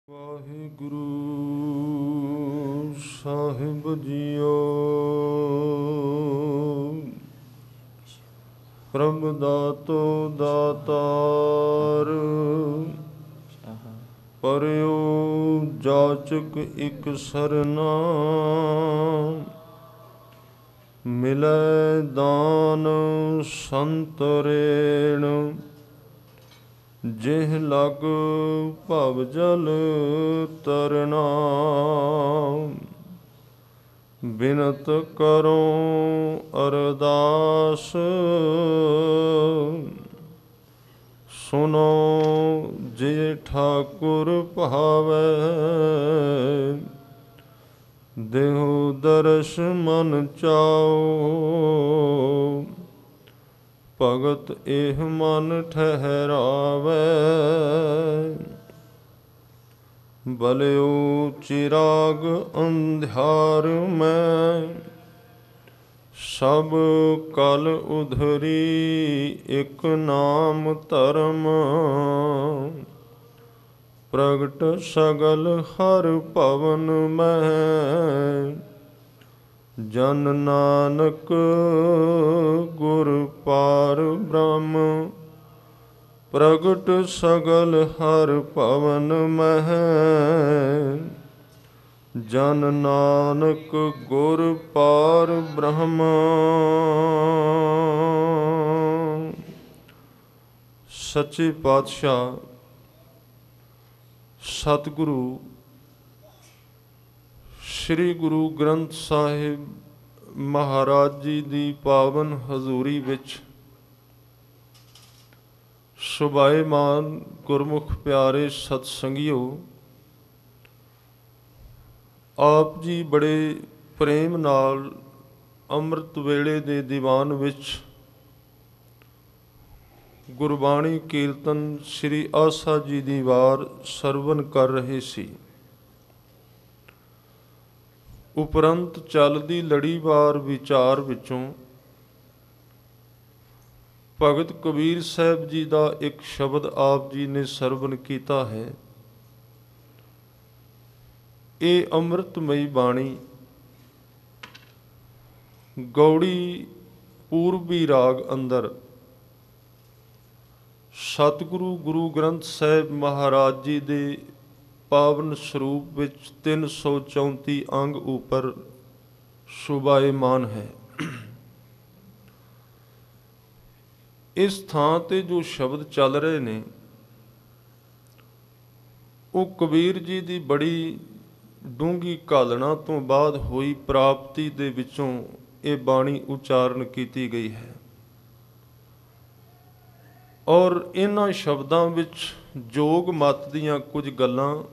ਵਾਹਿਗੁਰੂ ਸਾਹਿਬ JIO. ਪ੍ਰਭ ਦਾਤੋ ਦਾਤਾਰ, ਪਰਿਓ ਜਾਚਕ ਇਕ ਸਰਨਾ। ਮਿਲੈ ਦਾਨ ਸੰਤਰੇਣ, ਜਿਹ ਲਗ ਭਵ ਜਲ ਤਰਨਾ। ਬਿਨਤ ਕਰੋ ਅਰਦਾਸ, ਸੁਨੋ ਜੇ ਠਾਕੁਰ ਭਾਵੈ। ਦੇਹੁ ਦਰਸ ਮਨ ਚਾਓ, ਭਗਤ ਇਹ ਮਨ ਠਹਿਰਾਵੈ। ਬਲਿਓ ਚਿਰਾਗ ਅੰਧਿਆਰ ਮੈਂ, ਸਭ ਕਲ ਉਧਰੀ ਇਕ ਨਾਮ ਧਰਮ। ਪ੍ਰਗਟ ਸਗਲ ਹਰ ਭਵਨ ਮਹਿ, ਜਨ ਨਾਨਕ ਗੁਰ ਪਾਰ ਬ੍ਰਹਮ। ਪ੍ਰਗਟ ਸਗਲ ਹਰ ਭਵਨ ਮਹਿ, ਜਨ ਨਾਨਕ ਗੁਰ ਪਾਰ ਬ੍ਰਹਮ। ਸੱਚੇ ਪਾਤਸ਼ਾਹ ਸਤਿਗੁਰੂ ਸ੍ਰੀ ਗੁਰੂ ਗ੍ਰੰਥ ਸਾਹਿਬ ਮਹਾਰਾਜ ਜੀ ਦੀ ਪਾਵਨ ਹਜ਼ੂਰੀ ਵਿੱਚ ਸੁਭਾਏਮਾਨ ਗੁਰਮੁਖ ਪਿਆਰੇ ਸਤ ਸੰਗੀਓ, ਆਪ ਜੀ ਬੜੇ ਪ੍ਰੇਮ ਨਾਲ ਅੰਮ੍ਰਿਤ ਵੇਲੇ ਦੇ ਦੀਵਾਨ ਵਿੱਚ ਗੁਰਬਾਣੀ ਕੀਰਤਨ ਸ੍ਰੀ ਆਸਾ ਜੀ ਦੀ ਵਾਰ ਸਰਵਨ ਕਰ ਰਹੇ ਸੀ। ਉਪਰੰਤ ਚੱਲਦੀ ਲੜੀਵਾਰ ਵਿਚਾਰ ਵਿੱਚੋਂ ਭਗਤ ਕਬੀਰ ਸਾਹਿਬ ਜੀ ਦਾ ਇੱਕ ਸ਼ਬਦ ਆਪ ਜੀ ਨੇ ਸਰਵਨ ਕੀਤਾ ਹੈ। ਇਹ ਅੰਮ੍ਰਿਤਮਈ ਬਾਣੀ ਗੌੜੀ ਪੂਰਬੀ ਰਾਗ ਅੰਦਰ ਸਤਿਗੁਰੂ ਗੁਰੂ ਗ੍ਰੰਥ ਸਾਹਿਬ ਮਹਾਰਾਜ ਜੀ ਦੇ ਪਾਵਨ ਸਰੂਪ ਵਿੱਚ 334 ਅੰਗ ਉੱਪਰ ਸੁਭਾਏਮਾਨ ਹੈ। ਇਸ ਥਾਂ ਤੇ ਜੋ ਸ਼ਬਦ ਚੱਲ ਰਹੇ ਨੇ, ਉਹ ਕਬੀਰ ਜੀ ਦੀ ਬੜੀ ਡੂੰਘੀ ਘਾਲਣਾ ਤੋਂ ਬਾਅਦ ਹੋਈ ਪ੍ਰਾਪਤੀ ਦੇ ਵਿੱਚੋਂ ਇਹ ਬਾਣੀ ਉਚਾਰਨ ਕੀਤੀ ਗਈ ਹੈ। ਔਰ ਇਹਨਾਂ ਸ਼ਬਦਾਂ ਵਿੱਚ ਜੋਗ ਮਤ ਦੀਆਂ ਕੁਝ ਗੱਲਾਂ,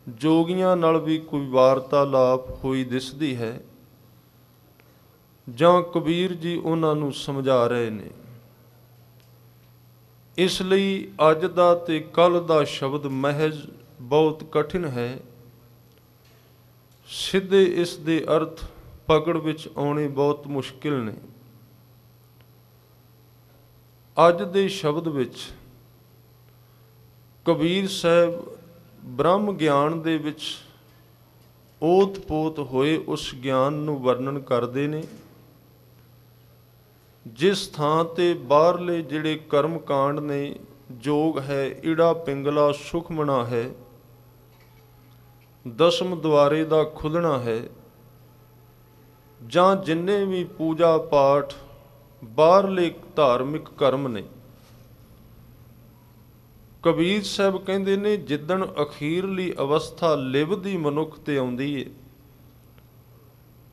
ਜੋਗੀਆਂ ਨਾਲ ਵੀ ਕੋਈ ਵਾਰਤਾਲਾਪ ਹੋਈ ਦਿਸਦੀ ਹੈ, ਜਾਂ ਕਬੀਰ ਜੀ ਉਹਨਾਂ ਨੂੰ ਸਮਝਾ ਰਹੇ ਨੇ। ਇਸ ਲਈ ਅੱਜ ਦਾ ਤੇ ਕੱਲ੍ਹ ਦਾ ਸ਼ਬਦ ਮਹਿਜ਼ ਬਹੁਤ ਕਠਿਨ ਹੈ। ਸਿੱਧੇ ਇਸ ਦੇ ਅਰਥ ਪਕੜ ਵਿੱਚ ਆਉਣੇ ਬਹੁਤ ਮੁਸ਼ਕਿਲ ਨੇ। ਅੱਜ ਦੇ ਸ਼ਬਦ ਵਿੱਚ ਕਬੀਰ ਸਾਹਿਬ ਬ੍ਰਹਮ ਗਿਆਨ ਦੇ ਵਿੱਚ ਓਤ-ਪੋਤ ਹੋਏ ਉਸ ਗਿਆਨ ਨੂੰ ਵਰਣਨ ਕਰਦੇ ਨੇ, ਜਿਸ ਥਾਂ ਤੇ ਬਾਹਰਲੇ ਜਿਹੜੇ ਕਰਮ ਕਾਂਡ ਨੇ, ਜੋਗ ਹੈ, ਈੜਾ ਪਿੰਗਲਾ ਸੁਖਮਣਾ ਹੈ, ਦਸਮ ਦੁਆਰੇ ਦਾ ਖੁੱਲ੍ਹਣਾ ਹੈ, ਜਾਂ ਜਿੰਨੇ ਵੀ ਪੂਜਾ ਪਾਠ ਬਾਹਰਲੇ ਧਾਰਮਿਕ ਕਰਮ ਨੇ, ਕਬੀਰ ਸਾਹਿਬ ਕਹਿੰਦੇ ਨੇ ਜਿੱਦਣ ਅਖੀਰਲੀ ਅਵਸਥਾ ਲਿਵਦੀ ਮਨੁੱਖ ਤੇ ਆਉਂਦੀ ਏ,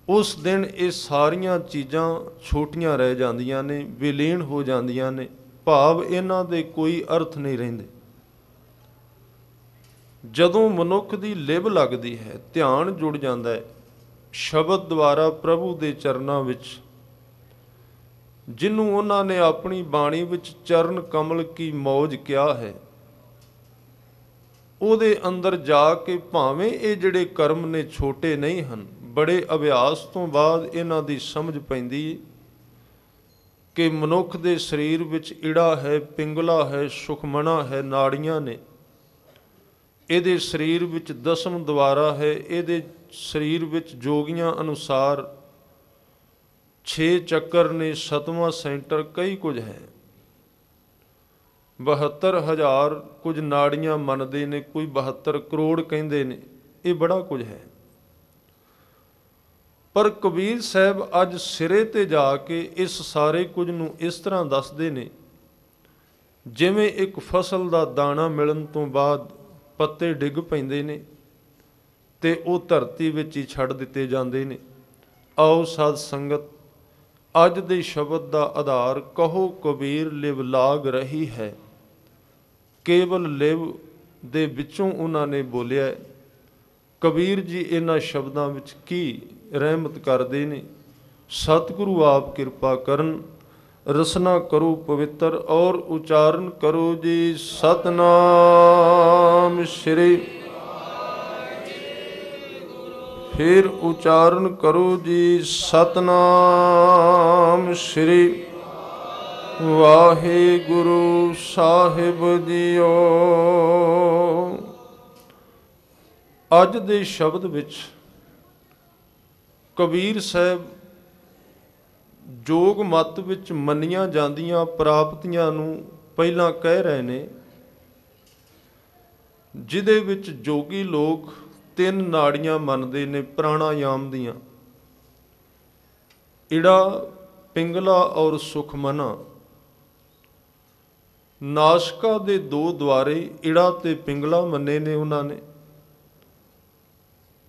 ਉਸ ਦਿਨ ਇਹ ਸਾਰੀਆਂ ਚੀਜ਼ਾਂ ਛੋਟੀਆਂ ਰਹਿ ਜਾਂਦੀਆਂ ਨੇ, ਵਿਲੀਨ ਹੋ ਜਾਂਦੀਆਂ ਨੇ, ਭਾਵ ਇਹਨਾਂ ਦੇ ਕੋਈ ਅਰਥ ਨਹੀਂ ਰਹਿੰਦੇ। ਜਦੋਂ ਮਨੁੱਖ ਦੀ ਲਿਵ ਲੱਗਦੀ ਹੈ, ਧਿਆਨ ਜੁੜ ਜਾਂਦਾ ਹੈ ਸ਼ਬਦ ਦੁਆਰਾ ਪ੍ਰਭੂ ਦੇ ਚਰਨਾਂ ਵਿੱਚ, ਜਿਹਨੂੰ ਉਹਨਾਂ ਨੇ ਆਪਣੀ ਬਾਣੀ ਵਿੱਚ ਚਰਨ ਕਮਲ ਕੀ ਮੌਜ ਕਿਹਾ ਹੈ, ਉਹਦੇ ਅੰਦਰ ਜਾ ਕੇ ਭਾਵੇਂ ਇਹ ਜਿਹੜੇ ਕਰਮ ਨੇ ਛੋਟੇ ਨਹੀਂ ਹਨ, ਬੜੇ ਅਭਿਆਸ ਤੋਂ ਬਾਅਦ ਇਹਨਾਂ ਦੀ ਸਮਝ ਪੈਂਦੀ ਕਿ ਮਨੁੱਖ ਦੇ ਸਰੀਰ ਵਿੱਚ ਈੜਾ ਹੈ, ਪਿੰਗਲਾ ਹੈ, ਸੁਖਮਣਾ ਹੈ, ਨਾੜੀਆਂ ਨੇ, ਇਹਦੇ ਸਰੀਰ ਵਿੱਚ ਦਸਮ ਦੁਆਰਾ ਹੈ। ਇਹਦੇ ਸਰੀਰ ਵਿੱਚ ਜੋਗੀਆਂ ਅਨੁਸਾਰ 6 ਚੱਕਰ ਨੇ, 7ਵਾਂ ਸੈਂਟਰ ਕਈ ਕੁਝ ਹੈ। 72,000 ਕੁਝ ਨਾੜੀਆਂ ਮੰਨਦੇ ਨੇ, ਕੋਈ 72 ਕਰੋੜ ਕਹਿੰਦੇ ਨੇ। ਇਹ ਬੜਾ ਕੁਝ ਹੈ। ਪਰ ਕਬੀਰ ਸਾਹਿਬ ਅੱਜ ਸਿਰੇ ਤੇ ਜਾ ਕੇ ਇਸ ਸਾਰੇ ਕੁਝ ਨੂੰ ਇਸ ਤਰ੍ਹਾਂ ਦੱਸਦੇ ਨੇ, ਜਿਵੇਂ ਇੱਕ ਫਸਲ ਦਾ ਦਾਣਾ ਮਿਲਣ ਤੋਂ ਬਾਅਦ ਪੱਤੇ ਡਿੱਗ ਪੈਂਦੇ ਨੇ ਤੇ ਉਹ ਧਰਤੀ ਵਿੱਚ ਹੀ ਛੱਡ ਦਿੱਤੇ ਜਾਂਦੇ ਨੇ। ਆਓ ਸਾਧ ਸੰਗਤ, ਅੱਜ ਦੇ ਸ਼ਬਦ ਦਾ ਆਧਾਰ ਕਹੋ ਕਬੀਰ ਲਿਵ ਲਾਗ ਰਹੀ ਹੈ। ਕੇਵਲ ਲਿਵ ਦੇ ਵਿੱਚੋਂ ਉਹਨਾਂ ਨੇ ਬੋਲਿਆ। ਕਬੀਰ ਜੀ ਇਹਨਾਂ ਸ਼ਬਦਾਂ ਵਿੱਚ ਕੀ ਰਹਿਮਤ ਕਰਦੇ ਨੇ। ਸਤਿਗੁਰੂ ਆਪ ਕਿਰਪਾ ਕਰਨ, ਰਸਨਾ ਕਰੋ ਪਵਿੱਤਰ ਔਰ ਉਚਾਰਨ ਕਰੋ ਜੀ ਸਤਨਾਮ ਸ਼੍ਰੀ। ਫਿਰ ਉਚਾਰਨ ਕਰੋ ਜੀ ਸਤਨਾਮ ਸ਼੍ਰੀ ਵਾਹਿਗੁਰੂ ਸਾਹਿਬ ਜੀਓ। ਅੱਜ ਦੇ ਸ਼ਬਦ ਵਿੱਚ ਕਬੀਰ ਸਾਹਿਬ ਜੋਗ ਮਤ ਵਿੱਚ ਮੰਨੀਆਂ ਜਾਂਦੀਆਂ ਪ੍ਰਾਪਤੀਆਂ ਨੂੰ ਪਹਿਲਾਂ ਕਹਿ ਰਹੇ ਨੇ, ਜਿਹਦੇ ਵਿੱਚ ਜੋਗੀ ਲੋਕ 3 ਨਾੜੀਆਂ ਮੰਨਦੇ ਨੇ ਪ੍ਰਾਣਾਯਾਮ ਦੀਆਂ, ਇੜਾ, ਪਿੰਗਲਾ ਔਰ ਸੁਖਮਨਾ। ਨਾਸਿਕਾ ਦੇ 2 ਦੁਆਰੇ ਇੜਾ ਤੇ ਪਿੰਗਲਾ ਮੰਨੇ ਨੇ ਉਹਨਾਂ ਨੇ,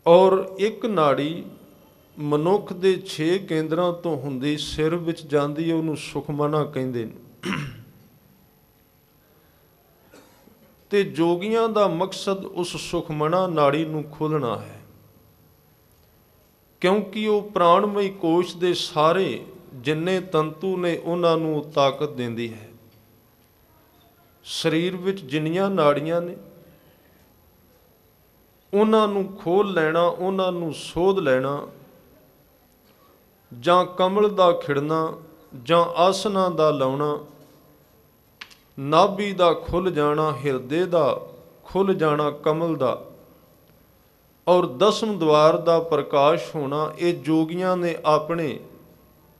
ਔਰ ਇੱਕ ਨਾੜੀ ਮਨੁੱਖ ਦੇ 6 ਕੇਂਦਰਾਂ ਤੋਂ ਹੁੰਦੀ ਸਿਰ ਵਿੱਚ ਜਾਂਦੀ ਹੈ, ਉਹਨੂੰ ਸੁਖਮਨਾ ਕਹਿੰਦੇ ਨੇ। ਤੇ ਜੋਗੀਆਂ ਦਾ ਮਕਸਦ ਉਸ ਸੁਖਮਨਾ ਨਾੜੀ ਨੂੰ ਖੋਲ੍ਹਣਾ ਹੈ, ਕਿਉਂਕਿ ਉਹ ਪ੍ਰਾਣਮਈ ਕੋਸ਼ ਦੇ ਸਾਰੇ ਜਿੰਨੇ ਤੰਤੂ ਨੇ ਉਹਨਾਂ ਨੂੰ ਤਾਕਤ ਦਿੰਦੀ ਹੈ। ਸਰੀਰ ਵਿੱਚ ਜਿੰਨੀਆਂ ਨਾੜੀਆਂ ਨੇ ਉਹਨਾਂ ਨੂੰ ਖੋਲ੍ਹ ਲੈਣਾ, ਉਹਨਾਂ ਨੂੰ ਸੋਧ ਲੈਣਾ, ਜਾਂ ਕਮਲ ਦਾ ਖਿੜਨਾ ਜਾਂ ਆਸਨਾਂ ਦਾ ਲਾਉਣਾ, ਨਾਭੀ ਦਾ ਖੁੱਲ੍ਹ ਜਾਣਾ, ਹਿਰਦੇ ਦਾ ਖੁੱਲ੍ਹ ਜਾਣਾ ਕਮਲ ਦਾ, ਔਰ 10ਮ ਦੁਆਰ ਦਾ ਪ੍ਰਕਾਸ਼ ਹੋਣਾ, ਇਹ ਜੋਗੀਆਂ ਨੇ ਆਪਣੇ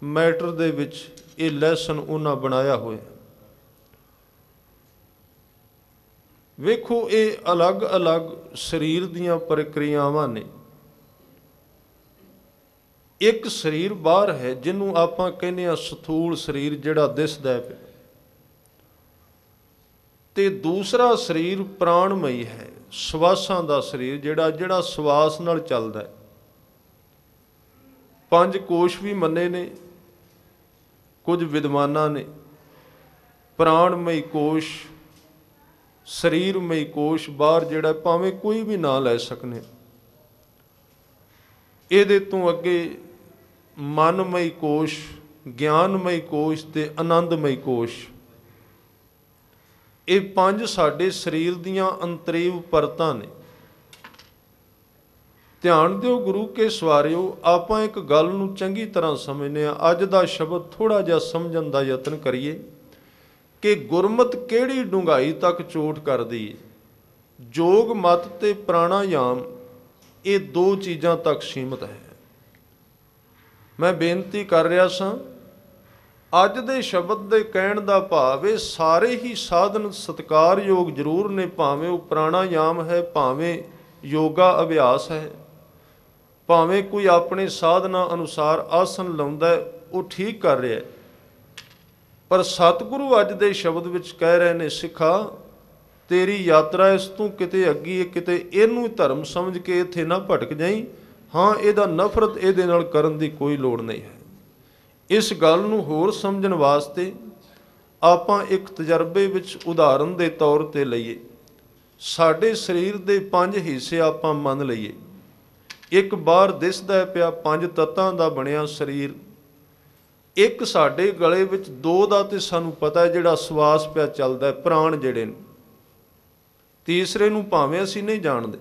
ਮੈਟਰ ਦੇ ਵਿੱਚ ਇਹ ਲੈਸਨ ਉਹਨਾਂ ਬਣਾਇਆ ਹੋਇਆ। ਵੇਖੋ, ਇਹ ਅਲੱਗ-ਅਲੱਗ ਸਰੀਰ ਦੀਆਂ ਪ੍ਰਕਿਰਿਆਵਾਂ ਨੇ। ਇੱਕ ਸਰੀਰ ਬਾਹਰ ਹੈ ਜਿਹਨੂੰ ਆਪਾਂ ਕਹਿੰਦੇ ਹਾਂ ਸਥੂਲ ਸਰੀਰ, ਜਿਹੜਾ ਦਿਸਦਾ ਪਿਆ, ਤੇ ਦੂਸਰਾ ਸਰੀਰ ਪ੍ਰਾਣਮਈ ਹੈ, ਸਵਾਸਾਂ ਦਾ ਸਰੀਰ, ਜਿਹੜਾ ਸਵਾਸ ਨਾਲ ਚੱਲਦਾ ਹੈ। 5 ਕੋਸ਼ ਵੀ ਮੰਨੇ ਨੇ ਕੁਝ ਵਿਦਵਾਨਾਂ ਨੇ। ਪ੍ਰਾਣਮਈ ਕੋਸ਼, ਸਰੀਰਮਈ ਕੋਸ਼ ਬਾਹਰ ਜਿਹੜਾ ਭਾਵੇਂ ਕੋਈ ਵੀ ਨਾਂ ਲੈ ਸਕਨੇ। ਇਹਦੇ ਤੋਂ ਅੱਗੇ ਮਨਮਈ ਕੋਸ਼, ਗਿਆਨਮਈ ਕੋਸ਼ ਤੇ ਆਨੰਦਮਈ ਕੋਸ਼। ਇਹ 5 ਸਾਡੇ ਸਰੀਰ ਦੀਆਂ ਅੰਤਰੀਵ ਪਰਤਾਂ ਨੇ। ਧਿਆਨ ਦਿਓ ਗੁਰੂ ਕੇ ਸਵਾਰਿਓ, ਆਪਾਂ ਇੱਕ ਗੱਲ ਨੂੰ ਚੰਗੀ ਤਰ੍ਹਾਂ ਸਮਝਦੇ ਹਾਂ। ਅੱਜ ਦਾ ਸ਼ਬਦ ਥੋੜ੍ਹਾ ਜਿਹਾ ਸਮਝਣ ਦਾ ਯਤਨ ਕਰੀਏ ਕਿ ਗੁਰਮਤ ਕਿਹੜੀ ਡੂੰਘਾਈ ਤੱਕ ਚੋਟ ਕਰਦੀ ਹੈ। ਜੋਗ ਮਤ ਤੇ ਪ੍ਰਾਣਾਯਾਮ, ਇਹ 2 ਚੀਜ਼ਾਂ ਤੱਕ ਸੀਮਤ ਹੈ। ਮੈਂ ਬੇਨਤੀ ਕਰ ਰਿਹਾ ਸਾਂ, ਅੱਜ ਦੇ ਸ਼ਬਦ ਦੇ ਕਹਿਣ ਦਾ ਭਾਵ ਇਹ ਸਾਰੇ ਹੀ ਸਾਧਨ ਸਤਿਕਾਰਯੋਗ ਜ਼ਰੂਰ ਨੇ, ਭਾਵੇਂ ਉਹ ਪ੍ਰਾਣਾਯਾਮ ਹੈ, ਭਾਵੇਂ ਯੋਗਾ ਅਭਿਆਸ ਹੈ, ਭਾਵੇਂ ਕੋਈ ਆਪਣੇ ਸਾਧਨਾ ਅਨੁਸਾਰ ਆਸਨ ਲਾਉਂਦਾ ਹੈ, ਉਹ ਠੀਕ ਕਰ ਰਿਹਾ। ਪਰ ਸਤਿਗੁਰੂ ਅੱਜ ਦੇ ਸ਼ਬਦ ਵਿੱਚ ਕਹਿ ਰਹੇ ਨੇ, ਸਿੱਖਾ ਤੇਰੀ ਯਾਤਰਾ ਇਸ ਤੋਂ ਕਿਤੇ ਅੱਗੀ ਹੈ, ਕਿਤੇ ਇਹਨੂੰ ਹੀ ਧਰਮ ਸਮਝ ਕੇ ਇੱਥੇ ਨਾ ਭਟਕ ਜਾਈਂ। ਹਾਂ, ਇਹਦਾ ਨਫ਼ਰਤ ਇਹਦੇ ਨਾਲ ਕਰਨ ਦੀ ਕੋਈ ਲੋੜ ਨਹੀਂ ਹੈ। ਇਸ ਗੱਲ ਨੂੰ ਹੋਰ ਸਮਝਣ ਵਾਸਤੇ ਆਪਾਂ ਇੱਕ ਤਜਰਬੇ ਵਿੱਚ ਉਦਾਹਰਨ ਦੇ ਤੌਰ ਤੇ ਲਈਏ। ਸਾਡੇ ਸਰੀਰ ਦੇ 5 ਹਿੱਸੇ ਆਪਾਂ ਮੰਨ ਲਈਏ। ਇੱਕ ਬਾਹਰ ਦਿਸਦਾ ਪਿਆ 5 ਤੱਤਾਂ ਦਾ ਬਣਿਆ ਸਰੀਰ, ਇੱਕ ਸਾਡੇ ਗਲੇ ਵਿੱਚ 2 ਦਾ ਤੇ ਸਾਨੂੰ ਪਤਾ ਹੈ ਜਿਹੜਾ ਸਵਾਸ ਪਿਆ ਚੱਲਦਾ, ਪ੍ਰਾਣ ਜਿਹੜੇ ਨੇ। ਤੀਸਰੇ ਨੂੰ ਭਾਵੇਂ ਅਸੀਂ ਨਹੀਂ ਜਾਣਦੇ,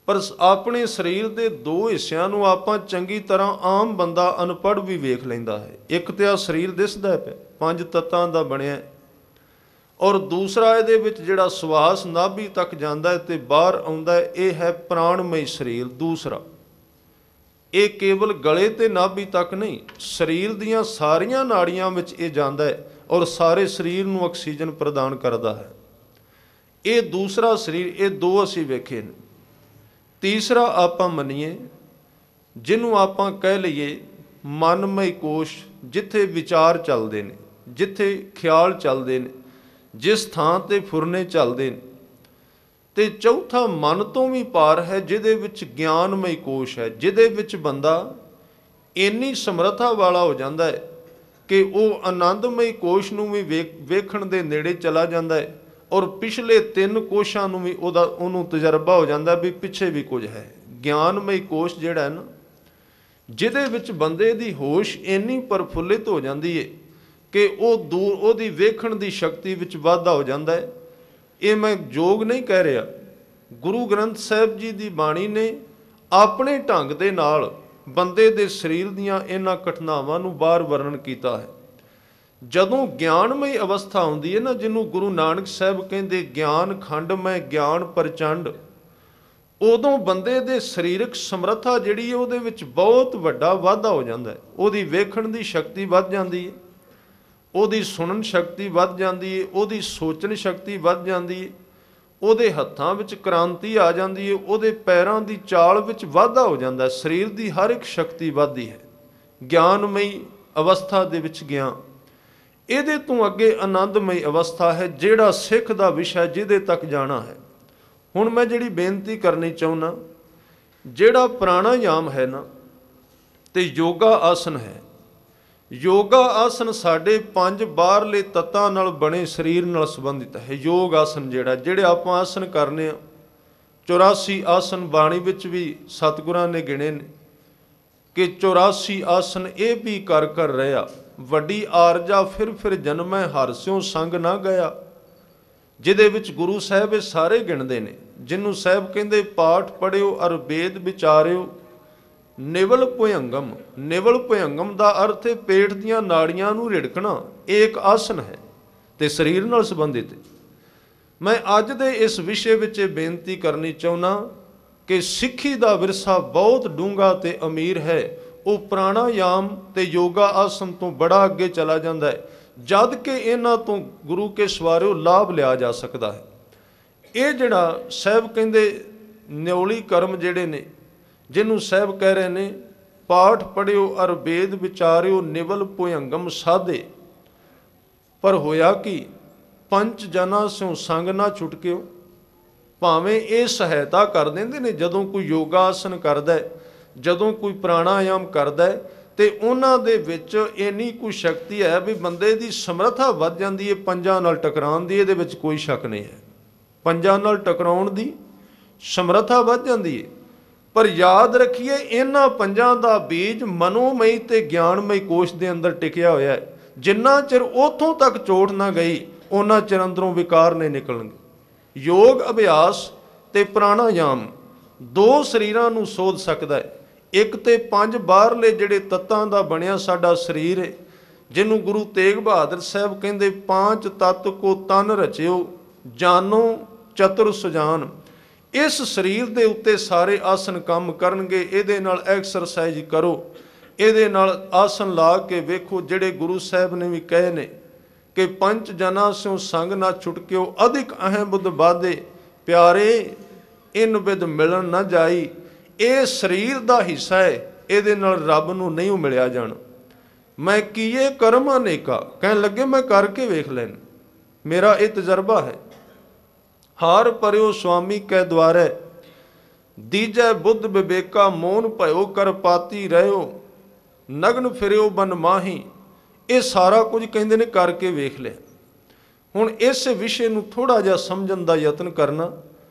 ਪਰ ਆਪਣੇ ਸਰੀਰ ਦੇ 2 ਹਿੱਸਿਆਂ ਨੂੰ ਆਪਾਂ ਚੰਗੀ ਤਰ੍ਹਾਂ ਆਮ ਬੰਦਾ ਅਨਪੜ੍ਹ ਵੀ ਵੇਖ ਲੈਂਦਾ ਹੈ। ਇੱਕ ਤੇ ਆ ਸਰੀਰ ਦਿਸਦਾ ਪਿਆ 5 ਤੱਤਾਂ ਦਾ ਬਣਿਆ, ਔਰ ਦੂਸਰਾ ਇਹਦੇ ਵਿੱਚ ਜਿਹੜਾ ਸਵਾਸ ਨਾਭੀ ਤੱਕ ਜਾਂਦਾ ਹੈ ਤੇ ਬਾਹਰ ਆਉਂਦਾ ਹੈ, ਇਹ ਹੈ ਪ੍ਰਾਣਮਈ ਸਰੀਰ। ਦੂਸਰਾ ਇਹ ਕੇਵਲ ਗਲੇ ਤੇ ਨਾਭੀ ਤੱਕ ਨਹੀਂ, ਸਰੀਰ ਦੀਆਂ ਸਾਰੀਆਂ ਨਾੜੀਆਂ ਵਿੱਚ ਇਹ ਜਾਂਦਾ ਹੈ ਔਰ ਸਾਰੇ ਸਰੀਰ ਨੂੰ ਆਕਸੀਜਨ ਪ੍ਰਦਾਨ ਕਰਦਾ ਹੈ। ਇਹ ਦੂਸਰਾ ਸਰੀਰ, ਇਹ ਦੋ ਅਸੀਂ ਵੇਖੇ ਨੇ। ਤੀਸਰਾ ਆਪਾਂ ਮੰਨੀਏ, ਜਿਹਨੂੰ ਆਪਾਂ ਕਹਿ ਲਈਏ ਮਨਮਈ ਕੋਸ਼, ਜਿੱਥੇ ਵਿਚਾਰ ਚੱਲਦੇ ਨੇ, ਜਿੱਥੇ ਖਿਆਲ ਚੱਲਦੇ ਨੇ, ਜਿਸ ਥਾਂ ਤੇ ਫੁਰਨੇ ਚੱਲਦੇ ਨੇ। ਤੇ ਚੌਥਾ ਮਨ ਤੋਂ ਵੀ ਪਾਰ ਹੈ, ਜਿਹਦੇ ਵਿੱਚ ਗਿਆਨਮਈ ਕੋਸ਼ ਹੈ, ਜਿਹਦੇ ਵਿੱਚ ਬੰਦਾ ਇੰਨੀ ਸਮਰੱਥਾ ਵਾਲਾ ਹੋ ਜਾਂਦਾ ਹੈ ਕਿ ਉਹ ਆਨੰਦਮਈ ਕੋਸ਼ ਨੂੰ ਵੀ ਵੇਖਣ ਦੇ ਨੇੜੇ ਚਲਾ ਜਾਂਦਾ ਹੈ ਔਰ ਪਿਛਲੇ 3 ਕੋਸ਼ਾਂ ਨੂੰ ਵੀ ਉਹਨੂੰ ਤਜਰਬਾ ਹੋ ਜਾਂਦਾ ਵੀ ਪਿੱਛੇ ਵੀ ਕੁਝ ਹੈ। ਗਿਆਨਮਈ ਕੋਸ਼ ਜਿਹੜਾ ਹੈ ਨਾ, ਜਿਹਦੇ ਵਿੱਚ ਬੰਦੇ ਦੀ ਹੋਸ਼ ਇੰਨੀ ਪ੍ਰਫੁੱਲਿਤ ਹੋ ਜਾਂਦੀ ਹੈ ਕਿ ਉਹਦੀ ਵੇਖਣ ਦੀ ਸ਼ਕਤੀ ਵਿੱਚ ਵਾਧਾ ਹੋ ਜਾਂਦਾ ਹੈ। ਇਹ ਮੈਂ ਜੋਗ ਨਹੀਂ ਕਹਿ ਰਿਹਾ, ਗੁਰੂ ਗ੍ਰੰਥ ਸਾਹਿਬ ਜੀ ਦੀ ਬਾਣੀ ਨੇ ਆਪਣੇ ਢੰਗ ਦੇ ਨਾਲ ਬੰਦੇ ਦੇ ਸਰੀਰ ਦੀਆਂ ਇਹਨਾਂ ਘਟਨਾਵਾਂ ਨੂੰ ਬਾਹਰ ਵਰਣਨ ਕੀਤਾ ਹੈ। ਜਦੋਂ ਗਿਆਨਮਈ ਅਵਸਥਾ ਆਉਂਦੀ ਹੈ ਨਾ, ਜਿਹਨੂੰ ਗੁਰੂ ਨਾਨਕ ਸਾਹਿਬ ਕਹਿੰਦੇ ਗਿਆਨ ਖੰਡਮੈ ਗਿਆਨ ਪ੍ਰਚੰਡ, ਉਦੋਂ ਬੰਦੇ ਦੇ ਸਰੀਰਕ ਸਮਰੱਥਾ ਜਿਹੜੀ ਹੈ ਉਹਦੇ ਵਿੱਚ ਬਹੁਤ ਵੱਡਾ ਵਾਧਾ ਹੋ ਜਾਂਦਾ ਹੈ। ਉਹਦੀ ਵੇਖਣ ਦੀ ਸ਼ਕਤੀ ਵੱਧ ਜਾਂਦੀ ਹੈ, ਉਹਦੀ ਸੁਣਨ ਸ਼ਕਤੀ ਵੱਧ ਜਾਂਦੀ ਹੈ, ਉਹਦੀ ਸੋਚਣ ਸ਼ਕਤੀ ਵੱਧ ਜਾਂਦੀ ਹੈ, ਉਹਦੇ ਹੱਥਾਂ ਵਿੱਚ ਕ੍ਰਾਂਤੀ ਆ ਜਾਂਦੀ ਹੈ, ਉਹਦੇ ਪੈਰਾਂ ਦੀ ਚਾਲ ਵਿੱਚ ਵਾਧਾ ਹੋ ਜਾਂਦਾ ਹੈ, ਸਰੀਰ ਦੀ ਹਰ ਇੱਕ ਸ਼ਕਤੀ ਵੱਧਦੀ ਹੈ ਗਿਆਨਮਈ ਅਵਸਥਾ ਦੇ ਵਿੱਚ ਗਿਆ। ਇਹਦੇ ਤੋਂ ਅੱਗੇ ਆਨੰਦਮਈ ਅਵਸਥਾ ਹੈ, ਜਿਹੜਾ ਸਿੱਖ ਦਾ ਵਿਸ਼ਾ, ਜਿਹਦੇ ਤੱਕ ਜਾਣਾ ਹੈ। ਹੁਣ ਮੈਂ ਜਿਹੜੀ ਬੇਨਤੀ ਕਰਨੀ ਚਾਹੁੰਦਾ, ਜਿਹੜਾ ਪ੍ਰਾਣਾਯਾਮ ਹੈ ਨਾ ਤੇ ਯੋਗਾ ਆਸਨ ਹੈ, ਯੋਗਾ ਆਸਨ ਸਾਡੇ 5 ਬਾਹਰਲੇ ਤੱਤਾਂ ਨਾਲ ਬਣੇ ਸਰੀਰ ਨਾਲ ਸੰਬੰਧਿਤ ਹੈ। ਯੋਗ ਆਸਨ ਜਿਹੜੇ ਆਪਾਂ ਆਸਨ ਕਰਨੇ ਆ, 84 ਆਸਨ ਬਾਣੀ ਵਿੱਚ ਵੀ ਸਤਿਗੁਰਾਂ ਨੇ ਗਿਣੇ ਨੇ ਕਿ 84 ਆਸਨ ਇਹ ਵੀ ਕਰ ਰਿਹਾ, ਵੱਡੀ ਆਰਜਾ ਫਿਰ ਜਨਮੈ ਹਰਿ ਸਿਉ ਸੰਗ ਨਾ ਗਿਆ। ਜਿਹਦੇ ਵਿੱਚ ਗੁਰੂ ਸਾਹਿਬ ਇਹ ਸਾਰੇ ਗਿਣਦੇ ਨੇ, ਜਿਹਨੂੰ ਸਾਹਿਬ ਕਹਿੰਦੇ ਪਾਠ ਪੜਿਓ ਅਰ ਵੇਦ ਵਿਚਾਰਿਓ ਨਿਵਲ ਭੁਯੰਗਮ। ਨਿਵਲ ਭੁਯੰਗਮ ਦਾ ਅਰਥ ਹੈ ਪੇਟ ਦੀਆਂ ਨਾੜੀਆਂ ਨੂੰ ਰਿੜਕਣਾ। ਇਹ ਇੱਕ ਆਸਨ ਹੈ ਤੇ ਸਰੀਰ ਨਾਲ ਸੰਬੰਧਿਤ ਹੈ। ਮੈਂ ਅੱਜ ਦੇ ਇਸ ਵਿਸ਼ੇ ਵਿੱਚ ਇਹ ਬੇਨਤੀ ਕਰਨੀ ਚਾਹੁੰਦਾ ਕਿ ਸਿੱਖੀ ਦਾ ਵਿਰਸਾ ਬਹੁਤ ਡੂੰਘਾ ਤੇ ਅਮੀਰ ਹੈ। ਉਹ ਪ੍ਰਾਣਾਯਾਮ ਤੇ ਯੋਗਾ ਆਸਨ ਤੋਂ ਬੜਾ ਅੱਗੇ ਚਲਾ ਜਾਂਦਾ ਹੈ, ਜਦ ਕਿ ਇਹਨਾਂ ਤੋਂ ਗੁਰੂ ਕੇ ਸਵਾਰਿਓ ਲਾਭ ਲਿਆ ਜਾ ਸਕਦਾ ਹੈ। ਇਹ ਜਿਹੜਾ ਸਾਹਿਬ ਕਹਿੰਦੇ ਨਿਉਲੀ ਕਰਮ ਜਿਹੜੇ ਨੇ, ਜਿਹਨੂੰ ਸਾਹਿਬ ਕਹਿ ਰਹੇ ਨੇ ਪਾਠ ਪੜਿਓ ਅਰ ਵੇਦ ਵਿਚਾਰਿਓ ਨਿਵਲ ਭੁਯੰਗਮ ਸਾਧੇ, ਪਰ ਹੋਇਆ ਕਿ 5 ਜਨਾਂ ਸਿਉ ਸੰਗ ਨਾ ਛੁਟਕਿਓ। ਭਾਵੇਂ ਇਹ ਸਹਾਇਤਾ ਕਰ ਦਿੰਦੇ ਨੇ, ਜਦੋਂ ਕੋਈ ਯੋਗਾ ਆਸਨ ਕਰਦਾ, ਜਦੋਂ ਕੋਈ ਪ੍ਰਾਣਾਯਾਮ ਕਰਦਾ ਤੇ ਉਹਨਾਂ ਦੇ ਵਿੱਚ ਇੰਨੀ ਕੁ ਸ਼ਕਤੀ ਹੈ ਵੀ ਬੰਦੇ ਦੀ ਸਮਰੱਥਾ ਵੱਧ ਜਾਂਦੀ ਹੈ ਪੰਜਾਂ ਨਾਲ ਟਕਰਾਉਣ ਦੀ। ਇਹਦੇ ਵਿੱਚ ਕੋਈ ਸ਼ੱਕ ਨਹੀਂ ਹੈ, ਪੰਜਾਂ ਨਾਲ ਟਕਰਾਉਣ ਦੀ ਸਮਰੱਥਾ ਵੱਧ ਜਾਂਦੀ ਹੈ। ਪਰ ਯਾਦ ਰੱਖੀਏ, ਇਹਨਾਂ ਪੰਜਾਂ ਦਾ ਬੀਜ ਮਨੋਮਈ ਤੇ ਗਿਆਨਮਈ ਕੋਸ਼ ਦੇ ਅੰਦਰ ਟਿਕਿਆ ਹੋਇਆ ਹੈ। ਜਿੰਨਾ ਚਿਰ ਉੱਥੋਂ ਤੱਕ ਚੋਟ ਨਾ ਗਈ, ਉਹਨਾਂ ਚਿਰ ਅੰਦਰੋਂ ਵਿਕਾਰ ਨਹੀਂ ਨਿਕਲਣਗੇ। ਯੋਗ ਅਭਿਆਸ ਤੇ ਪ੍ਰਾਣਾਯਾਮ 2 ਸਰੀਰਾਂ ਨੂੰ ਸੋਧ ਸਕਦਾ ਹੈ। ਇੱਕ ਤੇ 5 ਬਾਹਰਲੇ ਜਿਹੜੇ ਤੱਤਾਂ ਦਾ ਬਣਿਆ ਸਾਡਾ ਸਰੀਰ ਹੈ, ਜਿਹਨੂੰ ਗੁਰੂ ਤੇਗ ਬਹਾਦਰ ਸਾਹਿਬ ਕਹਿੰਦੇ 5 ਤੱਤ ਕੋ ਤਨ ਰਚਿਓ ਜਾਨੋ ਚਤੁਰ ਸੁਜਾਨ। ਇਸ ਸਰੀਰ ਦੇ ਉੱਤੇ ਸਾਰੇ ਆਸਨ ਕੰਮ ਕਰਨਗੇ। ਇਹਦੇ ਨਾਲ ਐਕਸਰਸਾਈਜ਼ ਕਰੋ, ਇਹਦੇ ਨਾਲ ਆਸਨ ਲਾ ਕੇ ਵੇਖੋ, ਜਿਹੜੇ ਗੁਰੂ ਸਾਹਿਬ ਨੇ ਵੀ ਕਹੇ ਨੇ ਕਿ 5 ਜਨਾਂ ਸਿਉ ਸੰਗ ਨਾ ਛੁਟਕਿਓ ਅਧਿਕ ਅਹਿ ਬੁੱਧ ਬਾਧੇ ਪਿਆਰੇ ਇਨ ਬਿਦ ਮਿਲਣ ਨਾ ਜਾਈ। ਇਹ ਸਰੀਰ ਦਾ ਹਿੱਸਾ ਹੈ, ਇਹਦੇ ਨਾਲ ਰੱਬ ਨੂੰ ਨਹੀਂ ਮਿਲਿਆ ਜਾਣਾ। ਮੈਂ ਕੀਏ ਕਰਮ ਅਨੇਕਾ, ਕਹਿਣ ਲੱਗੇ ਮੈਂ ਕਰਕੇ ਵੇਖ ਲੈਣ, ਮੇਰਾ ਇਹ ਤਜਰਬਾ ਹੈ। ਹਾਰ ਪਰਿਓ ਸੁਆਮੀ ਕੈ ਦੁਆਰੇ ਦੀਜੈ ਬੁੱਧ ਵਿਵੇਕਾ ਮੋਨ ਭਇਓ ਕਰ ਪਾਤੀ ਰਹਿਓ ਨਗਨ ਫਿਰਿਓ ਬਨ ਮਾਹੀ। ਇਹ ਸਾਰਾ ਕੁਝ ਕਹਿੰਦੇ ਨੇ ਕਰਕੇ ਵੇਖ ਲਿਆ। ਹੁਣ ਇਸ ਵਿਸ਼ੇ ਨੂੰ ਥੋੜਾ ਜਿਹਾ ਸਮਝਣ ਦਾ ਯਤਨ ਕਰਨਾ।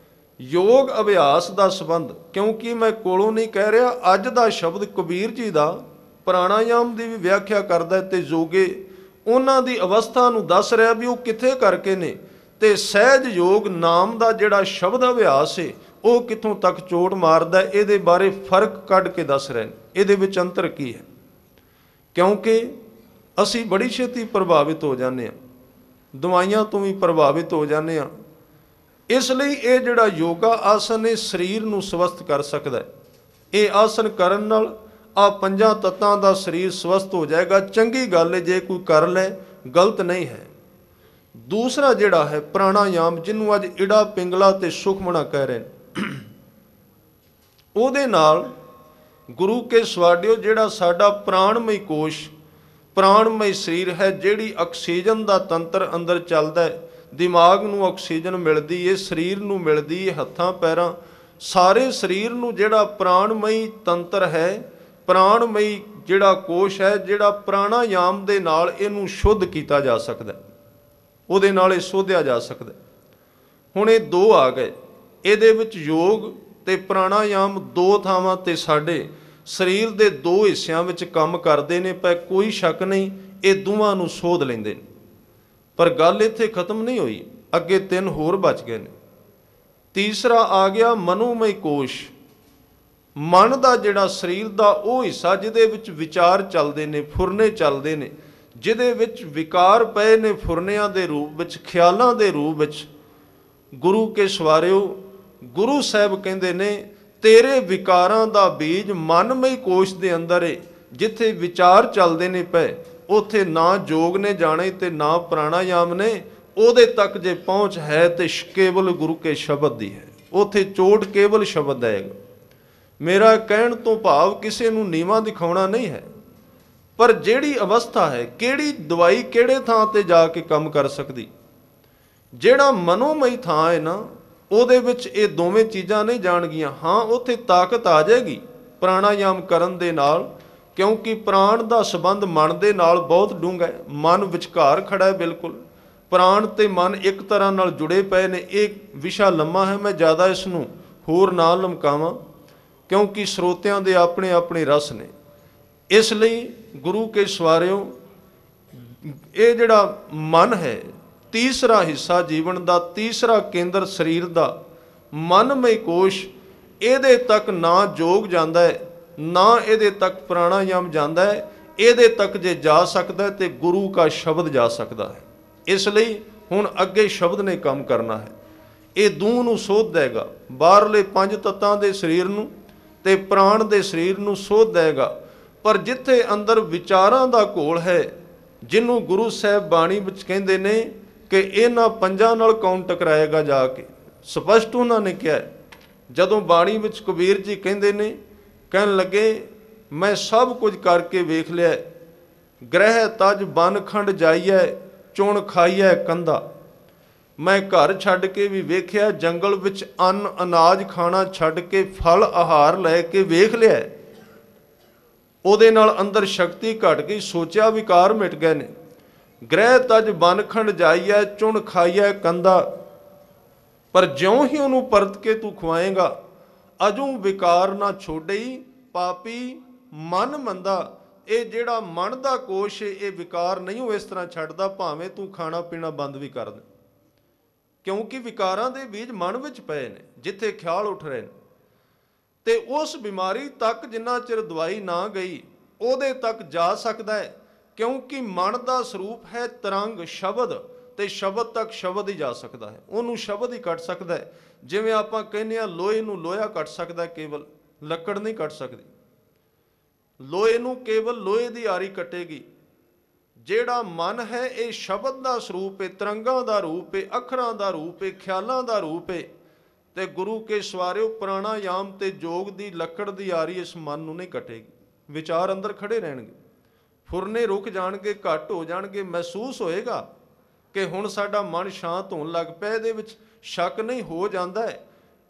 ਯੋਗ ਅਭਿਆਸ ਦਾ ਸੰਬੰਧ, ਕਿਉਂਕਿ ਮੈਂ ਕੋਲੋਂ ਨਹੀਂ ਕਹਿ ਰਿਹਾ, ਅੱਜ ਦਾ ਸ਼ਬਦ ਕਬੀਰ ਜੀ ਦਾ ਪ੍ਰਾਣਾਯਾਮ ਦੀ ਵੀ ਵਿਆਖਿਆ ਕਰਦਾ ਤੇ ਯੋਗੇ ਉਹਨਾਂ ਦੀ ਅਵਸਥਾ ਨੂੰ ਦੱਸ ਰਿਹਾ ਵੀ ਉਹ ਕਿੱਥੇ ਕਰਕੇ ਨੇ, ਤੇ ਸਹਿਜ ਯੋਗ ਨਾਮ ਦਾ ਜਿਹੜਾ ਸ਼ਬਦ ਅਭਿਆਸ ਹੈ ਉਹ ਕਿੱਥੋਂ ਤੱਕ ਚੋਟ ਮਾਰਦਾ, ਇਹਦੇ ਬਾਰੇ ਫਰਕ ਕੱਢ ਕੇ ਦੱਸ ਰਹੇ ਨੇ। ਇਹਦੇ ਵਿੱਚ ਅੰਤਰ ਕੀ ਹੈ? ਕਿਉਂਕਿ ਅਸੀਂ ਬੜੀ ਛੇਤੀ ਪ੍ਰਭਾਵਿਤ ਹੋ ਜਾਂਦੇ ਹਾਂ। दवाइयां तो भी प्रभावित हो जाते हैं। इसलिए ये जिहड़ा योगा आसन है शरीर नूं स्वस्थ कर सकता है। ये आसन करन नाल आ पंजां तत्तां दा शरीर स्वस्थ हो जाएगा। चंगी गल है जे कोई कर ले, गलत नहीं है। दूसरा जिहड़ा है प्राणायाम, जिन्हों अज इड़ा पिंगला ते सुखमना कह रहे हैं, ਉਹਦੇ ਨਾਲ गुरु के सवाडियो जिहड़ा साडा प्राणमय कोश, प्राणमय शरीर है, जिहड़ी ऑक्सीजन का तंत्र अंदर चलदा है, दिमाग नूं ऑक्सीजन मिलदी है, शरीर नूं मिलदी है, हत्थां पैरां सारे शरीर नूं जिहड़ा प्राणमय तंत्र है, प्राणमय जिहड़ा कोश है, जिहड़ा प्राणायाम दे नाल इहनूं शुद्ध कीता जा सकदा है, ਉਹਦੇ ਨਾਲ ਇਹ ਸੋਧਿਆ ਜਾ ਸਕਦਾ। ਹੁਣ ਇਹ ਦੋ ਆ ਗਏ। ਇਹਦੇ ਵਿੱਚ ਯੋਗ ਤੇ ਪ੍ਰਾਣਾਯਾਮ ਦੋ ਥਾਵਾਂ ਤੇ ਸਾਡੇ ਸਰੀਰ ਦੇ ਦੋ ਹਿੱਸਿਆਂ ਵਿੱਚ ਕੰਮ ਕਰਦੇ ਨੇ, ਪਰ ਕੋਈ ਸ਼ੱਕ ਨਹੀਂ ਇਹ ਦੋਵਾਂ ਨੂੰ ਸੋਧ ਲੈਂਦੇ ਨੇ। ਪਰ ਗੱਲ ਇੱਥੇ ਖਤਮ ਨਹੀਂ ਹੋਈ, ਅੱਗੇ ਤਿੰਨ ਹੋਰ ਬਚ ਗਏ ਨੇ। ਤੀਸਰਾ ਆ ਗਿਆ ਮਨੋਮਈ ਕੋਸ਼, ਮਨ ਦਾ ਜਿਹੜਾ ਸਰੀਰ ਦਾ ਉਹ ਹਿੱਸਾ ਜਿਹਦੇ ਵਿੱਚ ਵਿਚਾਰ ਚੱਲਦੇ ਨੇ, ਫੁਰਨੇ ਚੱਲਦੇ ਨੇ, ਜਿਹਦੇ ਵਿੱਚ ਵਿਕਾਰ ਪਏ ਨੇ ਫੁਰਨਿਆਂ ਦੇ ਰੂਪ ਵਿੱਚ, ਖਿਆਲਾਂ ਦੇ ਰੂਪ ਵਿੱਚ। ਗੁਰੂ ਕੇ ਸਵਾਰਿਓ, ਗੁਰੂ ਸਾਹਿਬ ਕਹਿੰਦੇ ਨੇ ਤੇਰੇ ਵਿਕਾਰਾਂ ਦਾ ਬੀਜ ਮਨਮਈ ਕੋਸ਼ ਦੇ ਅੰਦਰ ਏ। ਜਿੱਥੇ ਵਿਚਾਰ ਚੱਲਦੇ ਨੇ ਪਏ ਉੱਥੇ ਨਾ ਯੋਗ ਨੇ ਜਾਣੇ ਤੇ ਨਾ ਪ੍ਰਾਣਾਯਾਮ ਨੇ। ਉਹਦੇ ਤੱਕ ਜੇ ਪਹੁੰਚ ਹੈ ਤੇ ਕੇਵਲ ਗੁਰੂ ਕੇ ਸ਼ਬਦ ਦੀ ਹੈ, ਉੱਥੇ ਚੋਟ ਕੇਵਲ ਸ਼ਬਦ ਆਏਗਾ। ਮੇਰਾ ਕਹਿਣ ਤੋਂ ਭਾਵ ਕਿਸੇ ਨੂੰ ਨੀਵਾਂ ਦਿਖਾਉਣਾ ਨਹੀਂ ਹੈ, पर जिहड़ी अवस्था है, किहड़ी दवाई किहड़े थां ते जाके काम कर सकदी। जिहड़ा मनोमई थां है ना, ਉਹਦੇ ਵਿੱਚ ਇਹ ਦੋਵੇਂ ਚੀਜ਼ਾਂ ਨਹੀਂ ਜਾਣਗੀਆਂ। ਹਾਂ ਉੱਥੇ ਤਾਕਤ ਆ ਜਾਏਗੀ ਪ੍ਰਾਣਾਯਾਮ ਕਰਨ ਦੇ ਨਾਲ, ਕਿਉਂਕਿ ਪ੍ਰਾਣ ਦਾ ਸੰਬੰਧ ਮਨ ਦੇ ਨਾਲ ਬਹੁਤ ਡੂੰਘਾ ਹੈ। ਮਨ ਵਿਚਕਾਰ ਖੜਾ ਹੈ ਬਿਲਕੁਲ। ਪ੍ਰਾਣ ਤੇ ਮਨ ਇੱਕ ਤਰ੍ਹਾਂ ਨਾਲ ਜੁੜੇ ਪਏ ਨੇ। ਇਹ ਵਿਸ਼ਾ ਲੰਮਾ ਹੈ, ਮੈਂ ਜ਼ਿਆਦਾ ਇਸ ਨੂੰ ਹੋਰ ਨਾ ਲਮਕਾਵਾਂ ਕਿਉਂਕਿ ਸਰੋਤਿਆਂ ਦੇ ਆਪਣੇ ਆਪਣੇ ਰਸ ਨੇ। ਇਸ ਲਈ ਗੁਰੂ ਕੇ ਸਵਾਰਿਓ, ਇਹ ਜਿਹੜਾ ਮਨ ਹੈ, ਤੀਸਰਾ ਹਿੱਸਾ ਜੀਵਨ ਦਾ, ਤੀਸਰਾ ਕੇਂਦਰ ਸਰੀਰ ਦਾ, ਮਨਮਈ ਕੋਸ਼, ਇਹਦੇ ਤੱਕ ਨਾ ਯੋਗ ਜਾਂਦਾ ਹੈ, ਨਾ ਇਹਦੇ ਤੱਕ ਪ੍ਰਾਣਾਯਾਮ ਜਾਂਦਾ ਹੈ। ਇਹਦੇ ਤੱਕ ਜੇ ਜਾ ਸਕਦਾ ਤੇ ਗੁਰੂ ਕਾ ਸ਼ਬਦ ਜਾ ਸਕਦਾ ਹੈ। ਇਸ ਲਈ ਹੁਣ ਅੱਗੇ ਸ਼ਬਦ ਨੇ ਕੰਮ ਕਰਨਾ ਹੈ। ਇਹ ਦੂਹ ਨੂੰ ਸੋਧ ਦੇਗਾ, ਬਾਹਰਲੇ ਪੰਜ ਤੱਤਾਂ ਦੇ ਸਰੀਰ ਨੂੰ ਤੇ ਪ੍ਰਾਣ ਦੇ ਸਰੀਰ ਨੂੰ ਸੋਧ ਦੇਗਾ। पर जिथे अंदर विचारां दा घोल है, जिन्हों गुरु साहब बाणी विच कहंदे ने कि इन्हां पंजां नाल कौन टकराएगा जाके, स्पष्ट उन्होंने कहा। जदों बाणी विच कबीर जी कहंदे ने, कहन लगे मैं सब कुछ करके वेख लिया, ग्रह तज बन खंड जाइए, चुन खाइए कंधा। मैं घर छड्ड के भी वेख्या, जंगल विच अन्न अनाज खाना छड्ड के फल आहार लैके वेख लिया। ਉਹਦੇ ਨਾਲ ਅੰਦਰ ਸ਼ਕਤੀ ਘਟ ਗਈ, ਸੋਚਿਆ ਵਿਕਾਰ ਮਿਟ ਗਏ ਨੇ। ਗ੍ਰਹਿ ਤਜ ਬਨਖੰਡ ਜਾਈਐ, ਚੁਣ ਖਾਈਐ ਕੰਦਾ। ਪਰ ਜਿਉਂ ਹੀ ਉਹਨੂੰ ਪਰਤ ਕੇ ਤੂੰ ਖਵਾਏਗਾ, ਅਜੂ ਵਿਕਾਰ ਨਾ ਛੋੜਈ ਪਾਪੀ ਮਨ ਮੰਦਾ। ਇਹ ਜਿਹੜਾ ਮਨ ਦਾ ਕੋਸ਼ ਹੈ, ਇਹ ਵਿਕਾਰ ਨਹੀਂ ਉਹ ਇਸ ਤਰ੍ਹਾਂ ਛੱਡਦਾ, ਭਾਵੇਂ ਤੂੰ ਖਾਣਾ ਪੀਣਾ ਬੰਦ ਵੀ ਕਰ ਦੇ, ਕਿਉਂਕਿ ਵਿਕਾਰਾਂ ਦੇ ਬੀਜ ਮਨ ਵਿੱਚ ਪਏ ਨੇ, ਜਿੱਥੇ ਖਿਆਲ ਉੱਠ ਰਹੇ ਨੇ। ਤੇ ਉਸ ਬਿਮਾਰੀ ਤੱਕ ਜਿੰਨਾ ਚਿਰ ਦਵਾਈ ਨਾ ਗਈ, ਉਹਦੇ ਤੱਕ ਜਾ ਸਕਦਾ ਹੈ, ਕਿਉਂਕਿ ਮਨ ਦਾ ਸਰੂਪ ਹੈ ਤਰੰਗ ਸ਼ਬਦ, ਤੇ ਸ਼ਬਦ ਤੱਕ ਸ਼ਬਦ ਹੀ ਜਾ ਸਕਦਾ ਹੈ। ਉਹਨੂੰ ਸ਼ਬਦ ਹੀ ਕੱਟ ਸਕਦਾ ਹੈ। ਜਿਵੇਂ ਆਪਾਂ ਕਹਿੰਦੇ ਹਾਂ ਲੋਹੇ ਨੂੰ ਲੋਹਾ ਕੱਟ ਸਕਦਾ, ਕੇਵਲ ਲੱਕੜ ਨਹੀਂ ਕੱਟ ਸਕਦੀ। ਲੋਹੇ ਨੂੰ ਕੇਵਲ ਲੋਹੇ ਦੀ ਆਰੀ ਕੱਟੇਗੀ। ਜਿਹੜਾ ਮਨ ਹੈ ਇਹ ਸ਼ਬਦ ਦਾ ਸਰੂਪ ਹੈ, ਤਰੰਗਾਂ ਦਾ ਰੂਪ ਹੈ, ਅੱਖਰਾਂ ਦਾ ਰੂਪ ਹੈ, ਖਿਆਲਾਂ ਦਾ ਰੂਪ ਹੈ। ਤੇ ਗੁਰੂ ਕੇ ਸਵਾਰਿਓ, ਪ੍ਰਾਣਾਯਾਮ ਤੇ ਯੋਗ ਦੀ ਲੱਕੜ ਦੀ ਆਰੀ ਇਸ ਮਨ ਨੂੰ ਨਹੀਂ ਕੱਟੇਗੀ। ਵਿਚਾਰ ਅੰਦਰ ਖੜੇ ਰਹਿਣਗੇ, ਫੁਰਨੇ ਰੁਕ ਜਾਣਗੇ, ਘੱਟ ਹੋ ਜਾਣਗੇ। ਮਹਿਸੂਸ ਹੋਏਗਾ ਕਿ ਹੁਣ ਸਾਡਾ ਮਨ ਸ਼ਾਂਤ ਹੋਣ ਲੱਗ ਪਿਆ। ਇਹਦੇ ਵਿੱਚ ਸ਼ੱਕ ਨਹੀਂ, ਹੋ ਜਾਂਦਾ ਹੈ,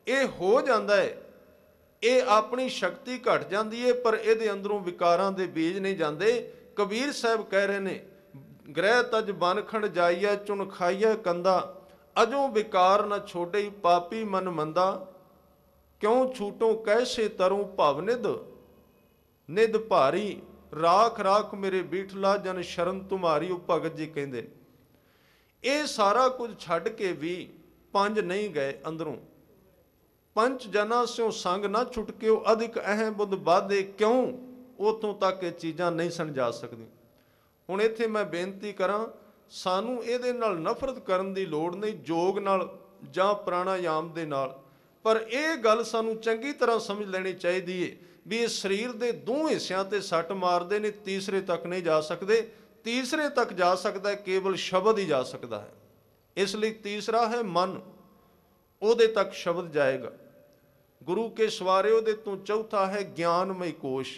ਇਹ ਹੋ ਜਾਂਦਾ ਹੈ। ਇਹ ਆਪਣੀ ਸ਼ਕਤੀ ਘਟ ਜਾਂਦੀ ਹੈ, ਪਰ ਇਹਦੇ ਅੰਦਰੋਂ ਵਿਕਾਰਾਂ ਦੇ ਬੀਜ ਨਹੀਂ ਜਾਂਦੇ। ਕਬੀਰ ਸਾਹਿਬ ਕਹਿ ਰਹੇ ਨੇ, ਗ੍ਰਹਿ ਤਜ ਬਨਖੰਡ ਜਾਈਐ, ਚੁਣ ਖਾਈਐ ਕੰਦਾ। ਅਜੋਂ ਵਿਕਾਰ ਨਾ ਛੋੜੇ ਪਾਪੀ ਮਨ ਮੰਦਾ। ਕਿਉਂ ਛੂਟੋਂ ਕੈਸੇ ਤਰੂੰ ਭਵ ਨਿਧ, ਨਿਧ ਭਾਰੀ। ਰਾਖ ਰਾਖ ਮੇਰੇ ਬੀਠਲਾ ਜਨ ਸ਼ਰਨ ਤੁਮਾਰੀ। ਉਹ ਭਗਤ ਜੀ ਕਹਿੰਦੇ ਇਹ ਸਾਰਾ ਕੁਝ ਛੱਡ ਕੇ ਵੀ ਪੰਜ ਨਹੀਂ ਗਏ ਅੰਦਰੋਂ। ਪੰਜ ਜਨਾਂ ਸਿਓ ਸੰਗ ਨਾ ਛੁਟਕੇ, ਉਹ ਅਧਿਕ ਅਹਿ ਬੁੱਧ ਬਾਧੇ। ਕਿਉਂ ਉੱਥੋਂ ਤੱਕ ਇਹ ਚੀਜ਼ਾਂ ਨਹੀਂ ਸਣ ਜਾ ਸਕਦੀਆਂ। ਹੁਣ ਇੱਥੇ ਮੈਂ ਬੇਨਤੀ ਕਰਾਂ, ਸਾਨੂੰ ਇਹਦੇ ਨਾਲ ਨਫ਼ਰਤ ਕਰਨ ਦੀ ਲੋੜ ਨਹੀਂ, ਯੋਗ ਨਾਲ ਜਾਂ ਪ੍ਰਾਣਾਯਾਮ ਦੇ ਨਾਲ। ਪਰ ਇਹ ਗੱਲ ਸਾਨੂੰ ਚੰਗੀ ਤਰ੍ਹਾਂ ਸਮਝ ਲੈਣੀ ਚਾਹੀਦੀ ਹੈ ਵੀ ਇਹ ਸਰੀਰ ਦੇ ਦੋ ਹਿੱਸਿਆਂ ਤੇ ਸੱਟ ਮਾਰਦੇ ਨੇ, ਤੀਸਰੇ ਤੱਕ ਨਹੀਂ ਜਾ ਸਕਦੇ। ਤੀਸਰੇ ਤੱਕ ਜਾ ਸਕਦਾ ਹੈ ਕੇਵਲ ਸ਼ਬਦ ਹੀ ਜਾ ਸਕਦਾ ਹੈ। ਇਸ ਲਈ ਤੀਸਰਾ ਹੈ ਮਨ, ਉਹਦੇ ਤੱਕ ਸ਼ਬਦ ਜਾਏਗਾ। ਗੁਰੂ ਕੇ ਸਵਾਰਿਓ ਦੇ ਤੋਂ ਚੌਥਾ ਹੈ ਗਿਆਨਮਈ ਕੋਸ਼।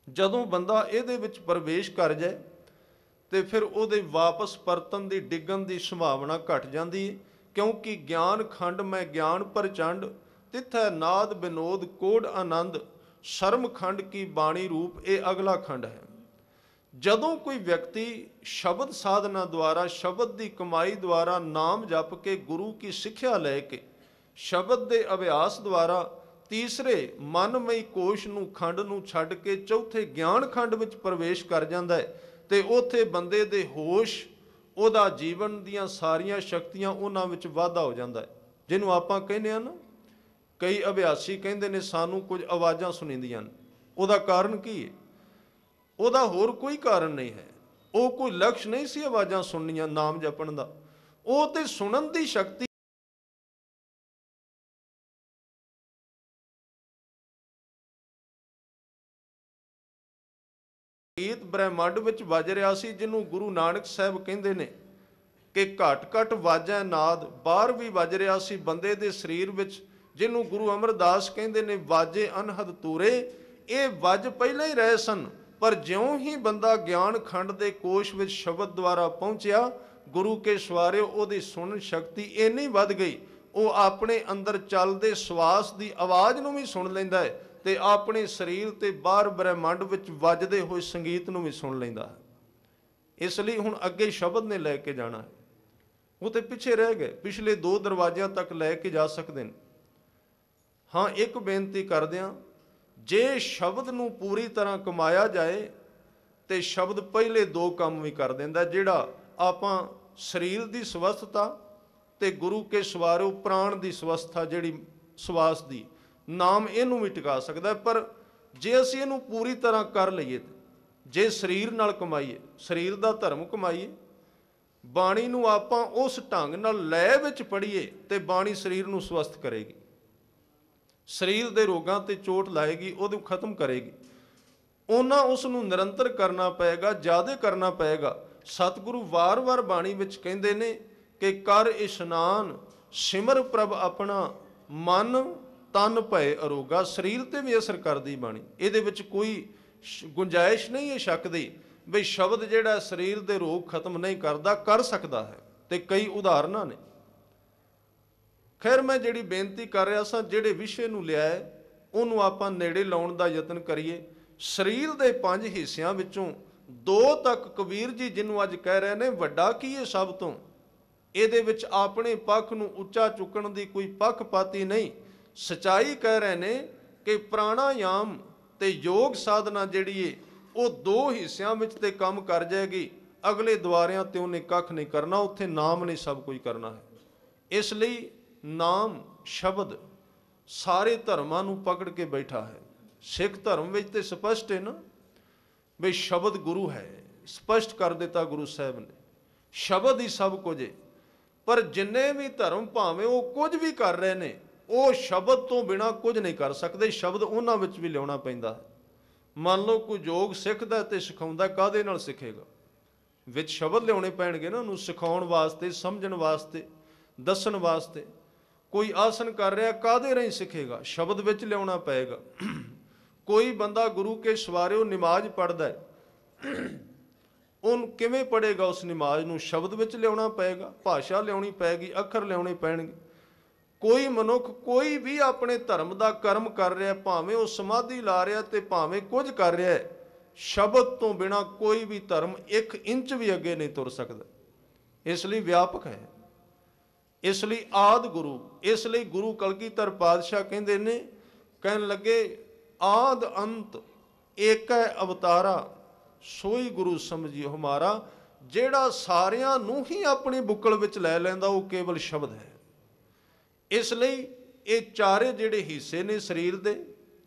ਜਦੋਂ ਬੰਦਾ ਇਹਦੇ ਵਿੱਚ ਪ੍ਰਵੇਸ਼ ਕਰ ਜਾਏ ਤੇ ਫਿਰ ਉਹਦੇ ਵਾਪਸ ਪਰਤਨ ਦੀ, ਡਿੱਗਣ ਦੀ ਸੰਭਾਵਨਾ ਘਟ ਜਾਂਦੀ ਹੈ। ਕਿਉਂਕਿ ਗਿਆਨ ਖੰਡ ਮੈਂ ਗਿਆਨ ਪ੍ਰਚੰਡ, ਤਿੱਥੈ ਨਾਦ ਬਿਨੋਦ ਕੋਡ ਆਨੰਦ, ਸ਼ਰਮ ਖੰਡ ਕੀ ਬਾਣੀ ਰੂਪ, ਇਹ ਅਗਲਾ ਖੰਡ ਹੈ। ਜਦੋਂ ਕੋਈ ਵਿਅਕਤੀ ਸ਼ਬਦ ਸਾਧਨਾ ਦੁਆਰਾ, ਸ਼ਬਦ ਦੀ ਕਮਾਈ ਦੁਆਰਾ, ਨਾਮ ਜਪ ਕੇ, ਗੁਰੂ ਕੀ ਸਿੱਖਿਆ ਲੈ ਕੇ, ਸ਼ਬਦ ਦੇ ਅਭਿਆਸ ਦੁਆਰਾ ਤੀਸਰੇ ਮਨਮਈ ਕੋਸ਼ ਨੂੰ, ਖੰਡ ਨੂੰ ਛੱਡ ਕੇ ਚੌਥੇ ਗਿਆਨ ਖੰਡ ਵਿੱਚ ਪ੍ਰਵੇਸ਼ ਕਰ ਜਾਂਦਾ ਹੈ ਤੇ ਉੱਥੇ ਬੰਦੇ ਦੇ ਹੋਸ਼, ਉਹਦਾ ਜੀਵਨ ਦੀਆਂ ਸਾਰੀਆਂ ਸ਼ਕਤੀਆਂ ਉਹਨਾਂ ਵਿੱਚ ਵਾਧਾ ਹੋ ਜਾਂਦਾ ਹੈ। ਜਿਹਨੂੰ ਆਪਾਂ ਕਹਿੰਦੇ ਆ ਨਾ, ਕਈ ਅਭਿਆਸੀ ਕਹਿੰਦੇ ਨੇ ਸਾਨੂੰ ਕੁਝ ਆਵਾਜ਼ਾਂ ਸੁਣੀਂਦੀਆਂ ਨੇ। ਉਹਦਾ ਕਾਰਨ ਕੀ ਹੈ? ਉਹਦਾ ਹੋਰ ਕੋਈ ਕਾਰਨ ਨਹੀਂ ਹੈ। ਉਹ ਕੋਈ ਲਕਸ਼ ਨਹੀਂ ਸੀ ਆਵਾਜ਼ਾਂ ਸੁਣਨੀਆਂ ਨਾਮ ਜਪਣ ਦਾ, ਉਹ ਤੇ ਸੁਣਨ ਦੀ ਸ਼ਕਤੀ ਗੀਤ ਬ੍ਰਹਿਮੰਡ ਵਿੱਚ ਵੱਜ ਰਿਹਾ ਸੀ, ਜਿਹਨੂੰ ਗੁਰੂ ਨਾਨਕ ਸਾਹਿਬ ਕਹਿੰਦੇ ਨੇ ਕਿ ਘਟ ਘਟ ਵਾਜੈ ਨਾਦ, ਬਾਹਰ ਵੀ ਵੱਜ ਰਿਹਾ ਸੀ ਬੰਦੇ ਦੇ ਸਰੀਰ ਵਿੱਚ, ਜਿਹਨੂੰ ਗੁਰੂ ਅਮਰਦਾਸ ਕਹਿੰਦੇ ਨੇ ਵਾਜੇ ਅਨਹਦ ਤੂਰੇ। ਇਹ ਵੱਜ ਪਹਿਲਾਂ ਹੀ ਰਹੇ ਸਨ, ਪਰ ਜਿਉਂ ਹੀ ਬੰਦਾ ਗਿਆਨ ਖੰਡ ਦੇ ਕੋਸ਼ ਵਿੱਚ ਸ਼ਬਦ ਦੁਆਰਾ ਪਹੁੰਚਿਆ, ਗੁਰੂ ਕੇ ਸਵਾਰਿਓ ਉਹਦੀ ਸੁਣਨ ਸ਼ਕਤੀ ਇੰਨੀ ਵੱਧ ਗਈ, ਉਹ ਆਪਣੇ ਅੰਦਰ ਚੱਲਦੇ ਸਵਾਸ ਦੀ ਆਵਾਜ਼ ਨੂੰ ਵੀ ਸੁਣ ਲੈਂਦਾ ਹੈ ਤੇ ਆਪਣੇ ਸਰੀਰ ਤੇ ਬਾਹਰ ਬ੍ਰਹਿਮੰਡ ਵਿੱਚ ਵੱਜਦੇ ਹੋਏ ਸੰਗੀਤ ਨੂੰ ਵੀ ਸੁਣ ਲੈਂਦਾ ਹੈ। ਇਸ ਲਈ ਹੁਣ ਅੱਗੇ ਸ਼ਬਦ ਨੇ ਲੈ ਕੇ ਜਾਣਾ ਹੈ। ਉਹ ਤੇ ਪਿੱਛੇ ਰਹਿ ਗਏ, ਪਿਛਲੇ 2 ਦਰਵਾਜ਼ਿਆਂ ਤੱਕ ਲੈ ਕੇ ਜਾ ਸਕਦੇ ਨੇ। ਹਾਂ, ਇੱਕ ਬੇਨਤੀ ਕਰਦਿਆਂ, ਜੇ ਸ਼ਬਦ ਨੂੰ ਪੂਰੀ ਤਰ੍ਹਾਂ ਕਮਾਇਆ ਜਾਏ ਤੇ ਸ਼ਬਦ ਪਹਿਲੇ 2 ਕੰਮ ਵੀ ਕਰ ਦਿੰਦਾ। ਜਿਹੜਾ ਆਪਾਂ ਸਰੀਰ ਦੀ ਸਵਸਥਤਾ ਤੇ ਗੁਰੂ ਕੇ ਸਵਾਰਿਓ ਪ੍ਰਾਣ ਦੀ ਸਵਸਥਾ, ਜਿਹੜੀ ਸਵਾਸ ਦੀ, ਨਾਮ ਇਹਨੂੰ ਵੀ ਟਿਕਾ ਸਕਦਾ। ਪਰ ਜੇ ਅਸੀਂ ਇਹਨੂੰ ਪੂਰੀ ਤਰ੍ਹਾਂ ਕਰ ਲਈਏ, ਜੇ ਸਰੀਰ ਨਾਲ ਕਮਾਈਏ, ਸਰੀਰ ਦਾ ਧਰਮ ਕਮਾਈਏ, ਬਾਣੀ ਨੂੰ ਆਪਾਂ ਉਸ ਢੰਗ ਨਾਲ ਲੈ ਵਿੱਚ ਪੜ੍ਹੀਏ ਤੇ ਬਾਣੀ ਸਰੀਰ ਨੂੰ ਸਵਸਥ ਕਰੇਗੀ, ਸਰੀਰ ਦੇ ਰੋਗਾਂ ਤੇ ਚੋਟ ਲਾਏਗੀ, ਉਹਨੂੰ ਖਤਮ ਕਰੇਗੀ। ਉਹਨਾਂ ਉਸ ਨੂੰ ਨਿਰੰਤਰ ਕਰਨਾ ਪਏਗਾ, ਜ਼ਿਆਦਾ ਕਰਨਾ ਪਏਗਾ। ਸਤਿਗੁਰੂ ਵਾਰ-ਵਾਰ ਬਾਣੀ ਵਿੱਚ ਕਹਿੰਦੇ ਨੇ ਕਿ ਕਰ ਇਸ਼ਨਾਨ ਸਿਮਰ ਪ੍ਰਭ ਆਪਣਾ, ਮਨ ਤਨ ਭਏ ਅਰੋਗਾ। ਸਰੀਰ ਤੇ ਵੀ ਅਸਰ ਕਰਦੀ ਬਾਣੀ, ਇਹਦੇ ਵਿੱਚ ਕੋਈ ਗੁੰਜਾਇਸ਼ ਨਹੀਂ ਹੈ ਸ਼ੱਕ ਦੀ ਬਈ ਸ਼ਬਦ ਜਿਹੜਾ ਸਰੀਰ ਦੇ ਰੋਗ ਖਤਮ ਨਹੀਂ ਕਰਦਾ, ਕਰ ਸਕਦਾ ਹੈ। ਤੇ ਕਈ ਉਦਾਹਰਨਾਂ ਨੇ। ਖੈਰ, ਮੈਂ ਜਿਹੜੀ ਬੇਨਤੀ ਕਰ ਰਿਹਾ ਸਾਂ, ਜਿਹੜੇ ਵਿਸ਼ੇ ਨੂੰ ਲਿਆ ਹੈ ਉਹਨੂੰ ਆਪਾਂ ਨੇੜੇ ਲਾਉਣ ਦਾ ਯਤਨ ਕਰੀਏ। ਸਰੀਰ ਦੇ 5 ਹਿੱਸਿਆਂ ਵਿੱਚੋਂ 2 ਤੱਕ ਕਬੀਰ ਜੀ ਜਿਹਨੂੰ ਅੱਜ ਕਹਿ ਰਹੇ ਨੇ ਵੱਡਾ ਕੀ ਹੈ ਸਭ ਤੋਂ, ਇਹਦੇ ਵਿੱਚ ਆਪਣੇ ਪੱਖ ਨੂੰ ਉੱਚਾ ਚੁੱਕਣ ਦੀ ਕੋਈ ਪੱਖਪਾਤੀ ਨਹੀਂ। ਸਚਾਈ ਕਹਿ ਰਹੇ ਨੇ ਕਿ ਪ੍ਰਾਣਾਯਾਮ ਤੇ ਯੋਗ ਸਾਧਨਾ ਜਿਹੜੀ ਏ ਉਹ 2 ਹਿੱਸਿਆਂ ਵਿੱਚ ਤੇ ਕੰਮ ਕਰ ਜਾਏਗੀ, ਅਗਲੇ ਦੁਆਰਿਆਂ ਤੇ ਉਹਨੇ ਕੱਖ ਨਹੀਂ ਕਰਨਾ, ਉੱਥੇ ਨਾਮ ਨੇ ਸਭ ਕੁਝ ਕਰਨਾ ਹੈ। ਇਸ ਲਈ ਨਾਮ ਸ਼ਬਦ ਸਾਰੇ ਧਰਮਾਂ ਨੂੰ ਪਕੜ ਕੇ ਬੈਠਾ ਹੈ। ਸਿੱਖ ਧਰਮ ਵਿੱਚ ਤੇ ਸਪਸ਼ਟ ਹੈ ਨਾ ਬਈ ਸ਼ਬਦ ਗੁਰੂ ਹੈ, ਸਪਸ਼ਟ ਕਰ ਦਿੱਤਾ ਗੁਰੂ ਸਾਹਿਬ ਨੇ, ਸ਼ਬਦ ਹੀ ਸਭ ਕੁਝ ਹੈ। ਪਰ ਜਿੰਨੇ ਵੀ ਧਰਮ ਭਾਵੇਂ ਉਹ ਕੁਝ ਵੀ ਕਰ ਰਹੇ ਨੇ, ਉਹ ਸ਼ਬਦ ਤੋਂ ਬਿਨਾਂ ਕੁਝ ਨਹੀਂ ਕਰ ਸਕਦੇ। ਸ਼ਬਦ ਉਹਨਾਂ ਵਿੱਚ ਵੀ ਲਿਆਉਣਾ ਪੈਂਦਾ ਹੈ। ਮੰਨ ਲਓ ਕੋਈ ਯੋਗ ਸਿੱਖਦਾ ਤੇ ਸਿਖਾਉਂਦਾ, ਕਾਹਦੇ ਨਾਲ ਸਿੱਖੇਗਾ? ਵਿੱਚ ਸ਼ਬਦ ਲਿਆਉਣੇ ਪੈਣਗੇ ਨਾ ਉਹਨੂੰ ਸਿਖਾਉਣ ਵਾਸਤੇ, ਸਮਝਣ ਵਾਸਤੇ, ਦੱਸਣ ਵਾਸਤੇ। ਕੋਈ ਆਸਨ ਕਰ ਰਿਹਾ, ਕਾਹਦੇ ਰਾਹੀਂ ਸਿੱਖੇਗਾ? ਸ਼ਬਦ ਵਿੱਚ ਲਿਆਉਣਾ ਪਏਗਾ। ਕੋਈ ਬੰਦਾ ਗੁਰੂ ਕੇ ਸਵਾਰਿਓ ਨਮਾਜ਼ ਪੜ੍ਹਦਾ ਹੈ, ਉਹਨੂੰ ਕਿਵੇਂ ਪੜ੍ਹੇਗਾ? ਉਸ ਨਮਾਜ਼ ਨੂੰ ਸ਼ਬਦ ਵਿੱਚ ਲਿਆਉਣਾ ਪਏਗਾ, ਭਾਸ਼ਾ ਲਿਆਉਣੀ ਪਏਗੀ, ਅੱਖਰ ਲਿਆਉਣੇ ਪੈਣਗੇ। ਕੋਈ ਮਨੁੱਖ ਕੋਈ ਵੀ ਆਪਣੇ ਧਰਮ ਦਾ ਕਰਮ ਕਰ ਰਿਹਾ, ਭਾਵੇਂ ਉਹ ਸਮਾਧੀ ਲਾ ਰਿਹਾ ਤੇ ਭਾਵੇਂ ਕੁਝ ਕਰ ਰਿਹਾ, ਸ਼ਬਦ ਤੋਂ ਬਿਨਾਂ ਕੋਈ ਵੀ ਧਰਮ 1 ਇੰਚ ਵੀ ਅੱਗੇ ਨਹੀਂ ਤੁਰ ਸਕਦਾ। ਇਸ ਲਈ ਵਿਆਪਕ ਹੈ, ਇਸ ਲਈ ਆਦਿ ਗੁਰੂ। ਇਸ ਲਈ ਗੁਰੂ ਕਲਗੀਧਰ ਪਾਤਸ਼ਾਹ ਕਹਿੰਦੇ ਨੇ, ਕਹਿਣ ਲੱਗੇ ਆਦ ਅੰਤ ਏਕੈ ਅਵਤਾਰਾ, ਸੋਈ ਗੁਰੂ ਸਮਝਿਓ ਹਮਾਰਾ। ਜਿਹੜਾ ਸਾਰਿਆਂ ਨੂੰ ਹੀ ਆਪਣੀ ਬੁੱਕਲ ਵਿੱਚ ਲੈ ਲੈਂਦਾ, ਉਹ ਕੇਵਲ ਸ਼ਬਦ ਹੈ। ਇਸ ਲਈ ਇਹ ਚਾਰੇ ਜਿਹੜੇ ਹਿੱਸੇ ਨੇ ਸਰੀਰ ਦੇ,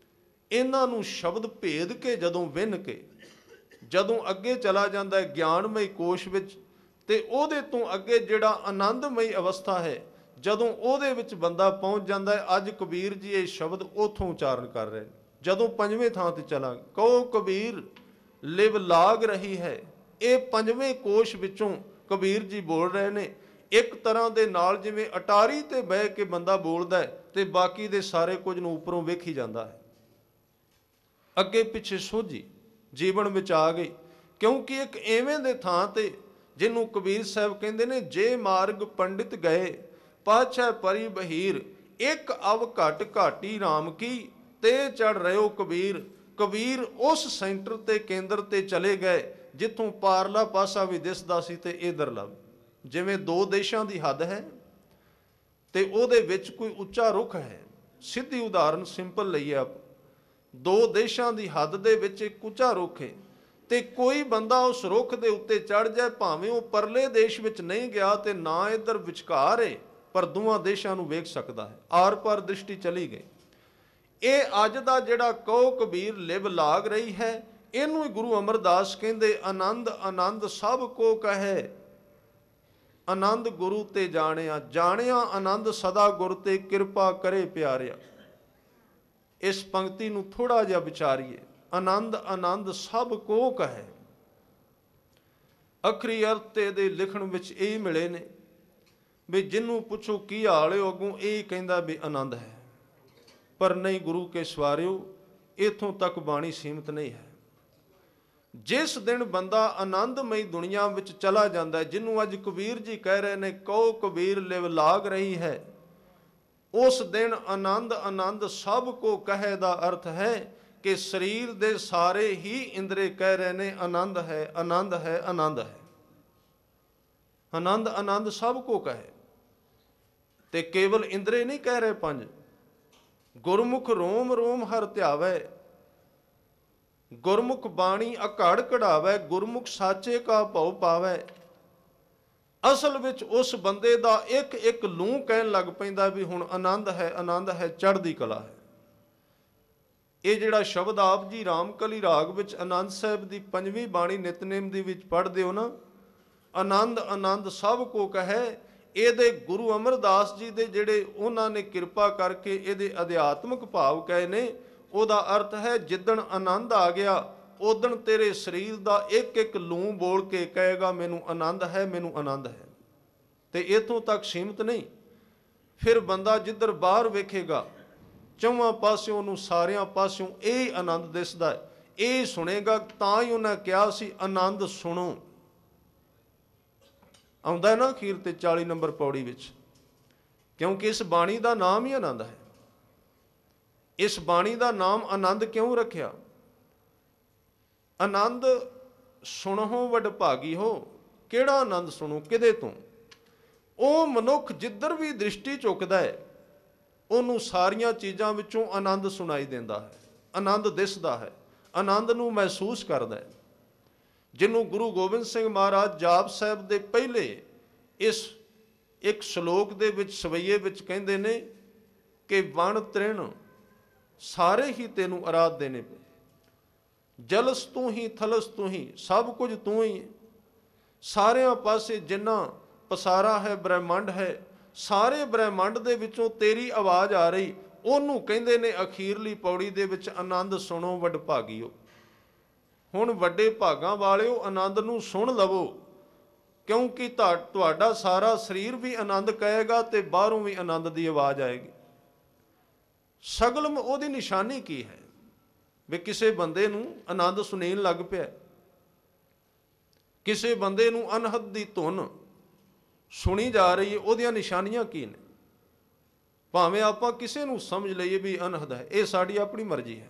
ਇਹਨਾਂ ਨੂੰ ਸ਼ਬਦ ਭੇਦ ਕੇ ਜਦੋਂ ਵਿੰਨ ਕੇ ਜਦੋਂ ਅੱਗੇ ਚਲਾ ਜਾਂਦਾ ਹੈ ਗਿਆਨਮਈ ਕੋਸ਼ ਵਿੱਚ, ਤੇ ਉਹਦੇ ਤੋਂ ਅੱਗੇ ਜਿਹੜਾ ਆਨੰਦਮਈ ਅਵਸਥਾ ਹੈ, ਜਦੋਂ ਉਹਦੇ ਵਿੱਚ ਬੰਦਾ ਪਹੁੰਚ ਜਾਂਦਾ ਹੈ। ਅੱਜ ਕਬੀਰ ਜੀ ਇਹ ਸ਼ਬਦ ਉਥੋਂ ਉਚਾਰਨ ਕਰ ਰਹੇ, ਜਦੋਂ ਪੰਜਵੇਂ ਥਾਂ ਤੇ ਚਲਾ, ਕਹੋ ਕਬੀਰ ਲਿਵ ਲਾਗ ਰਹੀ ਹੈ। ਇਹ ਪੰਜਵੇਂ ਕੋਸ਼ ਵਿੱਚੋਂ ਕਬੀਰ ਜੀ ਬੋਲ ਰਹੇ ਨੇ। ਇੱਕ ਤਰ੍ਹਾਂ ਦੇ ਨਾਲ ਜਿਵੇਂ ਅਟਾਰੀ ਤੇ ਬਹਿ ਕੇ ਬੰਦਾ ਬੋਲਦਾ ਹੈ ਤੇ ਬਾਕੀ ਦੇ ਸਾਰੇ ਕੁਝ ਨੂੰ ਉੱਪਰੋਂ ਵੇਖੀ ਜਾਂਦਾ ਹੈ। ਅੱਗੇ ਪਿੱਛੇ ਸੋਝੀ ਜੀਵਨ ਵਿੱਚ ਆ ਗਈ, ਕਿਉਂਕਿ ਇੱਕ ਐਵੇਂ ਦੇ ਥਾਂ ਤੇ ਜਿਹਨੂੰ ਕਬੀਰ ਸਾਹਿਬ ਕਹਿੰਦੇ ਨੇ, ਜੇ ਮਾਰਗ ਪੰਡਿਤ ਗਏ ਪਾਛੈ ਪਰੀ ਬਹੀਰ, ਇੱਕ ਅਵ ਘਟ ਘਾਟੀ ਰਾਮ ਕੀ ਤੇ ਚੜ ਰਿਓ ਕਬੀਰ। ਕਬੀਰ ਉਸ ਸੈਂਟਰ ਤੇ ਕੇਂਦਰ ਤੇ ਚਲੇ ਗਏ ਜਿੱਥੋਂ ਪਾਰਲਾ ਪਾਸਾ ਵੀ ਦਿਸਦਾ ਸੀ ਤੇ ਇਧਰਲਾ। ਜਿਵੇਂ ਦੋ ਦੇਸ਼ਾਂ ਦੀ ਹੱਦ ਹੈ ਤੇ ਉਹਦੇ ਵਿੱਚ ਕੋਈ ਉੱਚਾ ਰੁੱਖ ਹੈ। ਸਿੱਧੀ ਉਦਾਹਰਨ ਸਿੰਪਲ ਲਈਏ ਆਪ, ਦੋ ਦੇਸ਼ਾਂ ਦੀ ਹੱਦ ਦੇ ਵਿੱਚ ਇੱਕ ਉੱਚਾ ਰੁੱਖ ਹੈ ਤੇ ਕੋਈ ਬੰਦਾ ਉਸ ਰੁੱਖ ਦੇ ਉੱਤੇ ਚੜ ਜਾਏ, ਭਾਵੇਂ ਉਹ ਪਰਲੇ ਦੇਸ਼ ਵਿੱਚ ਨਹੀਂ ਗਿਆ ਤੇ ਨਾ ਇੱਧਰ ਵਿਚਕਾਰ ਹੈ, ਪਰ ਦੋਵਾਂ ਦੇਸ਼ਾਂ ਨੂੰ ਵੇਖ ਸਕਦਾ ਹੈ। ਆਰ ਪਾਰ ਦ੍ਰਿਸ਼ਟੀ ਚਲੀ ਗਈ। ਇਹ ਅੱਜ ਦਾ ਜਿਹੜਾ ਕਹੋ ਕਬੀਰ ਲਿਵ ਲਾਗ ਰਹੀ ਹੈ, ਇਹਨੂੰ ਹੀ ਗੁਰੂ ਅਮਰਦਾਸ ਕਹਿੰਦੇ, ਆਨੰਦ ਆਨੰਦ ਸਭ ਕੋ ਕਹੈ, ਆਨੰਦ ਗੁਰੂ ਤੇ ਜਾਣਿਆ, ਜਾਣਿਆ ਆਨੰਦ ਸਦਾ ਗੁਰ ਤੇ ਕਿਰਪਾ ਕਰੇ ਪਿਆਰਿਆ। ਇਸ ਪੰਕਤੀ ਨੂੰ ਥੋੜਾ ਜਿਹਾ ਵਿਚਾਰੀਏ। ਆਨੰਦ ਆਨੰਦ ਸਭ ਕੋ ਕਹੈ, ਅਖਰੀ ਅਰਥ ਇਹਦੇ ਲਿਖਣ ਵਿੱਚ ਇਹ ਮਿਲੇ ਨੇ ਵੀ ਜਿਹਨੂੰ ਪੁੱਛੋ ਕੀ ਹਾਲ ਹੈ, ਅੱਗੋਂ ਇਹ ਕਹਿੰਦਾ ਵੀ ਆਨੰਦ ਹੈ। ਪਰ ਨਹੀਂ ਗੁਰੂ ਕੇ ਸਵਾਰਿਓ, ਇਥੋਂ ਤੱਕ ਬਾਣੀ ਸੀਮਤ ਨਹੀਂ ਹੈ। ਜਿਸ ਦਿਨ ਬੰਦਾ ਆਨੰਦਮਈ ਦੁਨੀਆ ਵਿੱਚ ਚਲਾ ਜਾਂਦਾ ਹੈ, ਜਿਹਨੂੰ ਅੱਜ ਕਬੀਰ ਜੀ ਕਹਿ ਰਹੇ ਨੇ ਕਹੋ ਕਬੀਰ ਲਿਵ ਲਾਗ ਰਹੀ ਹੈ, ਉਸ ਦਿਨ ਆਨੰਦ ਆਨੰਦ ਸਭ ਕੋ ਕਹੇ ਦਾ ਅਰਥ ਹੈ ਕਿ ਸਰੀਰ ਦੇ ਸਾਰੇ ਹੀ ਇੰਦਰੇ ਕਹਿ ਰਹੇ ਨੇ ਆਨੰਦ ਹੈ, ਆਨੰਦ ਹੈ, ਆਨੰਦ ਹੈ। ਆਨੰਦ ਆਨੰਦ ਸਭ ਕੋ ਕਹੇ, ਤੇ ਕੇਵਲ ਇੰਦਰੇ ਨਹੀਂ ਕਹਿ ਰਹੇ ਪੰਜ, ਗੁਰਮੁਖ ਰੋਮ ਰੋਮ ਹਰ ਧਿਆਵੈ, ਗੁਰਮੁਖ ਬਾਣੀ ਅਘੜ ਕਢਾਵੈ, ਗੁਰਮੁਖ ਸਾਚੇ ਕਾ ਭਉ ਪਾਵੈ। ਅਸਲ ਵਿੱਚ ਉਸ ਬੰਦੇ ਦਾ ਇੱਕ ਇੱਕ ਲੂੰ ਕਹਿਣ ਲੱਗ ਪੈਂਦਾ ਵੀ ਹੁਣ ਆਨੰਦ ਹੈ, ਆਨੰਦ ਹੈ, ਚੜ੍ਹਦੀ ਕਲਾ ਹੈ। ਇਹ ਜਿਹੜਾ ਸ਼ਬਦ ਆਪ ਜੀ ਰਾਮਕਲੀ ਰਾਗ ਵਿੱਚ ਆਨੰਦ ਸਾਹਿਬ ਦੀ ਪੰਜਵੀਂ ਬਾਣੀ ਨਿਤਨੇਮ ਦੀ ਵਿੱਚ ਪੜ੍ਹਦੇ ਹੋ ਨਾ, ਆਨੰਦ ਆਨੰਦ ਸਭ ਕੋ ਕਹੈ, ਇਹਦੇ ਗੁਰੂ ਅਮਰਦਾਸ ਜੀ ਦੇ ਜਿਹੜੇ ਉਹਨਾਂ ਨੇ ਕਿਰਪਾ ਕਰਕੇ ਇਹਦੇ ਅਧਿਆਤਮਿਕ ਭਾਵ ਕਹੇ ਨੇ, ਉਹਦਾ ਅਰਥ ਹੈ ਜਿੱਦਣ ਆਨੰਦ ਆ ਗਿਆ ਉਦਣ ਤੇਰੇ ਸਰੀਰ ਦਾ ਇੱਕ ਇੱਕ ਲੂੰ ਬੋਲ ਕੇ ਕਹੇਗਾ ਮੈਨੂੰ ਆਨੰਦ ਹੈ, ਮੈਨੂੰ ਆਨੰਦ ਹੈ। ਤੇ ਇਥੋਂ ਤੱਕ ਸੀਮਤ ਨਹੀਂ, ਫਿਰ ਬੰਦਾ ਜਿੱਧਰ ਬਾਹਰ ਵੇਖੇਗਾ ਚੌਵਾਂ ਪਾਸਿਓਂ ਨੂੰ ਸਾਰਿਆਂ ਪਾਸਿਓਂ ਇਹ ਆਨੰਦ ਦਿਸਦਾ ਹੈ, ਇਹ ਸੁਣੇਗਾ। ਤਾਂ ਹੀ ਉਹਨਾਂ ਕਿਹਾ ਸੀ ਆਨੰਦ ਸੁਣੋ, ਆਉਂਦਾ ਨਾ ਅਖੀਰ ਤੇ 40 ਨੰਬਰ ਪੌੜੀ ਵਿੱਚ, ਕਿਉਂਕਿ ਇਸ ਬਾਣੀ ਦਾ ਨਾਮ ਹੀ ਆਨੰਦ ਹੈ। ਇਸ ਬਾਣੀ ਦਾ ਨਾਮ ਆਨੰਦ ਕਿਉਂ ਰੱਖਿਆ? ਆਨੰਦ ਸੁਣੋ ਵਡਭਾਗੀ ਹੋ। ਕਿਹੜਾ ਆਨੰਦ ਸੁਣੋ, ਕਿਹਦੇ ਤੋਂ? ਉਹ ਮਨੁੱਖ ਜਿੱਧਰ ਵੀ ਦ੍ਰਿਸ਼ਟੀ ਚੁੱਕਦਾ ਹੈ ਉਹਨੂੰ ਸਾਰੀਆਂ ਚੀਜ਼ਾਂ ਵਿੱਚੋਂ ਆਨੰਦ ਸੁਣਾਈ ਦਿੰਦਾ ਹੈ, ਆਨੰਦ ਦਿਸਦਾ ਹੈ, ਆਨੰਦ ਨੂੰ ਮਹਿਸੂਸ ਕਰਦਾ ਹੈ। ਜਿਹਨੂੰ ਗੁਰੂ ਗੋਬਿੰਦ ਸਿੰਘ ਮਹਾਰਾਜ ਜਾਪ ਸਾਹਿਬ ਦੇ ਪਹਿਲੇ ਇਸ ਇੱਕ ਸ਼ਲੋਕ ਦੇ ਵਿੱਚ ਸਵਈਏ ਵਿੱਚ ਕਹਿੰਦੇ ਨੇ ਕਿ ਵਣ ਤ੍ਰਿਣ ਸਾਰੇ ਹੀ ਤੈਨੂੰ ਅਰਾਧਦੇ ਨੇ, ਜਲਸ ਤੂੰ ਹੀ ਥਲਸ ਤੂੰ ਹੀ, ਸਭ ਕੁਝ ਤੂੰ ਹੀ ਹੈ। ਸਾਰਿਆਂ ਪਾਸੇ ਜਿੰਨਾ ਪਸਾਰਾ ਹੈ ਬ੍ਰਹਿਮੰਡ ਹੈ, ਸਾਰੇ ਬ੍ਰਹਿਮੰਡ ਦੇ ਵਿੱਚੋਂ ਤੇਰੀ ਆਵਾਜ਼ ਆ ਰਹੀ, ਉਹਨੂੰ ਕਹਿੰਦੇ ਨੇ ਅਖੀਰਲੀ ਪੌੜੀ ਦੇ ਵਿੱਚ ਆਨੰਦ ਸੁਣੋ ਵਡਭਾਗੀਓ। ਹੁਣ ਵੱਡੇ ਭਾਗਾਂ ਵਾਲਿਓ ਆਨੰਦ ਨੂੰ ਸੁਣ ਲਵੋ, ਕਿਉਂਕਿ ਤੁਹਾਡਾ ਸਾਰਾ ਸਰੀਰ ਵੀ ਆਨੰਦ ਕਹੇਗਾ ਤੇ ਬਾਹਰੋਂ ਵੀ ਆਨੰਦ ਦੀ ਆਵਾਜ਼ ਆਏਗੀ। ਸਗਲਮ ਉਹਦੀ ਨਿਸ਼ਾਨੀ ਕੀ ਹੈ ਵੀ ਕਿਸੇ ਬੰਦੇ ਨੂੰ ਆਨੰਦ ਸੁਣੇਣ ਲੱਗ ਪਿਆ, ਕਿਸੇ ਬੰਦੇ ਨੂੰ ਅਨਹਦ ਦੀ ਧੁਨ ਸੁਣੀ ਜਾ ਰਹੀ ਹੈ, ਉਹਦੀਆਂ ਨਿਸ਼ਾਨੀਆਂ ਕੀ ਨੇ? ਭਾਵੇਂ ਆਪਾਂ ਕਿਸੇ ਨੂੰ ਸਮਝ ਲਈਏ ਵੀ ਅਨਹਦ ਹੈ, ਇਹ ਸਾਡੀ ਆਪਣੀ ਮਰਜ਼ੀ ਹੈ।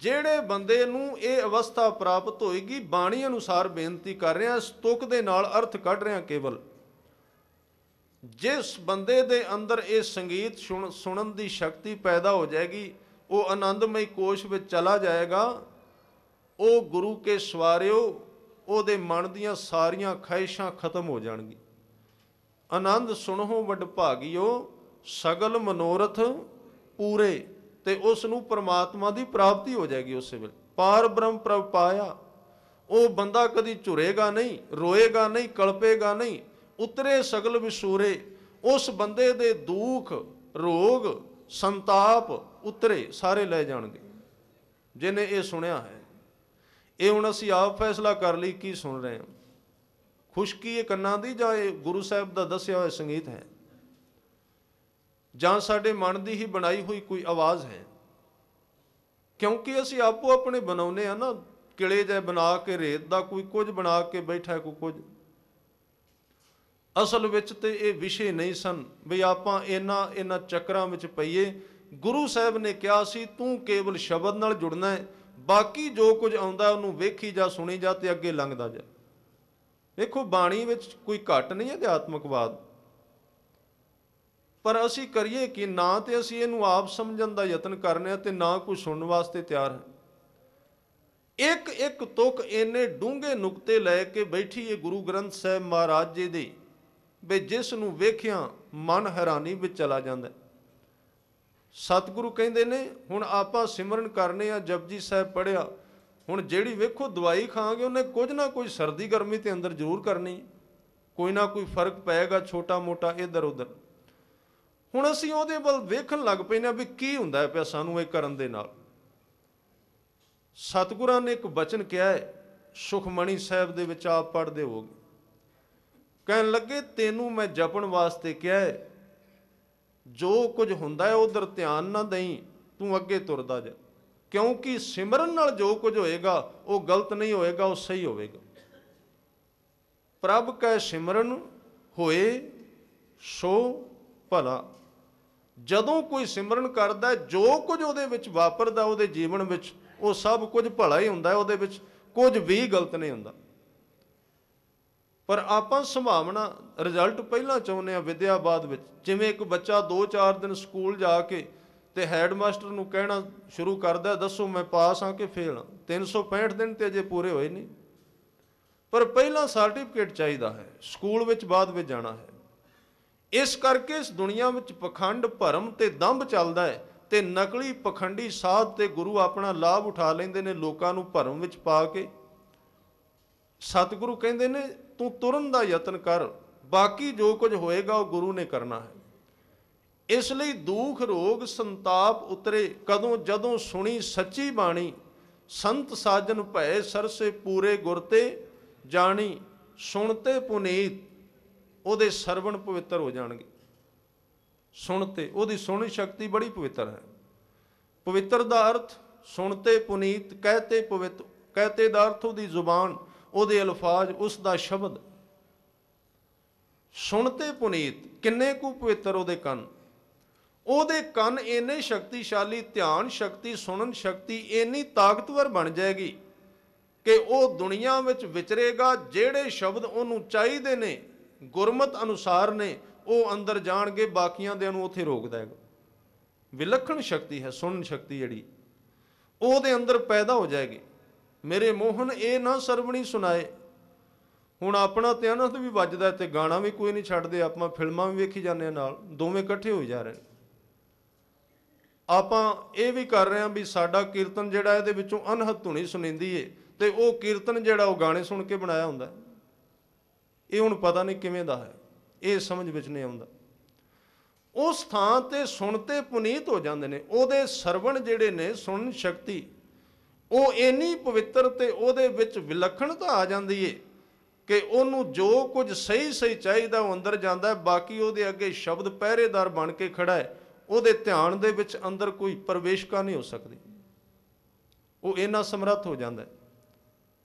ਜਿਹੜੇ ਬੰਦੇ ਨੂੰ ਇਹ ਅਵਸਥਾ ਪ੍ਰਾਪਤ ਹੋਏਗੀ, ਬਾਣੀ ਅਨੁਸਾਰ ਬੇਨਤੀ ਕਰ ਰਿਹਾ, ਇਸ ਤੁਕ ਦੇ ਨਾਲ ਅਰਥ ਕੱਢ ਰਿਹਾ ਕੇਵਲ, ਜਿਸ ਬੰਦੇ ਦੇ ਅੰਦਰ ਇਹ ਸੰਗੀਤ ਸੁਣਨ ਦੀ ਸ਼ਕਤੀ ਪੈਦਾ ਹੋ ਜਾਏਗੀ, ਉਹ ਆਨੰਦਮਈ ਕੋਸ਼ ਵਿੱਚ ਚਲਾ ਜਾਏਗਾ। ਉਹ ਗੁਰੂ ਕੇ ਸਵਾਰਿਓ, ਉਹਦੇ ਮਨ ਦੀਆਂ ਸਾਰੀਆਂ ਖਾਹਿਸ਼ਾਂ ਖਤਮ ਹੋ ਜਾਣਗੀਆਂ। ਆਨੰਦ ਸੁਣੋ ਵਡਭਾਗੀਓ, ਸਗਲ ਮਨੋਰਥ ਪੂਰੇ, ਤੇ ਉਸ ਨੂੰ ਪਰਮਾਤਮਾ ਦੀ ਪ੍ਰਾਪਤੀ ਹੋ ਜਾਏਗੀ। ਉਸੇ ਵੇਲੇ ਪਾਰ ਬ੍ਰਹਮ ਪ੍ਰਭ ਪਾਇਆ, ਉਹ ਬੰਦਾ ਕਦੀ ਝੁਰੇਗਾ ਨਹੀਂ, ਰੋਏਗਾ ਨਹੀਂ, ਕਲਪੇਗਾ ਨਹੀਂ। ਉਤਰੇ ਸਗਲ ਵਿਸੂਰੇ, ਉਸ ਬੰਦੇ ਦੇ ਦੁੱਖ, ਰੋਗ, ਸੰਤਾਪ ਉਤਰੇ ਸਾਰੇ ਲੈ ਜਾਣਗੇ ਜਿਹਨੇ ਇਹ ਸੁਣਿਆ ਹੈ। ਇਹ ਹੁਣ ਅਸੀਂ ਆਪ ਫੈਸਲਾ ਕਰ ਲਈ ਕੀ ਸੁਣ ਰਹੇ ਹਾਂ, ਖੁਸ਼ਕੀ ਇਹ ਕੰਨਾਂ ਦੀ ਜਾਂ ਇਹ ਗੁਰੂ ਸਾਹਿਬ ਦਾ ਦੱਸਿਆ ਹੋਇਆ ਸੰਗੀਤ ਹੈ, ਜਾਂ ਸਾਡੇ ਮਨ ਦੀ ਹੀ ਬਣਾਈ ਹੋਈ ਕੋਈ ਆਵਾਜ਼ ਹੈ। ਕਿਉਂਕਿ ਅਸੀਂ ਆਪੋ ਆਪਣੇ ਬਣਾਉਂਦੇ ਆ ਨਾ, ਕਿਲੇ ਜਿਹੇ ਬਣਾ ਕੇ, ਰੇਤ ਦਾ ਕੋਈ ਕੁਝ ਬਣਾ ਕੇ ਬੈਠਾ, ਕੋਈ ਕੁਝ। ਅਸਲ ਵਿੱਚ ਤੇ ਇਹ ਵਿਸ਼ੇ ਨਹੀਂ ਸਨ ਵੀ ਆਪਾਂ ਇਹਨਾਂ ਚੱਕਰਾਂ ਵਿੱਚ ਪਈਏ। ਗੁਰੂ ਸਾਹਿਬ ਨੇ ਕਿਹਾ ਸੀ ਤੂੰ ਕੇਵਲ ਸ਼ਬਦ ਨਾਲ ਜੁੜਨਾ ਹੈ, ਬਾਕੀ ਜੋ ਕੁਝ ਆਉਂਦਾ ਉਹਨੂੰ ਵੇਖੀ ਜਾ, ਸੁਣੀ ਜਾ ਤੇ ਅੱਗੇ ਲੰਘਦਾ ਜਾ। ਵੇਖੋ ਬਾਣੀ ਵਿੱਚ ਕੋਈ ਘੱਟ ਨਹੀਂ ਅਧਿਆਤਮਕਵਾਦ, ਪਰ ਅਸੀਂ ਕਰੀਏ ਕਿ ਨਾ ਤੇ ਅਸੀਂ ਇਹਨੂੰ ਆਪ ਸਮਝਣ ਦਾ ਯਤਨ ਕਰਨੇ ਆ ਤੇ ਨਾ ਕੋਈ ਸੁਣਨ ਵਾਸਤੇ ਤਿਆਰ ਹੈ। ਇੱਕ ਇੱਕ ਤੁਕ ਇੰਨੇ ਡੂੰਘੇ ਨੁਕਤੇ ਲੈ ਕੇ ਬੈਠੀਏ ਗੁਰੂ ਗ੍ਰੰਥ ਸਾਹਿਬ ਮਹਾਰਾਜ ਜੀ ਦੀ, ਵੀ ਜਿਸ ਨੂੰ ਵੇਖਿਆ ਮਨ ਹੈਰਾਨੀ ਵਿੱਚ ਚਲਾ ਜਾਂਦਾ। ਸਤਿਗੁਰੂ ਕਹਿੰਦੇ ਨੇ ਹੁਣ ਆਪਾਂ ਸਿਮਰਨ ਕਰਨੇ ਆ, ਜਪਜੀ ਸਾਹਿਬ ਪੜ੍ਹਿਆ, ਹੁਣ ਜਿਹੜੀ ਵੇਖੋ ਦਵਾਈ ਖਾਵਾਂਗੇ ਉਹਨੇ ਕੁਝ ਨਾ ਕੋਈ ਸਰਦੀ ਗਰਮੀ ਤੇ ਅੰਦਰ ਜ਼ਰੂਰ ਕਰਨੀ, ਕੋਈ ਨਾ ਕੋਈ ਫਰਕ ਪਏਗਾ ਛੋਟਾ ਮੋਟਾ ਇੱਧਰ ਉੱਧਰ। ਹੁਣ ਅਸੀਂ ਉਹਦੇ ਵੱਲ ਵੇਖਣ ਲੱਗ ਪੈਂਦੇ ਹਾਂ ਵੀ ਕੀ ਹੁੰਦਾ ਪਿਆ ਸਾਨੂੰ ਇਹ ਕਰਨ ਦੇ ਨਾਲ। ਸਤਿਗੁਰਾਂ ਨੇ ਇੱਕ ਬਚਨ ਕਿਹਾ ਹੈ, ਸੁਖਮਣੀ ਸਾਹਿਬ ਦੇ ਵਿੱਚ ਆਪ ਪੜ੍ਹਦੇ ਹੋਗੇ, ਕਹਿਣ ਲੱਗੇ ਤੈਨੂੰ ਮੈਂ ਜਪਣ ਵਾਸਤੇ ਕਿਹਾ ਹੈ, ਜੋ ਕੁਝ ਹੁੰਦਾ ਹੈ ਉਧਰ ਧਿਆਨ ਨਾ ਦੇਈਂ, ਤੂੰ ਅੱਗੇ ਤੁਰਦਾ ਜਾ, ਕਿਉਂਕਿ ਸਿਮਰਨ ਨਾਲ ਜੋ ਕੁਝ ਹੋਏਗਾ ਉਹ ਗਲਤ ਨਹੀਂ ਹੋਏਗਾ, ਉਹ ਸਹੀ ਹੋਵੇਗਾ। ਪ੍ਰਭ ਕੈ ਸਿਮਰਨ ਹੋਏ ਸੋ ਭਲਾ। ਜਦੋਂ ਕੋਈ ਸਿਮਰਨ ਕਰਦਾ, ਜੋ ਕੁਝ ਉਹਦੇ ਵਿੱਚ ਵਾਪਰਦਾ ਉਹਦੇ ਜੀਵਨ ਵਿੱਚ, ਉਹ ਸਭ ਕੁਝ ਭਲਾ ਹੀ ਹੁੰਦਾ, ਉਹਦੇ ਵਿੱਚ ਕੁਝ ਵੀ ਗਲਤ ਨਹੀਂ ਹੁੰਦਾ। ਪਰ ਆਪਾਂ ਸੰਭਾਵਨਾ ਰਿਜ਼ਲਟ ਪਹਿਲਾਂ ਚਾਹੁੰਦੇ ਹਾਂ, ਵਿਦਿਆ ਬਾਅਦ ਵਿੱਚ। ਜਿਵੇਂ ਇੱਕ ਬੱਚਾ 2-4 ਦਿਨ ਸਕੂਲ ਜਾ ਕੇ ਤੇ ਹੈਡ ਮਾਸਟਰ ਨੂੰ ਕਹਿਣਾ ਸ਼ੁਰੂ ਕਰਦਾ, ਦੱਸੋ ਮੈਂ ਪਾਸ ਹਾਂ ਕਿ ਫੇਲ ਹਾਂ। 365 ਦਿਨ ਤੇ ਅਜੇ ਪੂਰੇ ਹੋਏ ਨਹੀਂ, ਪਰ ਪਹਿਲਾਂ ਸਰਟੀਫਿਕੇਟ ਚਾਹੀਦਾ ਹੈ, ਸਕੂਲ ਵਿੱਚ ਬਾਅਦ ਵਿੱਚ ਜਾਣਾ ਹੈ। ਇਸ ਕਰਕੇ ਇਸ ਦੁਨੀਆ ਵਿੱਚ ਪਖੰਡ, ਭਰਮ ਤੇ ਦੰਭ ਚੱਲਦਾ ਹੈ, ਤੇ ਨਕਲੀ ਪਖੰਡੀ ਸਾਧ ਤੇ ਗੁਰੂ ਆਪਣਾ ਲਾਭ ਉਠਾ ਲੈਂਦੇ ਨੇ ਲੋਕਾਂ ਨੂੰ ਭਰਮ ਵਿੱਚ ਪਾ ਕੇ। ਸਤਿਗੁਰੂ ਕਹਿੰਦੇ ਨੇ ਤੂੰ ਤੁਰਨ ਦਾ ਯਤਨ ਕਰ, ਬਾਕੀ ਜੋ ਕੁਝ ਹੋਏਗਾ ਉਹ ਗੁਰੂ ਨੇ ਕਰਨਾ ਹੈ। ਇਸ ਲਈ ਦੁੱਖ, ਰੋਗ, ਸੰਤਾਪ ਉਤਰੇ ਕਦੋਂ, ਜਦੋਂ ਸੁਣੀ ਸੱਚੀ ਬਾਣੀ। ਸੰਤ ਸਾਜਨ ਭਏ ਸਰਸੇ ਪੂਰੇ ਗੁਰ ਤੇ ਜਾਣੀ, ਸੁਣਤੇ ਪੁਨੀਤ, ਉਹਦੇ ਸਰਵਣ ਪਵਿੱਤਰ ਹੋ ਜਾਣਗੇ। ਸੁਣਤੇ, ਉਹਦੀ ਸੁਣਨ ਸ਼ਕਤੀ ਬੜੀ ਪਵਿੱਤਰ ਹੈ। ਪਵਿੱਤਰ ਦਾ ਅਰਥ ਸੁਣਤੇ ਪੁਨੀਤ, ਕਹਤੇ ਪਵਿੱਤ। ਕਹਤੇ ਦਾ ਅਰਥ ਉਹਦੀ ਜ਼ੁਬਾਨ, ਉਹਦੇ ਅਲਫਾਜ਼, ਉਸ ਦਾ ਸ਼ਬਦ। ਸੁਣਤੇ ਪੁਨੀਤ, ਕਿੰਨੇ ਕੁ ਪਵਿੱਤਰ ਉਹਦੇ ਕੰਨ। ਉਹਦੇ ਕੰਨ ਇੰਨੇ ਸ਼ਕਤੀਸ਼ਾਲੀ, ਧਿਆਨ ਸ਼ਕਤੀ, ਸੁਣਨ ਸ਼ਕਤੀ ਇੰਨੀ ਤਾਕਤਵਰ ਬਣ ਜਾਏਗੀ ਕਿ ਉਹ ਦੁਨੀਆ ਵਿੱਚ ਵਿਚਰੇਗਾ। ਜਿਹੜੇ ਸ਼ਬਦ ਉਹਨੂੰ ਚਾਹੀਦੇ ਨੇ, ਗੁਰਮਤ ਅਨੁਸਾਰ ਨੇ, ਉਹ ਅੰਦਰ ਜਾਣਗੇ, ਬਾਕੀਆਂ ਦੇ ਨੂੰ ਉੱਥੇ ਰੋਕ ਦੇਗਾ। ਵਿਲੱਖਣ ਸ਼ਕਤੀ ਹੈ ਸੁਣਨ ਸ਼ਕਤੀ, ਜਿਹੜੀ ਉਹਦੇ ਅੰਦਰ ਪੈਦਾ ਹੋ ਜਾਏਗੀ। ਮੇਰੇ ਮੋਹਨ ਇਹ ਨਾ ਸਰਵਣੀ ਸੁਣਾਏ। ਹੁਣ ਆਪਣਾ ਧਿਆਨ ਵੀ ਵੱਜਦਾ ਤੇ ਗਾਣਾ ਵੀ ਕੋਈ ਨਹੀਂ ਛੱਡਦੇ, ਆਪਾਂ ਫਿਲਮਾਂ ਵੀ ਵੇਖੀ ਜਾਂਦੇ ਹਾਂ ਨਾਲ, ਦੋਵੇਂ ਇਕੱਠੇ ਹੋਈ ਜਾ ਰਹੇ। ਆਪਾਂ ਇਹ ਵੀ ਕਰ ਰਹੇ ਹਾਂ ਵੀ ਸਾਡਾ ਕੀਰਤਨ ਜਿਹੜਾ ਇਹਦੇ ਵਿੱਚੋਂ ਅਨਹਦ ਧੁਨੀ ਸੁਣੀਂਦੀ ਏ, ਤੇ ਉਹ ਕੀਰਤਨ ਜਿਹੜਾ ਉਹ ਗਾਣੇ ਸੁਣ ਕੇ ਬਣਾਇਆ ਹੁੰਦਾ। ਇਹ ਹੁਣ ਪਤਾ ਨਹੀਂ ਕਿਵੇਂ ਦਾ ਹੈ, ਇਹ ਸਮਝ ਵਿੱਚ ਨਹੀਂ ਆਉਂਦਾ। ਉਸ ਥਾਂ ਤੇ ਸੁਣਤੇ ਪੁਨੀਤ ਹੋ ਜਾਂਦੇ ਨੇ। ਉਹਦੇ ਸਰਵਣ ਜਿਹੜੇ ਨੇ, ਸੁਣਨ ਸ਼ਕਤੀ, ਉਹ ਇੰਨੀ ਪਵਿੱਤਰ ਤੇ ਉਹਦੇ ਵਿੱਚ ਵਿਲੱਖਣਤਾ ਆ ਜਾਂਦੀ ਏ ਕਿ ਉਹਨੂੰ ਜੋ ਕੁਝ ਸਹੀ ਸਹੀ ਚਾਹੀਦਾ ਉਹ ਅੰਦਰ ਜਾਂਦਾ। ਬਾਕੀ ਉਹਦੇ ਅੱਗੇ ਸ਼ਬਦ ਪਹਿਰੇਦਾਰ ਬਣ ਕੇ ਖੜਾ ਹੈ, ਉਹਦੇ ਧਿਆਨ ਦੇ ਵਿੱਚ ਅੰਦਰ ਕੋਈ ਪ੍ਰਵੇਸ਼ਕਾ ਨਹੀਂ ਹੋ ਸਕਦੀ। ਉਹ ਇੰਨਾ ਸਮਰੱਥ ਹੋ ਜਾਂਦਾ।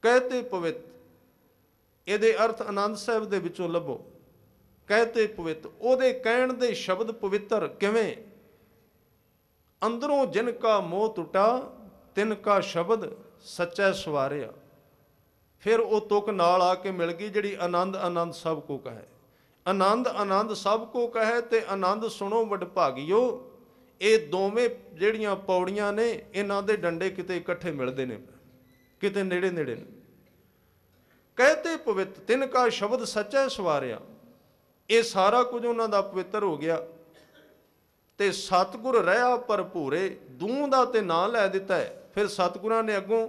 ਕਹਤੇ ਪਵਿੱਤ, ਇਹਦੇ ਅਰਥ ਆਨੰਦ ਸਾਹਿਬ ਦੇ ਵਿੱਚੋਂ ਲੱਭੋ। ਕਹਤੇ ਪਵਿੱਤ, ਉਹਦੇ ਕਹਿਣ ਦੇ ਸ਼ਬਦ ਪਵਿੱਤਰ ਕਿਵੇਂ। ਅੰਦਰੋਂ ਜਿਨ ਕਾ ਮੋਹ ਟੁੱਟਾ, ਤਿਨ ਕਾ ਸ਼ਬਦ ਸੱਚਾ ਸਵਾਰਿਆ। ਫਿਰ ਉਹ ਤੁਕ ਨਾਲ ਆ ਕੇ ਮਿਲ ਗਈ ਜਿਹੜੀ ਆਨੰਦ ਆਨੰਦ ਸਭ ਕੋ ਕਹੈ। ਆਨੰਦ ਆਨੰਦ ਸਭ ਕੋ ਕਹੈ ਤੇ ਆਨੰਦ ਸੁਣੋ ਵਡਭਾਗਿਓ। ਇਹ ਦੋਵੇਂ ਜਿਹੜੀਆਂ ਪੌੜੀਆਂ ਨੇ, ਇਹਨਾਂ ਦੇ ਡੰਡੇ ਕਿਤੇ ਇਕੱਠੇ ਮਿਲਦੇ ਨੇ, ਕਿਤੇ ਨੇੜੇ ਨੇੜੇ ਨੇ। ਕਹਤੇ ਪਵਿੱਤ, ਤਿਨ ਕਾ ਸ਼ਬਦ ਸੱਚਾ ਸਵਾਰਿਆ। ਇਹ ਸਾਰਾ ਕੁਝ ਉਹਨਾਂ ਦਾ ਪਵਿੱਤਰ ਹੋ ਗਿਆ। ਤੇ ਸਤਿਗੁਰ ਰਹਾ ਭਰਪੂਰੇ, ਦੂਹ ਦਾ ਤੇ ਨਾਂ ਲੈ ਦਿੱਤਾ ਹੈ। ਫਿਰ ਸਤਿਗੁਰਾਂ ਨੇ ਅੱਗੋਂ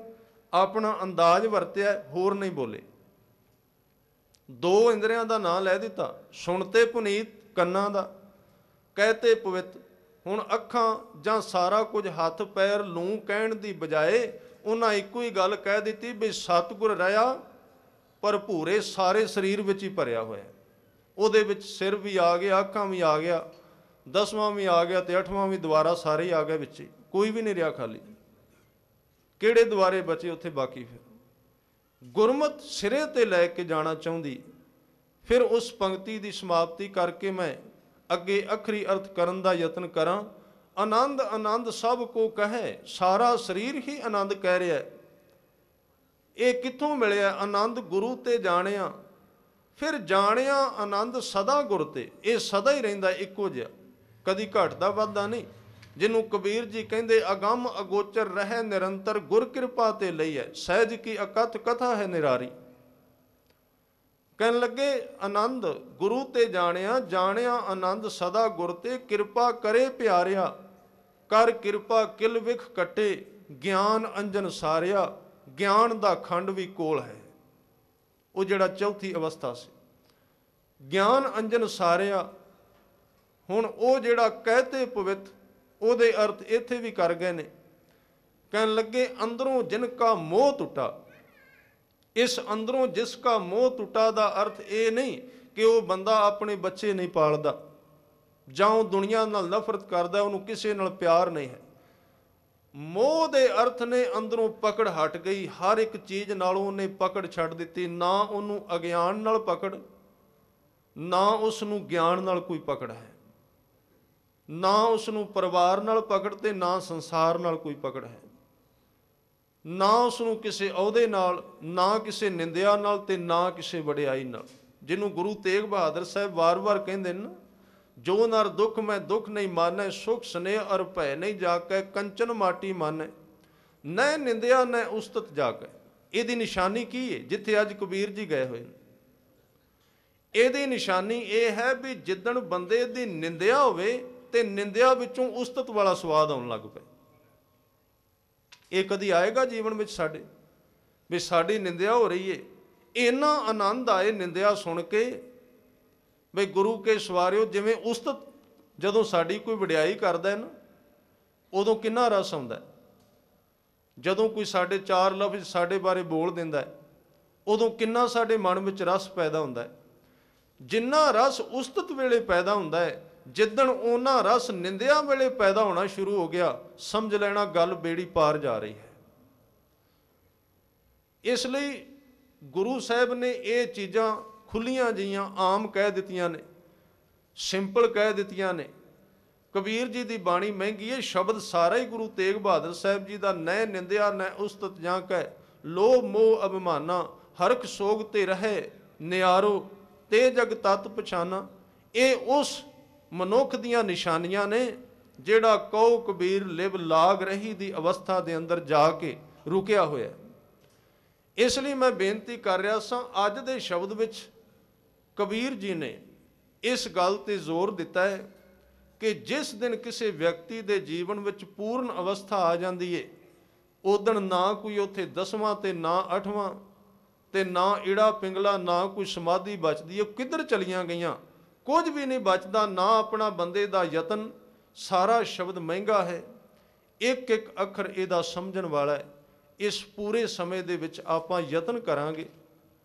ਆਪਣਾ ਅੰਦਾਜ਼ ਵਰਤਿਆ, ਹੋਰ ਨਹੀਂ ਬੋਲੇ। ਦੋ ਇੰਦਰੀਆਂ ਦਾ ਨਾਂ ਲੈ ਦਿੱਤਾ, ਸੁਣਤੇ ਪੁਨੀਤ ਕੰਨਾਂ ਦਾ, ਕਹਿਤੇ ਪਵਿੱਤ। ਹੁਣ ਅੱਖਾਂ ਜਾਂ ਸਾਰਾ ਕੁਝ ਹੱਥ ਪੈਰ ਲੂੰ ਕਹਿਣ ਦੀ ਬਜਾਏ ਉਹਨਾਂ ਇੱਕੋ ਹੀ ਗੱਲ ਕਹਿ ਦਿੱਤੀ ਵੀ ਸਤਿਗੁਰ ਰਹਾ ਭਰਪੂਰੇ ਸਾਰੇ ਸਰੀਰ ਵਿੱਚ ਹੀ ਭਰਿਆ ਹੋਇਆ। ਉਹਦੇ ਵਿੱਚ ਸਿਰ ਵੀ ਆ ਗਿਆ, ਅੱਖਾਂ ਵੀ ਆ ਗਿਆ, 10ਵਾਂ ਵੀ ਆ ਗਿਆ ਤੇ 8ਵਾਂ ਵੀ ਦੁਆਰਾ ਸਾਰੇ ਹੀ ਆ ਗਏ ਵਿੱਚ ਹੀ, ਕੋਈ ਵੀ ਨਹੀਂ ਰਿਹਾ ਖਾਲੀ। ਕਿਹੜੇ ਦੁਆਰੇ ਬਚੇ ਉੱਥੇ ਬਾਕੀ? ਫਿਰ ਗੁਰਮਤ ਸਿਰੇ ਤੇ ਲੈ ਕੇ ਜਾਣਾ ਚਾਹੁੰਦੀ। ਫਿਰ ਉਸ ਪੰਕਤੀ ਦੀ ਸਮਾਪਤੀ ਕਰਕੇ ਮੈਂ ਅੱਗੇ ਅਖਰੀ ਅਰਥ ਕਰਨ ਦਾ ਯਤਨ ਕਰਾਂ। ਆਨੰਦ ਆਨੰਦ ਸਭ ਕੋ ਕਹੈ, ਸਾਰਾ ਸਰੀਰ ਹੀ ਆਨੰਦ ਕਹਿ ਰਿਹਾ। ਇਹ ਕਿੱਥੋਂ ਮਿਲਿਆ ਆਨੰਦ? ਗੁਰੂ ਤੇ ਜਾਣਿਆ। ਫਿਰ ਜਾਣਿਆ ਆਨੰਦ ਸਦਾ ਗੁਰ ਤੇ, ਇਹ ਸਦਾ ਹੀ ਰਹਿੰਦਾ ਇੱਕੋ ਜਿਹਾ, ਕਦੀ ਘਟਦਾ ਵੱਧਦਾ ਨਹੀਂ। ਜਿਹਨੂੰ ਕਬੀਰ ਜੀ ਕਹਿੰਦੇ ਅਗੰਮ ਅਗੋਚਰ ਰਹਿ ਨਿਰੰਤਰ, ਗੁਰ ਕਿਰਪਾ ਤੇ ਲਈ ਹੈ, ਸਹਿਜ ਕੀ ਅਕਥ ਕਥਾ ਹੈ ਨਿਰਾਰੀ। ਕਹਿਣ ਲੱਗੇ ਆਨੰਦ ਗੁਰੂ ਤੇ ਜਾਣਿਆ, ਜਾਣਿਆ ਆਨੰਦ ਸਦਾ ਗੁਰ ਤੇ, ਕਿਰਪਾ ਕਰੇ ਪਿਆਰਿਆ, ਕਰ ਕਿਰਪਾ ਕਿਲ ਵਿਖ ਕੱਟੇ, ਗਿਆਨ ਅੰਜਨ ਸਾਰਿਆ। ਗਿਆਨ ਦਾ ਖੰਡ ਵੀ ਕੋਲ ਹੈ, ਉਹ ਜਿਹੜਾ ਚੌਥੀ ਅਵਸਥਾ ਸੀ, ਗਿਆਨ ਅੰਜਨ ਸਾਰਿਆ। ਹੁਣ ਉਹ ਜਿਹੜਾ ਕਹਿਤੇ ਪਵਿੱਤ, ਉਹਦੇ ਅਰਥ ਇੱਥੇ ਵੀ ਕਰ ਗਏ ਨੇ। ਕਹਿਣ ਲੱਗੇ ਅੰਦਰੋਂ ਜਿਨ ਕਾ ਮੋਹ ਟੁੱਟਾ। ਇਸ ਅੰਦਰੋਂ ਜਿਸ ਕਾ ਮੋਹ ਟੁੱਟਾ ਦਾ ਅਰਥ ਇਹ ਨਹੀਂ ਕਿ ਉਹ ਬੰਦਾ ਆਪਣੇ ਬੱਚੇ ਨਹੀਂ ਪਾਲਦਾ ਜਾਂ ਉਹ ਦੁਨੀਆ ਨਾਲ ਨਫ਼ਰਤ ਕਰਦਾ, ਉਹਨੂੰ ਕਿਸੇ ਨਾਲ ਪਿਆਰ ਨਹੀਂ ਹੈ। ਮੋਹ ਦੇ ਅਰਥ ਨੇ ਅੰਦਰੋਂ ਪਕੜ ਹਟ ਗਈ, ਹਰ ਇੱਕ ਚੀਜ਼ ਨਾਲੋਂ ਉਹਨੇ ਪਕੜ ਛੱਡ ਦਿੱਤੀ। ਨਾ ਉਹਨੂੰ ਅਗਿਆਨ ਨਾਲ ਪਕੜ, ਨਾ ਉਸ ਨੂੰ ਗਿਆਨ ਨਾਲ ਕੋਈ ਪਕੜ ਹੈ, ਨਾ ਉਸ ਨੂੰ ਪਰਿਵਾਰ ਨਾਲ ਪਕੜ ਤੇ ਨਾ ਸੰਸਾਰ ਨਾਲ ਕੋਈ ਪਕੜ ਹੈ, ਨਾ ਉਸ ਨੂੰ ਕਿਸੇ ਅਹੁਦੇ ਨਾਲ, ਨਾ ਕਿਸੇ ਨਿੰਦਿਆ ਨਾਲ ਤੇ ਨਾ ਕਿਸੇ ਵਡਿਆਈ ਨਾਲ। ਜਿਹਨੂੰ ਗੁਰੂ ਤੇਗ ਬਹਾਦਰ ਸਾਹਿਬ ਵਾਰ-ਵਾਰ ਕਹਿੰਦੇ ਨੇ, ਜੋ ਨਰ ਦੁੱਖ ਮੈਂ ਦੁੱਖ ਨਹੀਂ ਮਾਨੈ, ਸੁਖ ਸਨੇਹ ਅਰ ਭੈ ਨਹੀਂ ਜਾਕੈ, ਕੰਚਨ ਮਾਟੀ ਮਾਨੈ, ਨੈ ਨਿੰਦਿਆ ਨੈ ਉਸਤਤ ਜਾਕੈ। ਇਹਦੀ ਨਿਸ਼ਾਨੀ ਕੀ ਹੈ? ਜਿੱਥੇ ਅੱਜ ਕਬੀਰ ਜੀ ਗਏ ਹੋਏ ਨੇ, ਇਹਦੀ ਨਿਸ਼ਾਨੀ ਇਹ ਹੈ ਵੀ ਜਿੱਦਣ ਬੰਦੇ ਦੀ ਨਿੰਦਿਆ ਹੋਵੇ ਤੇ ਨਿੰਦਿਆ ਵਿੱਚੋਂ ਉਸਤਤ ਵਾਲਾ ਸਵਾਦ ਆਉਣ ਲੱਗ ਪਏ। ਇਹ ਕਦੀ ਆਏਗਾ ਜੀਵਨ ਵਿੱਚ ਸਾਡੇ ਵੀ ਸਾਡੀ ਨਿੰਦਿਆ ਹੋ ਰਹੀ ਏ, ਇੰਨਾ ਆਨੰਦ ਆਏ ਨਿੰਦਿਆ ਸੁਣ ਕੇ ਬਈ ਗੁਰੂ ਕੇ ਸਵਾਰਿਓ। ਜਿਵੇਂ ਉਸਤਤ ਜਦੋਂ ਸਾਡੀ ਕੋਈ ਵਡਿਆਈ ਕਰਦਾ ਹੈ ਨਾ, ਉਦੋਂ ਕਿੰਨਾ ਰਸ ਆਉਂਦਾ। ਜਦੋਂ ਕੋਈ ਸਾਡੇ ਚਾਰ ਲਫ਼ਜ਼ ਸਾਡੇ ਬਾਰੇ ਬੋਲ ਦਿੰਦਾ ਹੈ, ਉਦੋਂ ਕਿੰਨਾ ਸਾਡੇ ਮਨ ਵਿੱਚ ਰਸ ਪੈਦਾ ਹੁੰਦਾ ਹੈ। ਜਿੰਨਾ ਰਸ ਉਸਤਤ ਵੇਲੇ ਪੈਦਾ ਹੁੰਦਾ ਹੈ, ਜਿੱਦਣ ਉਹਨਾਂ ਰਸ ਨਿੰਦਿਆ ਵੇਲੇ ਪੈਦਾ ਹੋਣਾ ਸ਼ੁਰੂ ਹੋ ਗਿਆ, ਸਮਝ ਲੈਣਾ ਗੱਲ ਬੇੜੀ ਪਾਰ ਜਾ ਰਹੀ ਹੈ। ਇਸ ਲਈ ਗੁਰੂ ਸਾਹਿਬ ਨੇ ਇਹ ਚੀਜ਼ਾਂ ਖੁੱਲੀਆਂ ਜਿਹੀਆਂ ਆਮ ਕਹਿ ਦਿੱਤੀਆਂ ਨੇ, ਸਿੰਪਲ ਕਹਿ ਦਿੱਤੀਆਂ ਨੇ। ਕਬੀਰ ਜੀ ਦੀ ਬਾਣੀ ਮਹਿੰਗੀ ਹੈ, ਸ਼ਬਦ ਸਾਰਾ ਹੀ ਗੁਰੂ ਤੇਗ ਬਹਾਦਰ ਸਾਹਿਬ ਜੀ ਦਾ, ਨੈ ਨਿੰਦਿਆ ਨੈ ਉਸਤਤ ਜਾਂ ਕਹਿ, ਲੋਭ ਮੋਹ ਅਭਿਮਾਨਾ, ਹਰਖ ਸੋਗ ਤੇ ਰਹੇ ਨਿਆਰੋ, ਤੇ ਜਗ ਤਤ ਪਛਾਨਾ। ਇਹ ਉਸ ਮਨੁੱਖ ਦੀਆਂ ਨਿਸ਼ਾਨੀਆਂ ਨੇ ਜਿਹੜਾ ਕਉ ਕਬੀਰ ਲਿਵ ਲਾਗ ਰਹੀ ਦੀ ਅਵਸਥਾ ਦੇ ਅੰਦਰ ਜਾ ਕੇ ਰੁਕਿਆ ਹੋਇਆ। ਇਸ ਲਈ ਮੈਂ ਬੇਨਤੀ ਕਰ ਰਿਹਾ ਸਾਂ, ਅੱਜ ਦੇ ਸ਼ਬਦ ਵਿੱਚ ਕਬੀਰ ਜੀ ਨੇ ਇਸ ਗੱਲ ਤੇ ਜ਼ੋਰ ਦਿੱਤਾ ਹੈ ਕਿ ਜਿਸ ਦਿਨ ਕਿਸੇ ਵਿਅਕਤੀ ਦੇ ਜੀਵਨ ਵਿੱਚ ਪੂਰਨ ਅਵਸਥਾ ਆ ਜਾਂਦੀ ਏ, ਉਦਣ ਨਾ ਕੋਈ ਉੱਥੇ 10ਵਾਂ ਤੇ ਨਾ 8ਵਾਂ ਤੇ ਨਾ ਈੜਾ ਪਿੰਗਲਾ, ਨਾ ਕੋਈ ਸਮਾਧੀ ਬਚਦੀ ਹੈ। ਕਿੱਧਰ ਚਲੀਆਂ ਗਈਆਂ? ਕੁਝ ਵੀ ਨਹੀਂ ਬਚਦਾ, ਨਾ ਆਪਣਾ ਬੰਦੇ ਦਾ ਯਤਨ। ਸਾਰਾ ਸ਼ਬਦ ਮਹਿੰਗਾ ਹੈ, ਇੱਕ ਇੱਕ ਅੱਖਰ ਇਹਦਾ ਸਮਝਣ ਵਾਲਾ ਹੈ। ਇਸ ਪੂਰੇ ਸਮੇਂ ਦੇ ਵਿੱਚ ਆਪਾਂ ਯਤਨ ਕਰਾਂਗੇ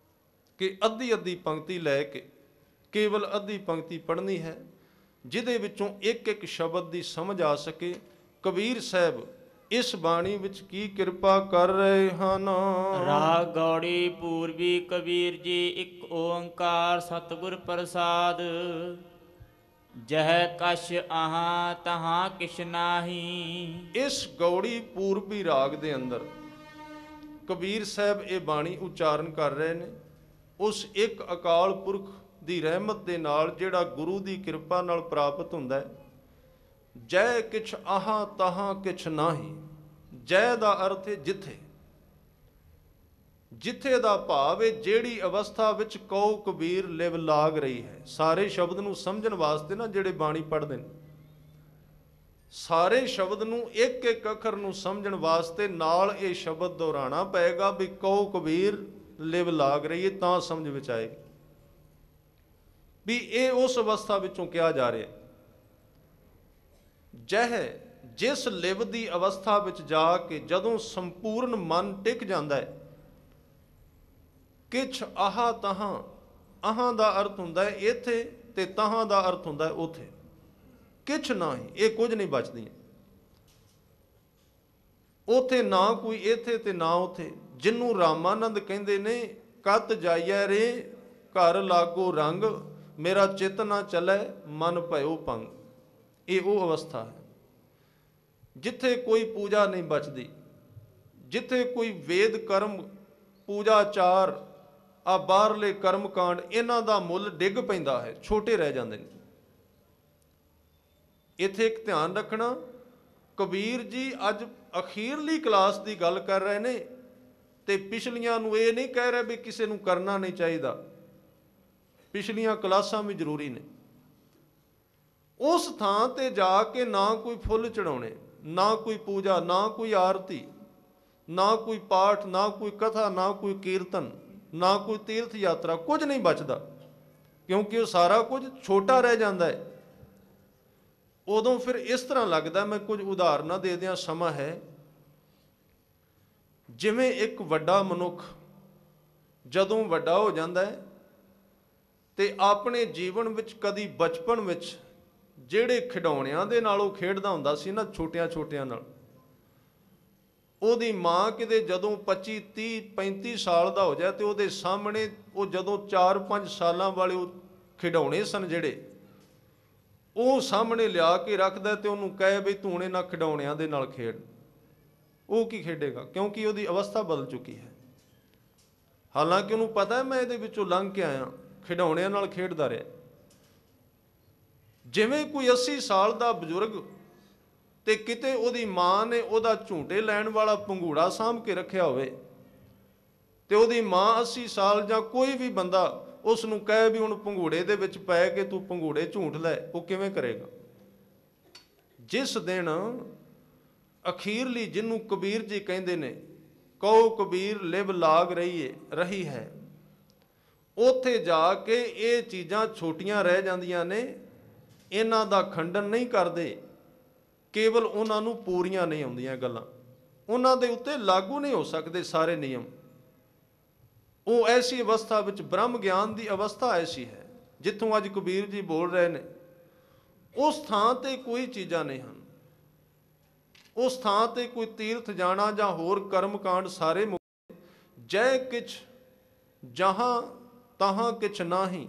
ਕਿ ਅੱਧੀ ਅੱਧੀ ਪੰਕਤੀ ਲੈ ਕੇ ਕੇਵਲ ਅੱਧੀ ਪੰਕਤੀ ਪੜ੍ਹਨੀ ਹੈ, ਜਿਹਦੇ ਵਿੱਚੋਂ ਇੱਕ ਇੱਕ ਸ਼ਬਦ ਦੀ ਸਮਝ ਆ ਸਕੇ। ਕਬੀਰ ਸਾਹਿਬ ਇਸ ਬਾਣੀ ਵਿੱਚ ਕੀ ਕਿਰਪਾ ਕਰ ਰਹੇ ਹਨ। ਰਾਗ ਗੌੜੀ ਪੂਰਬੀ ਕਬੀਰ ਜੀ, ਇੱਕ ਓੰਕਾਰ ਸਤਿਗੁਰ ਪ੍ਰਸਾਦ। ਜਹ ਕਛ ਆਹਾਂ ਤਹਾਂ ਕਿਛ ਨਾਹੀ। ਇਸ ਗੌੜੀ ਪੂਰਬੀ ਰਾਗ ਦੇ ਅੰਦਰ ਕਬੀਰ ਸਾਹਿਬ ਇਹ ਬਾਣੀ ਉਚਾਰਨ ਕਰ ਰਹੇ ਨੇ ਉਸ ਇੱਕ ਅਕਾਲ ਪੁਰਖ ਦੀ ਰਹਿਮਤ ਦੇ ਨਾਲ, ਜਿਹੜਾ ਗੁਰੂ ਦੀ ਕਿਰਪਾ ਨਾਲ ਪ੍ਰਾਪਤ ਹੁੰਦਾ ਹੈ। ਜੈ ਕਿਛ ਆਹਾਂ ਤਹਾਂ ਕਿਛ ਨਾਹੀ। ਜੈ ਦਾ ਅਰਥ ਹੈ ਜਿੱਥੇ, ਜਿੱਥੇ ਦਾ ਭਾਵ ਹੈ ਜਿਹੜੀ ਅਵਸਥਾ ਵਿੱਚ ਕਉ ਕਬੀਰ ਲਿਵ ਲਾਗ ਰਹੀ ਹੈ। ਸਾਰੇ ਸ਼ਬਦ ਨੂੰ ਸਮਝਣ ਵਾਸਤੇ ਨਾ ਜਿਹੜੇ ਬਾਣੀ ਪੜ੍ਹਦੇ ਨੇ, ਸਾਰੇ ਸ਼ਬਦ ਨੂੰ ਇੱਕ ਇੱਕ ਅੱਖਰ ਨੂੰ ਸਮਝਣ ਵਾਸਤੇ ਨਾਲ ਇਹ ਸ਼ਬਦ ਦੁਹਰਾਉਣਾ ਪਏਗਾ ਵੀ ਕਹੋ ਕਬੀਰ ਲਿਵ ਲਾਗ ਰਹੀਏ, ਤਾਂ ਸਮਝ ਵਿੱਚ ਆਏਗੀ ਵੀ ਇਹ ਉਸ ਅਵਸਥਾ ਵਿੱਚੋਂ ਕਿਹਾ ਜਾ ਰਿਹਾ। ਜਿਸ ਲਿਵ ਦੀ ਅਵਸਥਾ ਵਿੱਚ ਜਾ ਕੇ ਜਦੋਂ ਸੰਪੂਰਨ ਮਨ ਟਿਕ ਜਾਂਦਾ ਹੈ, ਕਿਛ ਆਹਾ ਤਹਾਂ, ਆਹਾਂ ਦਾ ਅਰਥ ਹੁੰਦਾ ਹੈ ਇੱਥੇ ਤੇ ਤਹਾਂ ਦਾ ਅਰਥ ਹੁੰਦਾ ਹੈ ਉੱਥੇ, ਕਿਛ ਨਹੀਂ, ਇਹ ਕੁਝ ਨਹੀਂ ਬਚਦੀਆਂ ਉੱਥੇ, ਨਾ ਕੋਈ ਇੱਥੇ ਤੇ ਨਾ ਉੱਥੇ। ਜਿਹਨੂੰ ਰਾਮਾਨੰਦ ਕਹਿੰਦੇ ਨੇ ਕਤ ਜਾਈਐ ਰੇ ਘਰ ਲਾਗੋ ਰੰਗ, ਮੇਰਾ ਚਿੱਤ ਨਾ ਚੱਲੇ ਮਨ ਭਇਓ ਭੰਗ। ਇਹ ਉਹ ਅਵਸਥਾ ਹੈ ਜਿੱਥੇ ਕੋਈ ਪੂਜਾ ਨਹੀਂ ਬਚਦੀ, ਜਿੱਥੇ ਕੋਈ ਵੇਦ ਕਰਮ ਪੂਜਾ ਆਚਾਰ ਆ ਬਾਹਰਲੇ ਕਰਮ ਕਾਂਡ ਇਹਨਾਂ ਦਾ ਮੁੱਲ ਡਿੱਗ ਪੈਂਦਾ ਹੈ, ਛੋਟੇ ਰਹਿ ਜਾਂਦੇ ਨੇ। ਇੱਥੇ ਇੱਕ ਧਿਆਨ ਰੱਖਣਾ, ਕਬੀਰ ਜੀ ਅੱਜ ਅਖੀਰਲੀ ਕਲਾਸ ਦੀ ਗੱਲ ਕਰ ਰਹੇ ਨੇ ਤੇ ਪਿਛਲੀਆਂ ਨੂੰ ਇਹ ਨਹੀਂ ਕਹਿ ਰਹੇ ਵੀ ਕਿਸੇ ਨੂੰ ਕਰਨਾ ਨਹੀਂ ਚਾਹੀਦਾ, ਪਿਛਲੀਆਂ ਕਲਾਸਾਂ ਵੀ ਜ਼ਰੂਰੀ ਨੇ। ਉਸ ਥਾਂ ਤੇ ਜਾ ਕੇ ਨਾ ਕੋਈ ਫੁੱਲ ਚੜਾਉਣੇ, ਨਾ ਕੋਈ ਪੂਜਾ, ਨਾ ਕੋਈ ਆਰਤੀ, ਨਾ ਕੋਈ ਪਾਠ, ਨਾ ਕੋਈ ਕਥਾ, ਨਾ ਕੋਈ ਕੀਰਤਨ, ਨਾ ਕੋਈ ਤੀਰਥ ਯਾਤਰਾ, ਕੁਝ ਨਹੀਂ ਬਚਦਾ, ਕਿਉਂਕਿ ਉਹ ਸਾਰਾ ਕੁਝ ਛੋਟਾ ਰਹਿ ਜਾਂਦਾ ਹੈ। ਉਦੋਂ ਫਿਰ ਇਸ ਤਰ੍ਹਾਂ ਲੱਗਦਾ, ਮੈਂ ਕੁਝ ਉਦਾਹਰਨਾਂ ਦੇ ਦਿਆਂ, ਸਮਾਂ ਹੈ। ਜਿਵੇਂ ਇੱਕ ਵੱਡਾ ਮਨੁੱਖ ਜਦੋਂ ਵੱਡਾ ਹੋ ਜਾਂਦਾ ਹੈ ਤੇ ਆਪਣੇ ਜੀਵਨ ਵਿੱਚ ਕਦੀ ਬਚਪਨ ਵਿੱਚ ਜਿਹੜੇ ਖਿਡੌਣਿਆਂ ਦੇ ਨਾਲ ਉਹ ਖੇਡਦਾ ਹੁੰਦਾ ਸੀ ਨਾ, ਛੋਟਿਆਂ ਛੋਟਿਆਂ ਨਾਲ, ਉਹਦੀ ਮਾਂ ਕਿਤੇ ਜਦੋਂ 25 30 35 ਸਾਲ ਦਾ ਹੋ ਜਾਏ ਤੇ ਉਹਦੇ ਸਾਹਮਣੇ ਉਹ ਜਦੋਂ 4-5 ਸਾਲਾਂ ਵਾਲੇ ਉਹ ਖਿਡੌਣੇ ਸਨ ਜਿਹੜੇ ਉਹ ਸਾਹਮਣੇ ਲਿਆ ਕੇ ਰੱਖਦਾ ਤੇ ਉਹਨੂੰ ਕਹੇ ਵੀ ਤੂੰ ਹੁਣ ਇਹਨਾਂ ਖਿਡੌਣਿਆਂ ਦੇ ਨਾਲ ਖੇਡ, ਉਹ ਕੀ ਖੇਡੇਗਾ? ਕਿਉਂਕਿ ਉਹਦੀ ਅਵਸਥਾ ਬਦਲ ਚੁੱਕੀ ਹੈ। ਹਾਲਾਂਕਿ ਉਹਨੂੰ ਪਤਾ ਹੈ ਮੈਂ ਇਹਦੇ ਵਿੱਚੋਂ ਲੰਘ ਕੇ ਆਇਆ, ਖਿਡੌਣਿਆਂ ਨਾਲ ਖੇਡਦਾ ਰਿਹਾ। ਜਿਵੇਂ ਕੋਈ 80 ਸਾਲ ਦਾ ਬਜ਼ੁਰਗ ਤੇ ਕਿਤੇ ਉਹਦੀ ਮਾਂ ਨੇ ਉਹਦਾ ਝੂਟੇ ਲੈਣ ਵਾਲਾ ਪੰਘੂੜਾ ਸਾਂਭ ਕੇ ਰੱਖਿਆ ਹੋਵੇ ਤੇ ਉਹਦੀ ਮਾਂ 80 ਸਾਲ ਜਾਂ ਕੋਈ ਵੀ ਬੰਦਾ ਉਸ ਨੂੰ ਕਹੇ ਵੀ ਹੁਣ ਪੰਘੂੜੇ ਦੇ ਵਿੱਚ ਪੈ ਕੇ ਤੂੰ ਪੰਘੂੜੇ ਝੂਟ ਲੈ, ਉਹ ਕਿਵੇਂ ਕਰੇਗਾ? ਜਿਸ ਦਿਨ ਅਖੀਰਲੀ, ਜਿਹਨੂੰ ਕਬੀਰ ਜੀ ਕਹਿੰਦੇ ਨੇ ਕਹੋ ਕਬੀਰ ਲਿਵ ਲਾਗ ਰਹੀ ਹੈ, ਉੱਥੇ ਜਾ ਕੇ ਇਹ ਚੀਜ਼ਾਂ ਛੋਟੀਆਂ ਰਹਿ ਜਾਂਦੀਆਂ ਨੇ, ਇਹਨਾਂ ਦਾ ਖੰਡਨ ਨਹੀਂ ਕਰਦੇ, ਕੇਵਲ ਉਹਨਾਂ ਨੂੰ ਪੂਰੀਆਂ ਨਹੀਂ ਆਉਂਦੀਆਂ ਗੱਲਾਂ, ਉਹਨਾਂ ਦੇ ਉੱਤੇ ਲਾਗੂ ਨਹੀਂ ਹੋ ਸਕਦੇ ਸਾਰੇ ਨਿਯਮ। ਉਹ ਐਸੀ ਅਵਸਥਾ ਵਿੱਚ ਬ੍ਰਹਮ ਗਿਆਨ ਦੀ ਅਵਸਥਾ ਐਸੀ ਹੈ ਜਿੱਥੋਂ ਅੱਜ ਕਬੀਰ ਜੀ ਬੋਲ ਰਹੇ ਨੇ। ਉਸ ਥਾਂ ਤੇ ਕੋਈ ਚੀਜ਼ਾਂ ਨਹੀਂ ਹਨ, ਉਸ ਥਾਂ ਤੇ ਕੋਈ ਤੀਰਥ ਜਾਣਾ ਜਾਂ ਹੋਰ ਕਰਮ ਕਾਂਡ ਸਾਰੇ ਮੁੱਕ। ਜੈ ਕਿਛ ਜਹਾਂ ਤਹਾਂ ਕਿਛ ਨਾਹੀਂ,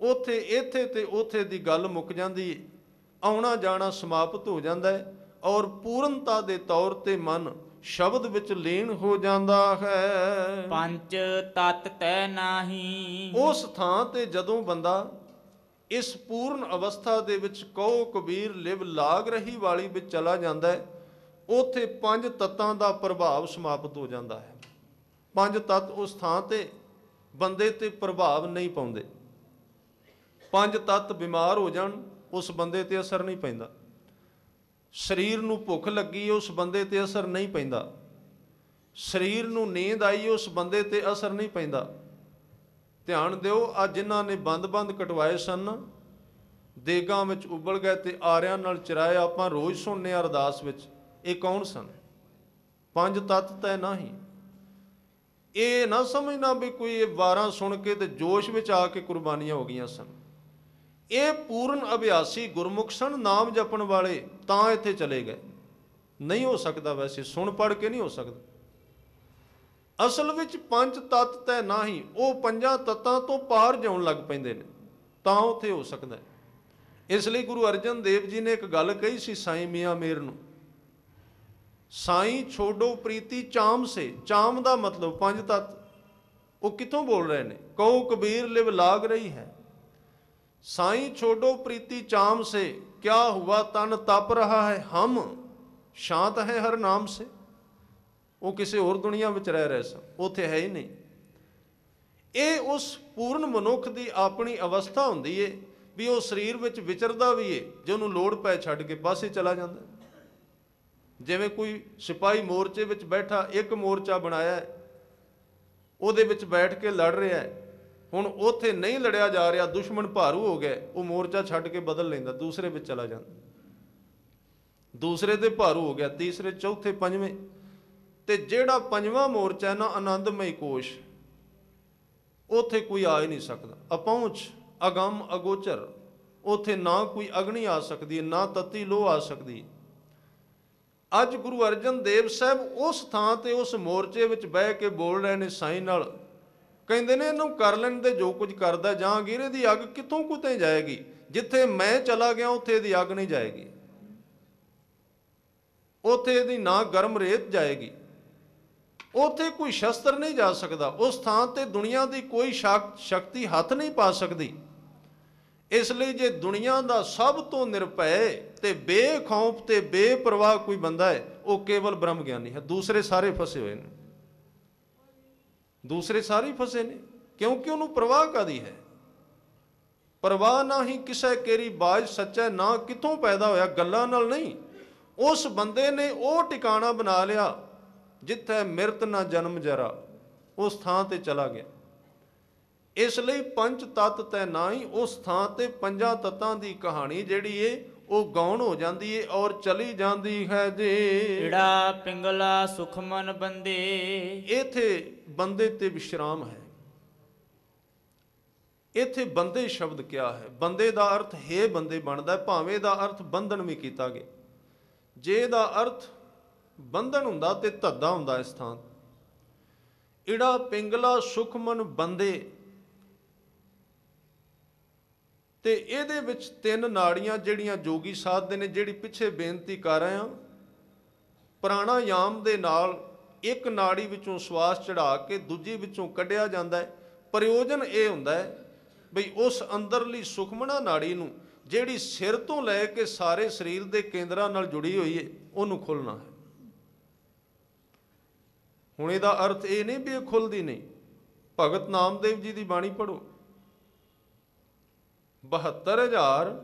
ਉੱਥੇ ਇੱਥੇ ਤੇ ਉੱਥੇ ਦੀ ਗੱਲ ਮੁੱਕ ਜਾਂਦੀ ਹੈ, ਆਉਣਾ ਜਾਣਾ ਸਮਾਪਤ ਹੋ ਜਾਂਦਾ ਹੈ ਔਰ ਪੂਰਨਤਾ ਦੇ ਤੌਰ ਤੇ ਮਨ ਸ਼ਬਦ ਵਿੱਚ ਲੀਨ ਹੋ ਜਾਂਦਾ ਹੈ। ਪੰਜ ਤਤ ਤੈ ਨਾਹੀ, ਉਸ ਥਾਂ ਤੇ ਜਦੋਂ ਬੰਦਾ ਇਸ ਪੂਰਨ ਅਵਸਥਾ ਦੇ ਵਿੱਚ ਕਹੋ ਕਬੀਰ ਲਿਵ ਲਾਗ ਰਹੀ ਵਾਲੀ ਵਿੱਚ ਚਲਾ ਜਾਂਦਾ ਹੈ, ਉੱਥੇ ਪੰਜ ਤੱਤਾਂ ਦਾ ਪ੍ਰਭਾਵ ਸਮਾਪਤ ਹੋ ਜਾਂਦਾ ਹੈ। ਪੰਜ ਤੱਤ ਉਸ ਥਾਂ ਤੇ ਬੰਦੇ ਤੇ ਪ੍ਰਭਾਵ ਨਹੀਂ ਪਾਉਂਦੇ। ਪੰਜ ਤੱਤ ਬਿਮਾਰ ਹੋ ਜਾਣ ਉਸ ਬੰਦੇ ਤੇ ਅਸਰ ਨਹੀਂ ਪੈਂਦਾ। ਸਰੀਰ ਨੂੰ ਭੁੱਖ ਲੱਗੀ ਉਸ ਬੰਦੇ ਤੇ ਅਸਰ ਨਹੀਂ ਪੈਂਦਾ। ਸਰੀਰ ਨੂੰ ਨੀਂਦ ਆਈ ਉਸ ਬੰਦੇ ਤੇ ਅਸਰ ਨਹੀਂ ਪੈਂਦਾ। ਧਿਆਨ ਦਿਓ, ਆ ਜਿਨ੍ਹਾਂ ਨੇ ਬੰਦ ਕਟਵਾਏ ਸਨ, ਦੇਗਾਂ ਵਿੱਚ ਉਬਲ ਗਏ ਤੇ ਆਰਿਆਂ ਨਾਲ ਚਰਾਏ, ਆਪਾਂ ਰੋਜ਼ ਸੁਣਨੇ ਆ ਅਰਦਾਸ ਵਿੱਚ, ਇਹ ਕੌਣ ਸਨ? ਪੰਜ ਤੱਤ ਤੈ ਨਾਹੀਂ। ਇਹ ਨਾ ਸਮਝਣਾ ਵੀ ਕੋਈ ਇਹ ਵਾਰਾਂ ਸੁਣ ਕੇ ਤੇ ਜੋਸ਼ ਵਿੱਚ ਆ ਕੇ ਕੁਰਬਾਨੀਆਂ ਹੋ ਗਈਆਂ ਸਨ। ਇਹ ਪੂਰਨ ਅਭਿਆਸੀ ਗੁਰਮੁਖ ਸਨ, ਨਾਮ ਜਪਣ ਵਾਲੇ, ਤਾਂ ਇੱਥੇ ਚਲੇ ਗਏ। ਨਹੀਂ ਹੋ ਸਕਦਾ, ਵੈਸੇ ਸੁਣ ਪੜ੍ਹ ਕੇ ਨਹੀਂ ਹੋ ਸਕਦਾ। ਅਸਲ ਵਿੱਚ ਪੰਜ ਤੱਤ ਤੈ ਨਾਹੀਂ, ਉਹ ਪੰਜਾਂ ਤੱਤਾਂ ਤੋਂ ਪਾਰ ਜਾਉਣ ਲੱਗ ਪੈਂਦੇ ਨੇ, ਤਾਂ ਉੱਥੇ ਹੋ ਸਕਦਾ। ਇਸ ਲਈ ਗੁਰੂ ਅਰਜਨ ਦੇਵ ਜੀ ਨੇ ਇੱਕ ਗੱਲ ਕਹੀ ਸੀ ਸਾਈਂ ਮੀਆਂ ਮੇਰ ਨੂੰ, ਸਾਈਂ ਛੋਡੋ ਪ੍ਰੀਤੀ ਚਾਮ ਸੇ। ਚਾਮ ਦਾ ਮਤਲਬ ਪੰਜ ਤੱਤ। ਉਹ ਕਿੱਥੋਂ ਬੋਲ ਰਹੇ ਨੇ? ਕਹੋ ਕਬੀਰ ਲਿਵ ਲਾਗ ਰਹੀ ਹੈ। ਸਾਈਂ ਛੋਡੋ ਪ੍ਰੀਤੀ ਚਾਮ ਸੇ, क्या हुआ तन तप रहा है, हम शांत है हर नाम से। वो किसी और दुनिया में रह रहे सन, उत्थे है ही नहीं। ये उस पूर्ण मनुख की अपनी अवस्था होंदी है ਵੀ ਉਹ ਸਰੀਰ ਵਿੱਚ ਵਿਚਰਦਾ ਵੀ ਏ, ਜੇ ਉਹਨੂੰ ਲੋੜ ਪੈ ਛੱਡ ਕੇ ਪਾਸੇ ਚਲਾ ਜਾਂਦਾ। ਜਿਵੇਂ ਕੋਈ ਸਿਪਾਹੀ ਮੋਰਚੇ ਵਿੱਚ ਬੈਠਾ, ਇੱਕ ਮੋਰਚਾ ਬਣਾਇਆ, ਉਹਦੇ ਵਿੱਚ ਬੈਠ ਕੇ ਲੜ ਰਿਹਾ ਹੈ, ਹੁਣ ਉੱਥੇ ਨਹੀਂ ਲੜਿਆ ਜਾ ਰਿਹਾ, ਦੁਸ਼ਮਣ ਭਾਰੂ ਹੋ ਗਿਆ, ਉਹ ਮੋਰਚਾ ਛੱਡ ਕੇ ਬਦਲ ਲੈਂਦਾ, ਦੂਸਰੇ ਵਿੱਚ ਚਲਾ ਜਾਂਦਾ, ਦੂਸਰੇ ਤੇ ਭਾਰੂ ਹੋ ਗਿਆ, ਤੀਸਰੇ, ਚੌਥੇ, ਪੰਜਵੇਂ। ਤੇ ਜਿਹੜਾ ਪੰਜਵਾਂ ਮੋਰਚਾ ਹੈ ਨਾ, ਆਨੰਦਮਈ ਕੋਸ਼, ਉੱਥੇ ਕੋਈ ਆ ਹੀ ਨਹੀਂ ਸਕਦਾ, ਅਪਹੁੰਚ, ਅਗੰਮ ਅਗੋਚਰ, ਉੱਥੇ ਨਾ ਕੋਈ ਅਗਨੀ ਆ ਸਕਦੀ, ਨਾ ਤਤੀ ਲੋਹ ਆ ਸਕਦੀ। ਅੱਜ ਗੁਰੂ ਅਰਜਨ ਦੇਵ ਸਾਹਿਬ ਉਸ ਥਾਂ ਤੇ ਉਸ ਮੋਰਚੇ ਵਿੱਚ ਬਹਿ ਕੇ ਬੋਲ ਰਹੇ ਨੇ ਸਾਈਂ ਨਾਲ, ਕਹਿੰਦੇ ਨੇ ਇਹਨੂੰ ਕਰ ਲੈਣ ਦੇ ਜੋ ਕੁਝ ਕਰਦਾ, ਜਹਾਂਗੀਰ ਇਹਦੀ ਅੱਗ ਕਿੱਥੋਂ ਕੁਤੇ ਜਾਏਗੀ, ਜਿੱਥੇ ਮੈਂ ਚਲਾ ਗਿਆ ਉੱਥੇ ਇਹਦੀ ਅੱਗ ਨਹੀਂ ਜਾਏਗੀ, ਉੱਥੇ ਇਹਦੀ ਨਾ ਗਰਮ ਰੇਤ ਜਾਏਗੀ, ਉੱਥੇ ਕੋਈ ਸ਼ਸਤਰ ਨਹੀਂ ਜਾ ਸਕਦਾ, ਉਸ ਥਾਂ ਤੇ ਦੁਨੀਆ ਦੀ ਕੋਈ ਸ਼ਕਤੀ ਹੱਥ ਨਹੀਂ ਪਾ ਸਕਦੀ। ਇਸ ਲਈ ਜੇ ਦੁਨੀਆ ਦਾ ਸਭ ਤੋਂ ਨਿਰਭੈ ਤੇ ਬੇਖੌਫ ਤੇ ਬੇਪਰਵਾਹ ਕੋਈ ਬੰਦਾ ਹੈ, ਉਹ ਕੇਵਲ ਬ੍ਰਹਮ ਗਿਆਨੀ ਹੈ। ਦੂਸਰੇ ਸਾਰੇ ਫਸੇ ਹੋਏ ਨੇ, ਦੂਸਰੇ ਸਾਰੇ ਫਸੇ ਨੇ, ਕਿਉਂਕਿ ਉਹਨੂੰ ਪ੍ਰਵਾਹ ਕਾਦੀ ਹੈ? ਪ੍ਰਵਾਹ ਨਾ ਹੀ ਕਿਸੇ ਕੇਰੀ ਬਾਜ ਸੱਚਾ, ਨਾ ਕਿੱਥੋਂ ਪੈਦਾ ਹੋਇਆ, ਗੱਲਾਂ ਨਾਲ ਨਹੀਂ। ਉਸ ਬੰਦੇ ਨੇ ਉਹ ਟਿਕਾਣਾ ਬਣਾ ਲਿਆ ਜਿੱਥੇ ਮਿਰਤ ਨਾ ਜਨਮ ਜਰਾ, ਉਸ ਥਾਂ ਤੇ ਚਲਾ ਗਿਆ। ਇਸ ਲਈ ਪੰਜ ਤੱਤ ਤੈ ਨਾਹੀ, ਉਸ ਥਾਂ ਤੇ ਪੰਜਾਂ ਤੱਤਾਂ ਦੀ ਕਹਾਣੀ ਜਿਹੜੀ ਏ ਉਹ ਗਾਉਣ ਹੋ ਜਾਂਦੀ ਏ ਔਰ ਚਲੀ ਜਾਂਦੀ ਹੈ। ਜੇ ਈੜਾ ਪਿੰਗਲਾ ਸੁਖਮਨ ਬੰਦੇ, ਇਥੇ ਬੰਦੇ ਤੇ ਵਿਸ਼ਰਾਮ ਹੈ। ਇਥੇ ਬੰਦੇ ਸ਼ਬਦ ਕਿਹਾ ਹੈ, ਬੰਦੇ ਦਾ ਅਰਥ ਹੈ ਬੰਦੇ ਬਣਦਾ, ਭਾਵੇਂ ਦਾ ਅਰਥ ਬੰਧਨ ਵੀ ਕੀਤਾ ਗਿਆ। ਜੇ ਦਾ ਅਰਥ ਬੰਧਨ ਹੁੰਦਾ ਤੇ ਧੱਦਾ ਹੁੰਦਾ ਇਸ ਥਾਂ। ਈੜਾ ਪਿੰਗਲਾ ਸੁਖਮਨ ਬੰਦੇ, ਤੇ ਇਹਦੇ ਵਿੱਚ ਤਿੰਨ ਨਾੜੀਆਂ ਜਿਹੜੀਆਂ ਜੋਗੀ ਸਾਧਦੇ ਨੇ, ਜਿਹੜੀ ਪਿੱਛੇ ਬੇਨਤੀ ਕਰ ਰਹੇ ਹਾਂ, ਪ੍ਰਾਣਾਯਾਮ ਦੇ ਨਾਲ ਇੱਕ ਨਾੜੀ ਵਿੱਚੋਂ ਸਵਾਸ ਚੜਾ ਕੇ ਦੂਜੀ ਵਿੱਚੋਂ ਕੱਢਿਆ ਜਾਂਦਾ ਹੈ। ਪ੍ਰਯੋਜਨ ਇਹ ਹੁੰਦਾ ਹੈ ਬਈ ਉਸ ਅੰਦਰਲੀ ਸੁਖਮਨਾ ਨਾੜੀ ਨੂੰ, ਜਿਹੜੀ ਸਿਰ ਤੋਂ ਲੈ ਕੇ ਸਾਰੇ ਸਰੀਰ ਦੇ ਕੇਂਦਰਾਂ ਨਾਲ ਜੁੜੀ ਹੋਈ ਹੈ, ਉਹਨੂੰ ਖੋਲ੍ਹਣਾ ਹੈ। ਹੁਣ ਇਹਦਾ ਅਰਥ ਇਹ ਨਹੀਂ ਵੀ ਇਹ ਖੁੱਲ੍ਹਦੀ ਨਹੀਂ। ਭਗਤ ਨਾਮਦੇਵ ਜੀ ਦੀ ਬਾਣੀ ਪੜ੍ਹੋ, 72,000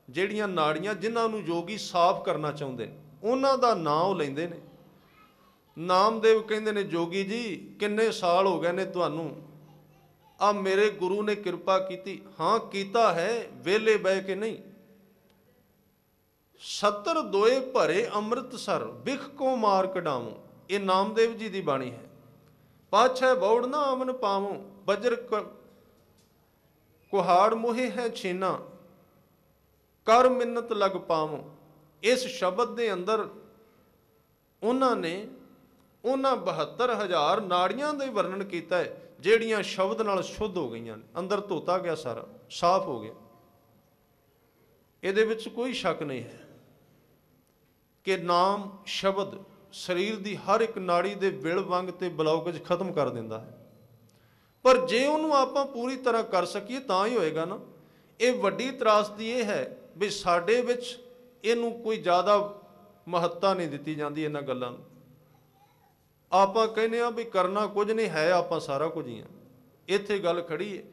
ਜਿਹੜੀਆਂ ਨਾੜੀਆਂ ਜਿਨ੍ਹਾਂ ਨੂੰ ਯੋਗੀ ਸਾਫ਼ ਕਰਨਾ ਚਾਹੁੰਦੇ ਨੇ, ਉਹਨਾਂ ਦਾ ਨਾਂ ਉਹ ਲੈਂਦੇ ਨੇ। ਨਾਮਦੇਵ ਕਹਿੰਦੇ ਨੇ, ਜੋਗੀ ਜੀ ਕਿੰਨੇ ਸਾਲ ਹੋ ਗਏ ਨੇ ਤੁਹਾਨੂੰ, ਆ ਮੇਰੇ ਗੁਰੂ ਨੇ ਕਿਰਪਾ ਕੀਤੀ। ਹਾਂ ਕੀਤਾ ਹੈ, ਵੇਲੇ ਬਹਿ ਕੇ ਨਹੀਂ। 70 ਦੋਏ ਭਰੇ ਅੰਮ੍ਰਿਤਸਰ, ਬਿਖ ਕੋ ਮਾਰ ਕਢਾਵੂੰ, ਇਹ ਨਾਮਦੇਵ ਜੀ ਦੀ ਬਾਣੀ ਹੈ। ਪਾਛੈ ਬੌੜ ਨਾ ਅਮਨ ਪਾਵੂੰ, ਬਜਰ ਕੁਹਾੜ ਮੋਹੇ ਹੈ ਛੀਨਾ, ਕਰ ਮਿੰਨਤ ਲਗ ਪਾਵੂੰ। ਇਸ ਸ਼ਬਦ ਦੇ ਅੰਦਰ ਉਹਨਾਂ ਨੇ ਉਹਨਾਂ 72,000 ਨਾੜੀਆਂ ਦਾ ਹੀ ਵਰਣਨ ਕੀਤਾ ਹੈ, ਜਿਹੜੀਆਂ ਸ਼ਬਦ ਨਾਲ ਸ਼ੁੱਧ ਹੋ ਗਈਆਂ ਨੇ, ਅੰਦਰ ਧੋਤਾ ਗਿਆ, ਸਾਰਾ ਸਾਫ਼ ਹੋ ਗਿਆ। ਇਹਦੇ ਵਿੱਚ ਕੋਈ ਸ਼ੱਕ ਨਹੀਂ ਹੈ ਕਿ ਨਾਮ ਸ਼ਬਦ ਸਰੀਰ ਦੀ ਹਰ ਇੱਕ ਨਾੜੀ ਦੇ ਵਿਲ ਵੰਗ ਤੇ ਬਲੌਕੇਜ ਖਤਮ ਕਰ ਦਿੰਦਾ ਹੈ। ਪਰ ਜੇ ਉਹਨੂੰ ਆਪਾਂ ਪੂਰੀ ਤਰ੍ਹਾਂ ਕਰ ਸਕੀਏ ਤਾਂ ਹੀ ਹੋਏਗਾ ਨਾ। ਇਹ ਵੱਡੀ ਤਰਾਸਦੀ ਇਹ ਹੈ ਵੀ ਸਾਡੇ ਵਿੱਚ ਇਹਨੂੰ ਕੋਈ ਜ਼ਿਆਦਾ ਮਹੱਤਤਾ ਨਹੀਂ ਦਿੱਤੀ ਜਾਂਦੀ ਇਹਨਾਂ ਗੱਲਾਂ ਨੂੰ। ਆਪਾਂ ਕਹਿੰਦੇ ਆ ਵੀ ਕਰਨਾ ਕੁਝ ਨਹੀਂ ਹੈ, ਆਪਾਂ ਸਾਰਾ ਕੁਝ ਹੀ ਆ। ਇੱਥੇ ਗੱਲ ਖੜੀ ਹੈ।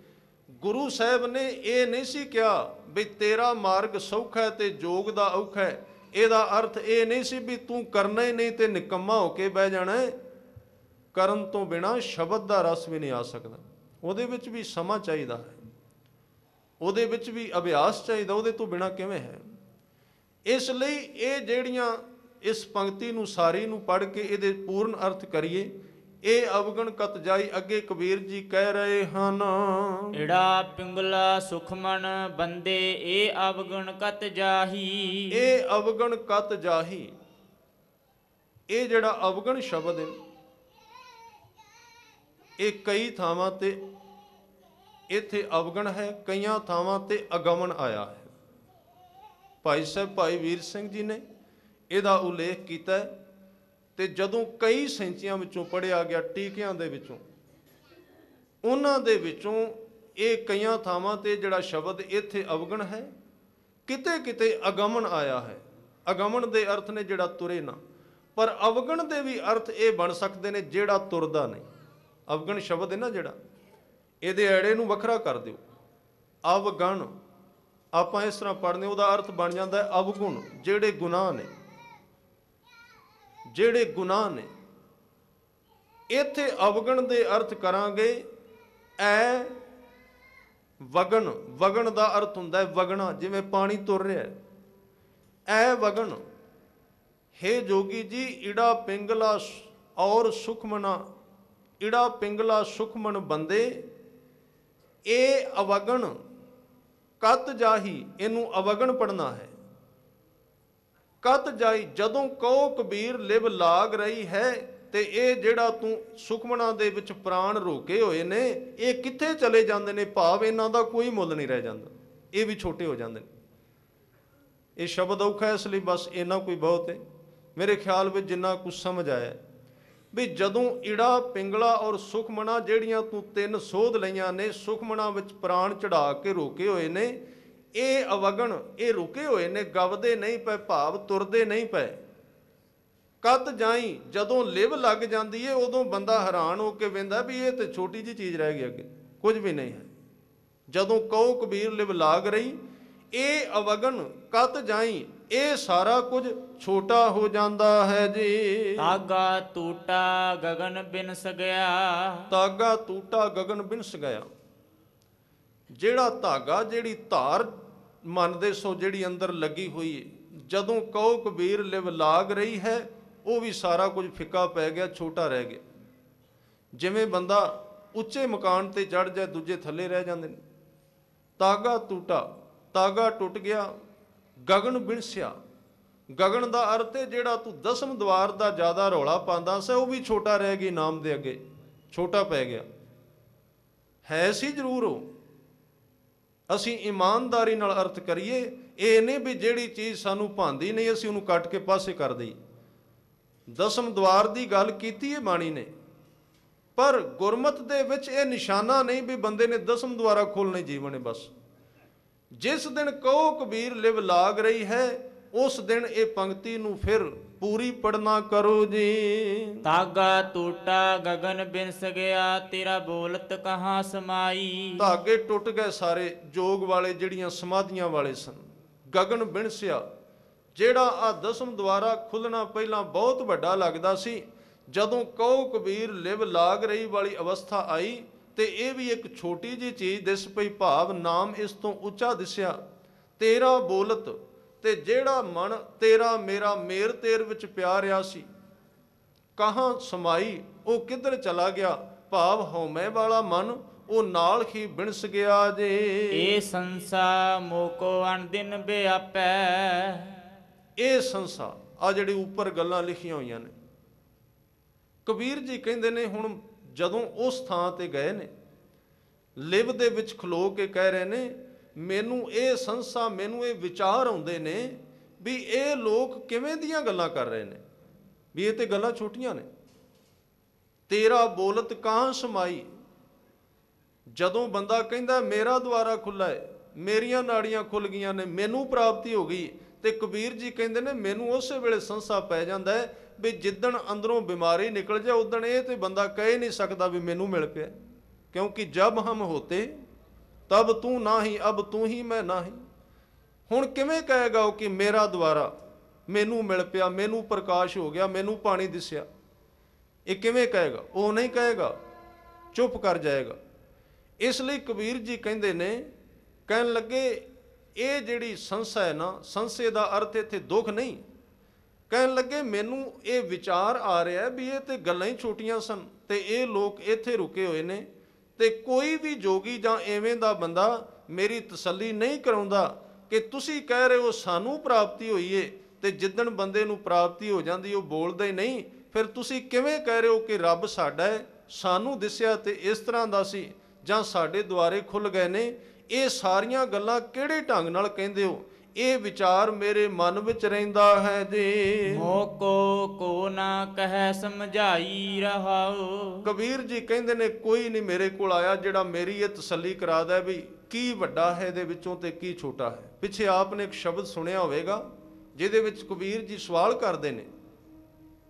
ਗੁਰੂ ਸਾਹਿਬ ਨੇ ਇਹ ਨਹੀਂ ਸੀ ਕਿਹਾ ਵੀ ਤੇਰਾ ਮਾਰਗ ਸੌਖਾ ਹੈ ਤੇ ਜੋਗ ਦਾ ਔਖਾ ਹੈ। ਇਹਦਾ ਅਰਥ ਇਹ ਨਹੀਂ ਸੀ ਵੀ ਤੂੰ ਕਰਨਾ ਹੀ ਨਹੀਂ ਤੇ ਨਿਕੰਮਾ ਹੋ ਕੇ ਬਹਿ ਜਾਣਾ ਹੈ। ਕਰਨ ਤੋਂ ਬਿਨਾਂ ਸ਼ਬਦ ਦਾ ਰਸ ਵੀ ਨਹੀਂ ਆ ਸਕਦਾ। ਉਹਦੇ ਵਿੱਚ ਵੀ ਸਮਾਂ ਚਾਹੀਦਾ ਹੈ, ਉਹਦੇ ਵਿੱਚ ਵੀ ਅਭਿਆਸ ਚਾਹੀਦਾ, ਉਹਦੇ ਤੋਂ ਬਿਨਾਂ ਕਿਵੇਂ ਹੈ। ਇਸ ਲਈ ਇਹ ਜਿਹੜੀਆਂ ਇਸ ਪੰਕਤੀ ਨੂੰ ਸਾਰੀ ਨੂੰ ਪੜ੍ਹ ਕੇ ਇਹਦੇ ਪੂਰਨ ਅਰਥ ਕਰੀਏ। ਇਹ ਅਵਗਣ ਕਤ ਜਾਈ, ਅੱਗੇ ਕਬੀਰ ਜੀ ਕਹਿ ਰਹੇ ਹਨ, ਈੜਾ ਪਿੰਗਲਾ ਸੁਖਮਨ ਬੰਦੇ, ਇਹ ਅਵਗਣ ਕਤ ਜਾਹੀ। ਇਹ ਅਵਗਣ ਕਤ ਜਾਹੀ, ਇਹ ਜਿਹੜਾ ਅਵਗਣ ਸ਼ਬਦ ਹੈ, ਇਹ ਕਈ ਥਾਵਾਂ ਤੇ ਇੱਥੇ ਅਵਗਣ ਹੈ, ਕਈਆਂ ਥਾਵਾਂ ਤੇ ਅਗਮਨ ਆਇਆ ਹੈ। ਭਾਈ ਸਾਹਿਬ ਭਾਈ ਵੀਰ ਸਿੰਘ ਜੀ ਨੇ ਇਹਦਾ ਉਲੇਖ ਕੀਤਾ ਹੈ। ਤੇ ਜਦੋਂ ਕਈ ਸੈਂਚੀਆਂ ਵਿੱਚੋਂ ਪੜ੍ਹਿਆ ਗਿਆ, ਟੀਕਿਆਂ ਦੇ ਵਿੱਚੋਂ, ਉਹਨਾਂ ਦੇ ਵਿੱਚੋਂ ਇਹ ਕਈਆਂ ਥਾਵਾਂ ਤੇ ਜਿਹੜਾ ਸ਼ਬਦ ਇੱਥੇ ਅਵਗਣ ਹੈ, ਕਿਤੇ ਕਿਤੇ ਅਗਮਨ ਆਇਆ ਹੈ। ਅਗਮਨ ਦੇ ਅਰਥ ਨੇ ਜਿਹੜਾ ਤੁਰੇ ਨਾ, ਪਰ ਅਵਗਣ ਦੇ ਵੀ ਅਰਥ ਇਹ ਬਣ ਸਕਦੇ ਨੇ ਜਿਹੜਾ ਤੁਰਦਾ ਨਹੀਂ। ਅਵਗਣ ਸ਼ਬਦ ਹੈ ਨਾ ਜਿਹੜਾ, ਇਹਦੇ ਐੜੇ ਨੂੰ ਵੱਖਰਾ ਕਰ ਦਿਓ। ਅਵਗਣ ਆਪਾਂ ਇਸ ਤਰ੍ਹਾਂ ਪੜ੍ਹਨੇ, ਉਹਦਾ ਅਰਥ ਬਣ ਜਾਂਦਾ ਹੈ ਅਵਗੁਣ, ਜਿਹੜੇ ਗੁਨਾਹ ਨੇ, ਜਿਹੜੇ ਗੁਨਾਹ ਨੇ। ਇੱਥੇ ਅਵਗਣ ਦੇ ਅਰਥ ਕਰਾਂਗੇ ਐ ਵਗਣ। ਵਗਣ ਦਾ ਅਰਥ ਹੁੰਦਾ ਹੈ ਵਗਣਾ, ਜਿਵੇਂ ਪਾਣੀ ਤੁਰ ਰਿਹਾ, ਐ ਵਗਣ। ਹੇ ਜੋਗੀ ਜੀ, ਈੜਾ ਪਿੰਗਲਾ ਔਰ ਸੁਖਮਨਾ, ਈੜਾ ਪਿੰਗਲਾ ਸੁਖਮਨ ਬੰਦੇ, ਇਹ ਅਵਗਣ ਕਤ ਜਾਹੀ, ਇਹਨੂੰ ਅਵਗਣ ਪੜਨਾ ਹੈ। ਕਤ ਜਾਈ, ਜਦੋਂ ਕਹੋ ਕਬੀਰ ਲਿਵ ਲਾਗ ਰਹੀ ਹੈ, ਤੇ ਇਹ ਜਿਹੜਾ ਤੂੰ ਸੁਖਮਨਾ ਦੇ ਵਿੱਚ ਪ੍ਰਾਣ ਰੋਕੇ ਹੋਏ ਨੇ, ਇਹ ਕਿੱਥੇ ਚਲੇ ਜਾਂਦੇ ਨੇ? ਭਾਵ ਇਹਨਾਂ ਦਾ ਕੋਈ ਮੁੱਲ ਨਹੀਂ ਰਹਿ ਜਾਂਦਾ, ਇਹ ਵੀ ਛੋਟੇ ਹੋ ਜਾਂਦੇ ਨੇ। ਇਹ ਸ਼ਬਦ ਔਖਾ ਇਸ ਲਈ ਬਸ ਇੰਨਾ ਕੋਈ ਬਹੁਤ ਹੈ। ਮੇਰੇ ਖਿਆਲ ਵਿੱਚ ਜਿੰਨਾ ਕੁਝ ਸਮਝ ਆਇਆ ਵੀ ਜਦੋਂ ਈੜਾ ਪਿੰਗਲਾ ਔਰ ਸੁਖਮਨਾ, ਜਿਹੜੀਆਂ ਤੂੰ ਤਿੰਨ ਸੋਧ ਲਈਆਂ ਨੇ, ਸੁਖਮਨਾ ਵਿੱਚ ਪ੍ਰਾਣ ਚੜਾ ਕੇ ਰੋਕੇ ਹੋਏ ਨੇ, ਇਹ ਅਵਗਣ, ਇਹ ਰੁਕੇ ਹੋਏ ਨੇ, ਗਵਦੇ ਨਹੀਂ ਪਏ, ਭਾਵ ਤੁਰਦੇ ਨਹੀਂ ਪਏ। ਕਦ ਜਾਈ, ਜਦੋਂ ਲਿਵ ਲੱਗ ਜਾਂਦੀ ਹੈ, ਉਦੋਂ ਬੰਦਾ ਹੈਰਾਨ ਹੋ ਕੇ ਵੇਂਦਾ ਵੀ ਇਹ ਤੇ ਛੋਟੀ ਜਿਹੀ ਚੀਜ਼ ਰਹਿ ਗਈ, ਅੱਗੇ ਕੁਝ ਵੀ ਨਹੀਂ ਹੈ। ਜਦੋਂ ਕਹੋ ਕਬੀਰ ਲਿਵ ਲਾਗ ਰਹੀ, ਇਹ ਅਵਗਣ ਕਤ ਜਾਈ, ਇਹ ਸਾਰਾ ਕੁਝ ਛੋਟਾ ਹੋ ਜਾਂਦਾ ਹੈ ਜੀ। ਤਾਗਾ ਟੂਟਾ ਗਗਨ ਬਿਨਸ ਗਿਆ, ਤਾਗਾ ਟੂਟਾ ਗਗਨ ਬਿਨਸ ਗਿਆ। ਜਿਹੜਾ ਧਾਗਾ, ਜਿਹੜੀ ਧਾਰ ਮੰਨਦੇ ਸੋ ਜਿਹੜੀ ਅੰਦਰ ਲੱਗੀ ਹੋਈ ਹੈ, ਜਦੋਂ ਕਹੋ ਕਬੀਰ ਲਿਵ ਲਾਗ ਰਹੀ ਹੈ, ਉਹ ਵੀ ਸਾਰਾ ਕੁਝ ਫਿੱਕਾ ਪੈ ਗਿਆ, ਛੋਟਾ ਰਹਿ ਗਿਆ। ਜਿਵੇਂ ਬੰਦਾ ਉੱਚੇ ਮਕਾਨ ਤੇ ਚੜ੍ਹ ਜਾਏ, ਦੂਜੇ ਥੱਲੇ ਰਹਿ ਜਾਂਦੇ ਨੇ। ਤਾਗਾ ਟੂਟਾ, ਤਾਗਾ ਟੁੱਟ ਗਿਆ, ਗਗਨ ਬਿਨਸਿਆ। ਗਗਨ ਦਾ ਅਰਥ ਹੈ ਜਿਹੜਾ ਤੂੰ ਦਸਮ ਦਵਾਰ ਦਾ ਜ਼ਿਆਦਾ ਰੌਲਾ ਪਾਉਂਦਾ ਸੀ, ਉਹ ਵੀ ਛੋਟਾ ਰਹਿ ਗਿਆ, ਨਾਮ ਦੇ ਅੱਗੇ ਛੋਟਾ ਪੈ ਗਿਆ। ਹੈ ਸੀ ਜ਼ਰੂਰ ਉਹ, ਅਸੀਂ ਇਮਾਨਦਾਰੀ ਨਾਲ ਅਰਥ ਕਰੀਏ। ਇਹ ਨਹੀਂ ਵੀ ਜਿਹੜੀ ਚੀਜ਼ ਸਾਨੂੰ ਭਾਂਦੀ ਨਹੀਂ ਅਸੀਂ ਉਹਨੂੰ ਕੱਟ ਕੇ ਪਾਸੇ ਕਰ ਦਈਏ। ਦਸਮ ਦਵਾਰ ਦੀ ਗੱਲ ਕੀਤੀ ਹੈ ਬਾਣੀ ਨੇ, ਪਰ ਗੁਰਮਤ ਦੇ ਵਿੱਚ ਇਹ ਨਿਸ਼ਾਨਾ ਨਹੀਂ ਵੀ ਬੰਦੇ ਨੇ ਦਸਮ ਦੁਆਰਾ ਖੋਲ੍ਹਣੇ ਜੀਵਨ ਹੈ। ਬਸ ਜਿਸ ਦਿਨ ਕਹੋ ਕਬੀਰ ਲਿਵ ਲਾਗ ਰਹੀ ਹੈ, ਉਸ ਦਿਨ ਇਹ ਪੰਕਤੀ ਨੂੰ ਫਿਰ ਪੂਰੀ ਪੜਨਾ ਕਰੋ ਜੀ। ਤਾਗਾ ਟੂਟਾ ਗਗਨ ਬਿਨਸ ਗਿਆ, ਤੇਰਾ ਬੋਲਤ ਕਹਾਂ ਸਮਾਈ। ਧਾਗੇ ਟੁੱਟ ਗਏ ਸਾਰੇ ਜੋਗ ਵਾਲੇ, ਜਿਹੜੀਆਂ ਸਮਾਧੀਆਂ ਵਾਲੇ ਸਨ। ਗਗਨ ਬਿਨਸਿਆ, ਜਿਹੜਾ ਆ ਦਸਮ ਦੁਆਰਾ ਖੁੱਲਣਾ ਪਹਿਲਾਂ ਬਹੁਤ ਵੱਡਾ ਲੱਗਦਾ ਸੀ, ਜਦੋਂ ਕਹੋ ਕਬੀਰ ਲਿਵ ਲਾਗ ਰਹੀ ਵਾਲੀ ਅਵਸਥਾ ਆਈ, ਤੇ ਇਹ ਵੀ ਇੱਕ ਛੋਟੀ ਜਿਹੀ ਚੀਜ਼ ਦਿਸ ਪਈ, ਭਾਵ ਨਾਮ ਇਸ ਤੋਂ ਉੱਚਾ ਦਿਸਿਆ। ਤੇਰਾ ਬੋਲਤ, ਤੇ ਜਿਹੜਾ ਮਨ ਤੇਰਾ ਮੇਰਾ ਮੇਰ ਤੇਰ ਵਿੱਚ ਪਿਆ ਰਿਹਾ ਸੀ, ਕਹਾਂ ਸਮਾਈ, ਉਹ ਕਿੱਧਰ ਚਲਾ ਗਿਆ? ਭਾਵ ਹਉਮੈ ਵਾਲਾ ਮਨ ਉਹ ਨਾਲ ਹੀ ਬਿਨਸ ਗਿਆ ਜੇ। ਇਹ ਸੰਸਾ ਮੋਕੋ ਅਣਦਿਨ ਵਿਆਪੈ। ਇਹ ਸੰਸਾ, ਆ ਜਿਹੜੀ ਉੱਪਰ ਗੱਲਾਂ ਲਿਖੀਆਂ ਹੋਈਆਂ ਨੇ, ਕਬੀਰ ਜੀ ਕਹਿੰਦੇ ਨੇ, ਹੁਣ ਜਦੋਂ ਉਸ ਥਾਂ ਤੇ ਗਏ ਨੇ, ਲਿਵ ਦੇ ਵਿੱਚ ਖਲੋ ਕੇ ਕਹਿ ਰਹੇ ਨੇ, ਮੈਨੂੰ ਇਹ ਸੰਸਾ, ਮੈਨੂੰ ਇਹ ਵਿਚਾਰ ਆਉਂਦੇ ਨੇ ਵੀ ਇਹ ਲੋਕ ਕਿਵੇਂ ਦੀਆਂ ਗੱਲਾਂ ਕਰ ਰਹੇ ਨੇ, ਵੀ ਇਹ ਤੇ ਗੱਲਾਂ ਛੋਟੀਆਂ ਨੇ। ਤੇਰਾ ਬੋਲਤ ਕਾਂ ਸਮਾਈ, ਜਦੋਂ ਬੰਦਾ ਕਹਿੰਦਾ ਮੇਰਾ ਦੁਆਰਾ ਖੁੱਲਾ ਹੈ, ਮੇਰੀਆਂ ਨਾੜੀਆਂ ਖੁੱਲ ਗਈਆਂ ਨੇ, ਮੈਨੂੰ ਪ੍ਰਾਪਤੀ ਹੋ ਗਈ, ਤੇ ਕਬੀਰ ਜੀ ਕਹਿੰਦੇ ਨੇ ਮੈਨੂੰ ਉਸੇ ਵੇਲੇ ਸੰਸਾ ਪੈ ਜਾਂਦਾ ਹੈ ਵੀ ਜਿੱਦਣ ਅੰਦਰੋਂ ਬਿਮਾਰੀ ਨਿਕਲ ਜਾਏ, ਉਦਣ ਇਹ ਤੇ ਬੰਦਾ ਕਹਿ ਨਹੀਂ ਸਕਦਾ ਵੀ ਮੈਨੂੰ ਮਿਲ ਪਿਆ, ਕਿਉਂਕਿ ਜਬ ਹਮ ਹੋਤੇ ਤਬ ਤੂੰ ਨਾਹੀਂ, ਅਬ ਤੂੰ ਹੀ ਮੈਂ ਨਾਹੀਂ। ਹੁਣ ਕਿਵੇਂ ਕਹੇਗਾ ਉਹ ਕਿ ਮੇਰਾ ਦੁਆਰਾ ਮੈਨੂੰ ਮਿਲ ਪਿਆ, ਮੈਨੂੰ ਪ੍ਰਕਾਸ਼ ਹੋ ਗਿਆ, ਮੈਨੂੰ ਪਾਣੀ ਦਿਸਿਆ? ਇਹ ਕਿਵੇਂ ਕਹੇਗਾ? ਉਹ ਨਹੀਂ ਕਹੇਗਾ, ਚੁੱਪ ਕਰ ਜਾਏਗਾ। ਇਸ ਲਈ ਕਬੀਰ ਜੀ ਕਹਿੰਦੇ ਨੇ, ਕਹਿਣ ਲੱਗੇ ਇਹ ਜਿਹੜੀ ਸੰਸਾ ਹੈ ਨਾ, ਸੰਸੇ ਦਾ ਅਰਥ ਇੱਥੇ ਦੁੱਖ ਨਹੀਂ। ਕਹਿਣ ਲੱਗੇ ਮੈਨੂੰ ਇਹ ਵਿਚਾਰ ਆ ਰਿਹਾ ਵੀ ਇਹ ਤੇ ਗੱਲਾਂ ਹੀ ਛੋਟੀਆਂ ਸਨ, ਤੇ ਇਹ ਲੋਕ ਇੱਥੇ ਰੁਕੇ ਹੋਏ ਨੇ, ਤੇ ਕੋਈ ਵੀ ਜੋਗੀ ਜਾਂ ਐਵੇਂ ਦਾ ਬੰਦਾ ਮੇਰੀ ਤਸੱਲੀ ਨਹੀਂ ਕਰਾਉਂਦਾ ਕਿ ਤੁਸੀਂ ਕਹਿ ਰਹੇ ਹੋ ਸਾਨੂੰ ਪ੍ਰਾਪਤੀ ਹੋਈ ਏ, ਤੇ ਜਿੱਦਣ ਬੰਦੇ ਨੂੰ ਪ੍ਰਾਪਤੀ ਹੋ ਜਾਂਦੀ ਉਹ ਬੋਲਦਾ ਹੀ ਨਹੀਂ। ਫਿਰ ਤੁਸੀਂ ਕਿਵੇਂ ਕਹਿ ਰਹੇ ਹੋ ਕਿ ਰੱਬ ਸਾਡਾ ਹੈ, ਸਾਨੂੰ ਦਿਸਿਆ ਤੇ ਇਸ ਤਰ੍ਹਾਂ ਦਾ ਸੀ, ਜਾਂ ਸਾਡੇ ਦੁਆਰੇ ਖੁੱਲ ਗਏ ਨੇ? ਇਹ ਸਾਰੀਆਂ ਗੱਲਾਂ ਕਿਹੜੇ ਢੰਗ ਨਾਲ ਕਹਿੰਦੇ ਹੋ? ਇਹ ਵਿਚਾਰ ਮੇਰੇ ਮਨ ਵਿੱਚ ਰਹਿੰਦਾ ਹੈ ਜੀ। ਮੋਕੋ ਕੋ ਨਾ ਕਹਿ ਸਮਝਾਈ ਰਹਾਓ। ਕਬੀਰ ਜੀ ਕਹਿੰਦੇ ਨੇ ਕੋਈ ਨਹੀਂ ਮੇਰੇ ਕੋਲ ਆਇਆ ਜਿਹੜਾ ਮੇਰੀ ਇਹ ਤਸੱਲੀ ਕਰਾਦਾ ਵੀ ਕੀ ਵੱਡਾ ਹੈ ਇਹਦੇ ਵਿੱਚੋਂ ਤੇ ਕੀ ਛੋਟਾ ਹੈ। ਪਿੱਛੇ ਆਪ ਨੇ ਇੱਕ ਸ਼ਬਦ ਸੁਣਿਆ ਹੋਵੇਗਾ ਜਿਹਦੇ ਵਿੱਚ ਕਬੀਰ ਜੀ ਸਵਾਲ ਕਰਦੇ ਨੇ,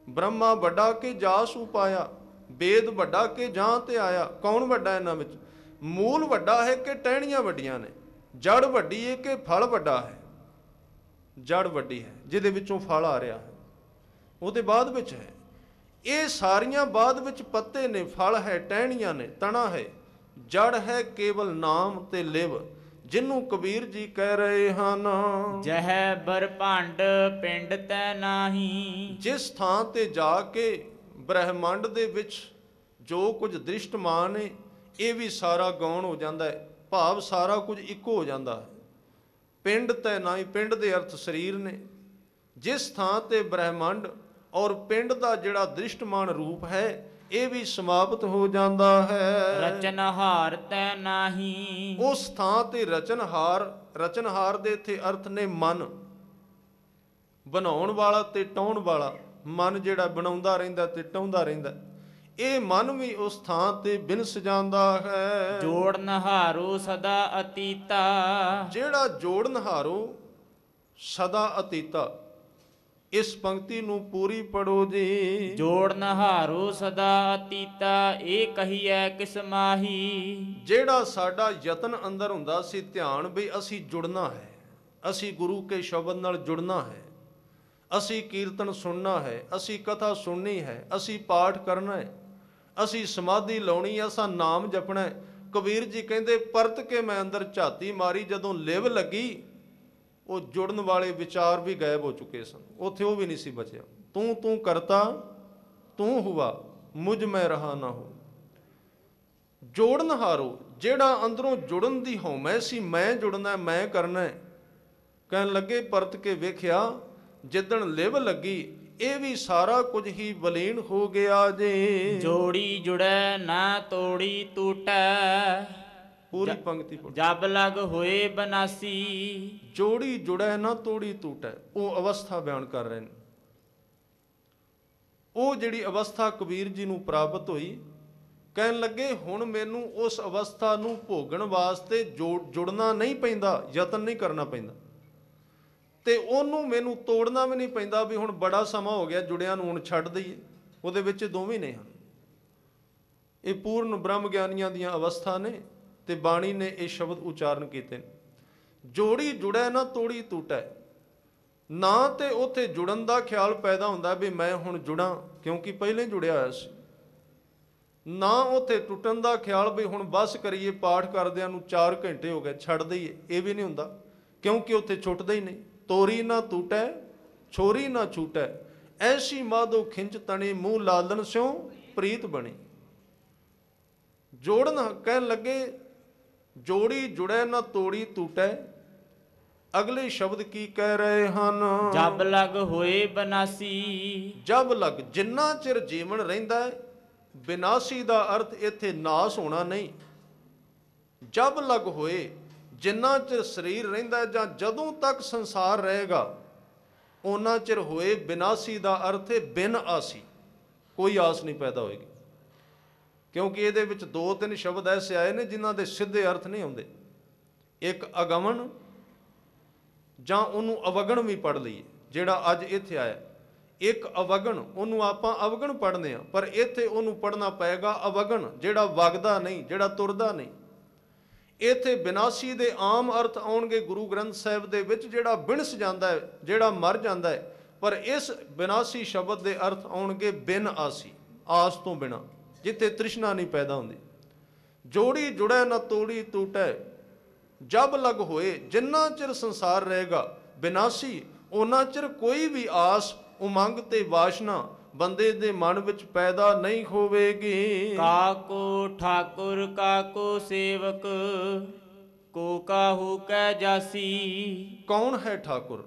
ਬ੍ਰਹਮਾ ਵੱਡਾ ਕੇ ਜਾਸ ਉਪਾਇਆ, ਵੇਦ ਵੱਡਾ ਕੇ ਜਾਂ ਤੇ ਆਇਆ। ਕੌਣ ਵੱਡਾ ਇਹਨਾਂ ਵਿੱਚ? ਮੂਲ ਵੱਡਾ ਹੈ ਕਿ ਟਹਿਣੀਆਂ ਵੱਡੀਆਂ ਨੇ? ਜੜ ਵੱਡੀ ਹੈ ਕਿ ਫਲ ਵੱਡਾ ਹੈ? ਜੜ ਵੱਡੀ ਹੈ ਜਿਹਦੇ ਵਿੱਚੋਂ ਫਲ ਆ ਰਿਹਾ ਹੈ, ਉਹਦੇ ਬਾਅਦ ਵਿੱਚ ਹੈ। ਇਹ ਸਾਰੀਆਂ ਬਾਅਦ ਵਿੱਚ ਪੱਤੇ ਨੇ, ਫਲ ਹੈ, ਟਹਿਣੀਆਂ ਨੇ, ਤਣਾ ਹੈ। ਜੜ ਹੈ ਕੇਵਲ ਨਾਮ ਤੇ ਲਿਵ, ਜਿਹਨੂੰ ਕਬੀਰ ਜੀ ਕਹਿ ਰਹੇ ਹਨ, ਜਹ ਬਰਭੰਡ ਪਿੰਡ ਤੈ ਨਾਹੀ। ਜਿਸ ਥਾਂ ਤੇ ਜਾ ਕੇ ਬ੍ਰਹਿਮੰਡ ਦੇ ਵਿੱਚ ਜੋ ਕੁਝ ਦ੍ਰਿਸ਼ਟਮਾਨ ਹੈ, ਇਹ ਵੀ ਸਾਰਾ ਗੌਣ ਹੋ ਜਾਂਦਾ ਹੈ, ਭਾਵ ਸਾਰਾ ਕੁਝ ਇੱਕੋ ਹੋ ਜਾਂਦਾ ਹੈ। ਪਿੰਡ ਤੈ ਨਾਹੀ, ਪਿੰਡ ਦੇ ਅਰਥ ਸਰੀਰ ਨੇ। ਜਿਸ ਥਾਂ ਤੇ ਬ੍ਰਹਿਮੰਡ ਔਰ ਪਿੰਡ ਦਾ ਜਿਹੜਾ ਦ੍ਰਿਸ਼ਟਮਾਨ ਰੂਪ ਹੈ, ਇਹ ਵੀ ਸਮਾਪਤ ਹੋ ਜਾਂਦਾ ਹੈ। ਰਚਨਹਾਰ ਤੈ ਨਾਹੀ। ਉਸ ਥਾਂ ਤੇ ਰਚਨਹਾਰ, ਰਚਨਹਾਰ ਦੇ ਇੱਥੇ ਅਰਥ ਨੇ ਮਨ, ਬਣਾਉਣ ਵਾਲਾ ਤੇ ਟਾਉਣ ਵਾਲਾ। ਮਨ ਜਿਹੜਾ ਬਣਾਉਂਦਾ ਰਹਿੰਦਾ ਤੇ ਟਾਉਂਦਾ ਰਹਿੰਦਾ, ਇਹ ਮਨ ਵੀ ਉਸ ਥਾਂ ਤੇ ਬਿਨਸ ਜਾਂਦਾ ਹੈ। ਜੋੜਨਹਾਰੋ ਸਦਾ ਅਤੀਤਾ। ਜਿਹੜਾ ਜੋੜਨਹਾਰੋ ਸਦਾ ਅਤੀਤਾ, ਇਸ ਪੰਕਤੀ ਨੂੰ ਪੂਰੀ ਪੜੋ ਜੀ। ਜੋੜਨਹਾਰੋ ਸਦਾ ਅਤੀਤਾ, ਇਹ ਕਹੀਐ ਕਿਸ ਮਾਹੀ। ਜਿਹੜਾ ਸਾਡਾ ਯਤਨ ਅੰਦਰ ਹੁੰਦਾ ਸੀ, ਧਿਆਨ ਵੀ ਅਸੀਂ ਜੁੜਨਾ ਹੈ, ਅਸੀਂ ਗੁਰੂ ਕੇ ਸ਼ਬਦ ਨਾਲ ਜੁੜਨਾ ਹੈ, ਅਸੀਂ ਕੀਰਤਨ ਸੁਣਨਾ ਹੈ, ਅਸੀਂ ਕਥਾ ਸੁਣਨੀ ਹੈ, ਅਸੀਂ ਪਾਠ ਕਰਨਾ ਹੈ, ਅਸੀਂ ਸਮਾਧੀ ਲਾਉਣੀ ਹੈ, ਅਸਾਂ ਨਾਮ ਜਪਣਾ ਹੈ। ਕਬੀਰ ਜੀ ਕਹਿੰਦੇ ਪਰਤ ਕੇ ਮੈਂ ਅੰਦਰ ਝਾਤੀ ਮਾਰੀ, ਜਦੋਂ ਲਿਵ ਲੱਗੀ ਉਹ ਜੁੜਨ ਵਾਲੇ ਵਿਚਾਰ ਵੀ ਗਾਇਬ ਹੋ ਚੁੱਕੇ ਸਨ, ਉੱਥੇ ਉਹ ਵੀ ਨਹੀਂ ਸੀ ਬਚਿਆ। ਤੂੰ ਤੂੰ ਕਰਤਾ ਤੂੰ ਹੁਆ, ਮੁਝ ਮੈਂ ਰਹਾ ਨਾ ਹੋ। ਜੋੜਨਹਾਰੋ, ਜਿਹੜਾ ਅੰਦਰੋਂ ਜੁੜਨ ਦੀ ਹਉਮੈ ਸੀ, ਮੈਂ ਜੁੜਨਾ, ਮੈਂ ਕਰਨਾ, ਕਹਿਣ ਲੱਗੇ ਪਰਤ ਕੇ ਵੇਖਿਆ ਜਿੱਦਣ ਲਿਵ ਲੱਗੀ, ਇਹ ਵੀ ਸਾਰਾ ਕੁਝ ਹੀ ਬਲੀਨ ਹੋ ਗਿਆ ਜੇ। ਜੋੜੀ ਜੁੜੈ ਨਾ ਤੋੜੀ ਟੂਟੈ। ਪੂਰੀ ਪੰਕਤੀ ਪੜ੍ਹੋ। ਜਬ ਲਗ ਹੋਏ ਬਨਾਸੀ। ਜੋੜੀ ਜੁੜੈ ਨਾ ਤੋੜੀ ਟੂਟੈ, ਉਹ ਅਵਸਥਾ ਬਿਆਨ ਕਰ ਰਹੇ ਨੇ। ਉਹ ਜਿਹੜੀ ਅਵਸਥਾ ਕਬੀਰ ਜੀ ਨੂੰ ਪ੍ਰਾਪਤ ਹੋਈ, ਕਹਿਣ ਲੱਗੇ ਹੁਣ ਮੈਨੂੰ ਉਸ ਅਵਸਥਾ ਨੂੰ ਭੋਗਣ ਵਾਸਤੇ ਜੁੜਨਾ ਨਹੀਂ ਪੈਂਦਾ, ਯਤਨ ਨਹੀਂ ਕਰਨਾ ਪੈਂਦਾ, ਤੇ ਉਹਨੂੰ ਮੈਨੂੰ ਤੋੜਨਾ ਵੀ ਨਹੀਂ ਪੈਂਦਾ ਵੀ ਹੁਣ ਬੜਾ ਸਮਾਂ ਹੋ ਗਿਆ ਜੁੜਿਆਂ ਨੂੰ, ਹੁਣ ਛੱਡ ਦਈਏ। ਉਹਦੇ ਵਿੱਚ ਦੋਵੇਂ ਨੇ ਹਨ। ਇਹ ਪੂਰਨ ਬ੍ਰਹਮ ਗਿਆਨੀਆਂ ਦੀਆਂ ਅਵਸਥਾ ਨੇ, ਤੇ ਬਾਣੀ ਨੇ ਇਹ ਸ਼ਬਦ ਉਚਾਰਨ ਕੀਤੇ ਨੇ। ਜੋੜੀ ਜੁੜੈ ਨਾ ਤੋੜੀ ਟੂਟੈ। ਨਾ ਤੇ ਉੱਥੇ ਜੁੜਨ ਦਾ ਖਿਆਲ ਪੈਦਾ ਹੁੰਦਾ ਵੀ ਮੈਂ ਹੁਣ ਜੁੜਾਂ, ਕਿਉਂਕਿ ਪਹਿਲਾਂ ਜੁੜਿਆ ਹੋਇਆ ਸੀ। ਨਾ ਉੱਥੇ ਟੁੱਟਣ ਦਾ ਖਿਆਲ ਵੀ ਹੁਣ ਬਸ ਕਰੀਏ, ਪਾਠ ਕਰਦਿਆਂ ਨੂੰ 4 ਘੰਟੇ ਹੋ ਗਏ, ਛੱਡ ਦਈਏ, ਇਹ ਵੀ ਨਹੀਂ ਹੁੰਦਾ, ਕਿਉਂਕਿ ਉੱਥੇ ਛੁੱਟਦਾ ਹੀ ਨਹੀਂ। ਤੋਰੀ ਨਾ ਟੂਟੈ ਛੋਰੀ ਨਾ ਛੂਟੈ, ਐਸੀ ਮਾਧੋ ਖਿੰਚ ਤਣੀ, ਮੂੰਹ ਲਾਲਨ ਸਿਉ ਪ੍ਰੀਤ ਬਣੀ। ਜੋੜਨ ਕਹਿਣ ਲੱਗੇ ਜੋੜੀ ਜੁੜੈ ਨਾ ਤੋੜੀ ਟੂਟੈ। ਅਗਲੇ ਸ਼ਬਦ ਕੀ ਕਹਿ ਰਹੇ ਹਨ? ਜਬ ਲਗ ਹੋਏ ਬਨਾਸੀ। ਜਬ ਲਗ, ਜਿੰਨਾ ਚਿਰ ਜੀਵਨ ਰਹਿੰਦਾ ਹੈ, ਬਿਨਾਸੀ ਦਾ ਅਰਥ ਇੱਥੇ ਨਾਸ ਹੋਣਾ ਨਹੀਂ। ਜਬ ਲਗ ਹੋਏ, ਜਿੰਨਾ ਚਿਰ ਸਰੀਰ ਰਹਿੰਦਾ ਜਾਂ ਜਦੋਂ ਤੱਕ ਸੰਸਾਰ ਰਹੇਗਾ, ਉਹਨਾਂ ਚਿਰ ਹੋਏ। ਬਿਨਾਸੀ ਦਾ ਅਰਥ ਹੈ ਬਿਨ ਆਸੀ, ਕੋਈ ਆਸ ਨਹੀਂ ਪੈਦਾ ਹੋਏਗੀ। ਕਿਉਂਕਿ ਇਹਦੇ ਵਿੱਚ 2-3 ਸ਼ਬਦ ਐਸੇ ਆਏ ਨੇ ਜਿਨ੍ਹਾਂ ਦੇ ਸਿੱਧੇ ਅਰਥ ਨਹੀਂ ਆਉਂਦੇ। ਇੱਕ ਅਗਮਨ, ਜਾਂ ਉਹਨੂੰ ਅਵਗਣ ਵੀ ਪੜ੍ਹ ਲਈਏ, ਜਿਹੜਾ ਅੱਜ ਇੱਥੇ ਆਇਆ। ਇੱਕ ਅਵਗਣ, ਉਹਨੂੰ ਆਪਾਂ ਅਵਗਣ ਪੜ੍ਹਦੇ ਹਾਂ, ਪਰ ਇੱਥੇ ਉਹਨੂੰ ਪੜ੍ਹਨਾ ਪਏਗਾ ਅਵਗਣ, ਜਿਹੜਾ ਵਗਦਾ ਨਹੀਂ, ਜਿਹੜਾ ਤੁਰਦਾ ਨਹੀਂ। ਇੱਥੇ ਬਿਨਾਸੀ ਦੇ ਆਮ ਅਰਥ ਆਉਣਗੇ ਗੁਰੂ ਗ੍ਰੰਥ ਸਾਹਿਬ ਦੇ ਵਿੱਚ, ਜਿਹੜਾ ਬਿਨਸ ਜਾਂਦਾ ਹੈ, ਜਿਹੜਾ ਮਰ ਜਾਂਦਾ ਹੈ। ਪਰ ਇਸ ਬਿਨਾਸੀ ਸ਼ਬਦ ਦੇ ਅਰਥ ਆਉਣਗੇ ਬਿਨ ਆਸੀ, ਆਸ ਤੋਂ ਬਿਨਾ, ਜਿੱਥੇ ਤ੍ਰਿਸ਼ਨਾ ਨਹੀਂ ਪੈਦਾ ਹੁੰਦੀ। ਜੋੜੀ ਜੁੜੈ ਨਾ ਤੋੜੀ ਟੂਟੈ, ਜਬ ਲਗ ਹੋਏ, ਜਿੰਨਾ ਚਿਰ ਸੰਸਾਰ ਰਹੇਗਾ ਬਿਨਾਸੀ, ਉਹਨਾਂ ਚਿਰ ਕੋਈ ਵੀ ਆਸ, ਉਮੰਗ ਤੇ ਵਾਸ਼ਨਾ ਬੰਦੇ ਦੇ ਮਨ ਵਿੱਚ ਪੈਦਾ ਨਹੀਂ ਹੋਵੇਗੀ। ਕਾਕੋ ਠਾਕੁਰ ਕਾਕੋ ਸੇਵਕ, ਕੋ ਕਾਹੂ ਕੈ ਜਾਸੀ। ਕੌਣ ਹੈ ਠਾकुर?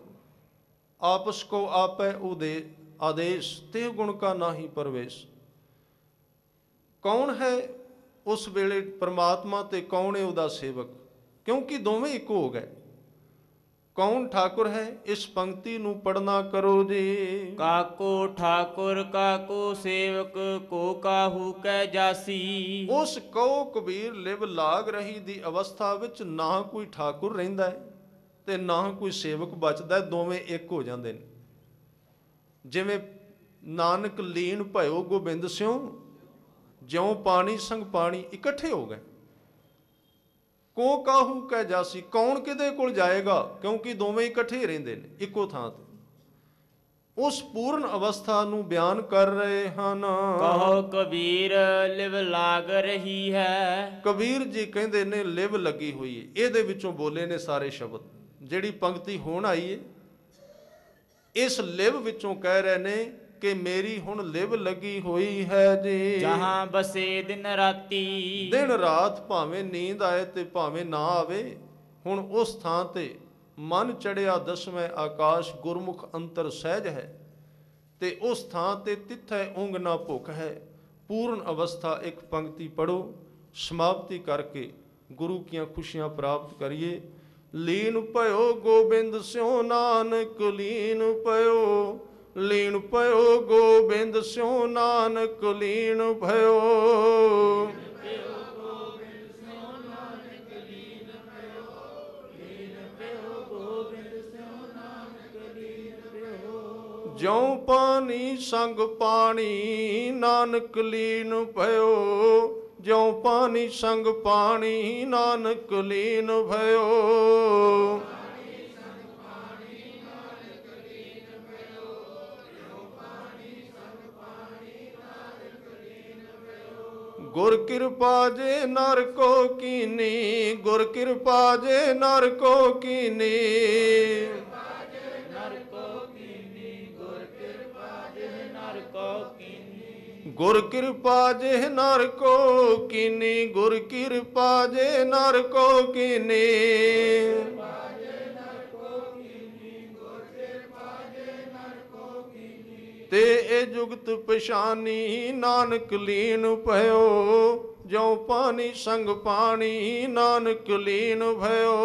ਆਪਸ ਕੋ ਆਪੈ ਉਦੇ ਆਦੇਸ਼, ਤੇ ਗੁਣ ਕਾ ਨਾਹੀ ਪਰਵੇਸ਼। ਕੌਣ ਹੈ ਉਸ ਵੇਲੇ ਪਰਮਾਤਮਾ ਤੇ ਕੌਣ ਹੈ ਉਹਦਾ ਸੇਵਕ? ਕਿਉਂਕਿ ਦੋਵੇਂ ਇੱਕ ਹੋ ਗਏ। ਕੌਣ ਠਾकुर ਹੈ? ਇਸ ਪੰਕਤੀ ਨੂੰ ਪੜਨਾ ਕਰੋ ਜੀ। ਕਾਕੋ ਠਾकुर ਕਾਕੋ ਸੇਵਕ, ਕੋ ਕਾਹੂ ਕੈ ਜਾਸੀ। ਉਸ ਕਉ ਕਬੀਰ ਲਿਵ ਲਾਗ ਰਹੀ ਦੀ ਅਵਸਥਾ ਵਿੱਚ ਨਾ ਕੋਈ ਠਾकुर ਰਹਿੰਦਾ ਹੈ ਤੇ ਨਾ ਕੋਈ ਸੇਵਕ ਬਚਦਾ, ਦੋਵੇਂ ਇੱਕ ਹੋ ਜਾਂਦੇ ਨੇ। ਜਿਵੇਂ ਨਾਨਕ ਲੀਨ ਭਇਓ ਗੋਬਿੰਦ ਸਿਉ, ਜਿਉਂ ਪਾਣੀ ਸੰਗ ਪਾਣੀ ਇਕੱਠੇ ਹੋ ਗਏ। ਕੋ ਕਾਹੂ ਕਹਿ ਜਾਸੀ, ਕੌਣ ਕਿਹਦੇ ਕੋਲ ਜਾਏਗਾ, ਕਿਉਂਕਿ ਦੋਵੇਂ ਇਕੱਠੇ ਰਹਿੰਦੇ ਨੇ ਇੱਕੋ ਥਾਂ ਤੇ। ਉਸ ਪੂਰਨ ਅਵਸਥਾ ਨੂੰ ਬਿਆਨ ਕਰ ਰਹੇ ਹਨ। ਕਹੋ ਕਬੀਰ ਲਿਵ ਲਾਗ ਰਹੀ ਹੈ। ਕਬੀਰ ਜੀ ਕਹਿੰਦੇ ਨੇ ਲਿਵ ਲੱਗੀ ਹੋਈ ਹੈ। ਇਹਦੇ ਵਿੱਚੋਂ ਬੋਲੇ ਨੇ ਸਾਰੇ ਸ਼ਬਦ। ਜਿਹੜੀ ਪੰਕਤੀ ਹੁਣ ਆਈ ਹੈ ਇਸ ਲਿਵ ਵਿੱਚੋਂ ਕਹਿ ਰਹੇ ਨੇ ਕਿ ਮੇਰੀ ਹੁਣ ਲਿਵ ਲੱਗੀ ਹੋਈ ਹੈ ਜੀ। ਜਹਾਂ ਬਸੇ ਦਿਨ ਰਾਤੀ, ਦਿਨ ਰਾਤ ਭਾਵੇਂ ਨੀਂਦ ਆਏ ਤੇ ਭਾਵੇਂ ਨਾ ਆਵੇ, ਹੁਣ ਉਸ ਥਾਂ ਤੇ ਮਨ ਚੜਿਆ ਦਸਵੇਂ ਆਕਾਸ਼, ਗੁਰਮੁਖ ਅੰਤਰ ਸਹਿਜ ਹੈ, ਤੇ ਉਸ ਥਾਂ ਤੇ ਤਿੱਥੈ ਉਂਗ ਨਾ ਭੁੱਖ ਹੈ। ਪੂਰਨ ਅਵਸਥਾ ਇੱਕ ਪੰਕਤੀ ਪੜੋ, ਸਮਾਪਤੀ ਕਰਕੇ ਗੁਰੂ ਕੀਆਂ ਖੁਸ਼ੀਆਂ ਪ੍ਰਾਪਤ ਕਰੀਏ। ਲੀਨ ਭਇਓ ਗੋਬਿੰਦ ਸਿਉ ਨਾਨਕ, ਲੀਨ ਭਇਓ, ਲੀਨ ਭਇਓ ਗੋਬਿੰਦ ਸਿਉ ਨਾਨਕ, ਲੀਨ ਭਇਓ। ਜਿਉ ਪਾਣੀ ਸੰਗ ਪਾਣੀ ਨਾਨਕ ਲੀਨ ਭਇਓ, ਜਿਉ ਪਾਣੀ ਸੰਗ ਪਾਣੀ ਨਾਨਕ ਲੀਨ ਭਇਓ। ਗੁਰ ਕਿਰਪਾ ਜੇ ਨਰ ਕੋ ਕੀਨੀ, ਗੁਰ ਕਿਰਪਾ ਜੇ ਨਰ ਕੋ ਕੀਨੀ, ਗੁਰ ਕਿਰਪਾ ਜੇ ਨਰ ਕੋ ਕੀਨੀ, ਗੁਰ ਕਿਰਪਾ ਜੇ ਨਰ ਕੋ ਕੀਨੀ। ਤੇ ਇਹ ਜੁਗਤ ਪਛਾਨੀ ਨਾਨਕ ਲੀਨ ਭਇਓ, ਜਿਉ ਪਾਣੀ ਸੰਗ ਪਾਣੀ ਨਾਨਕ ਲੀਨ ਭਇਓ।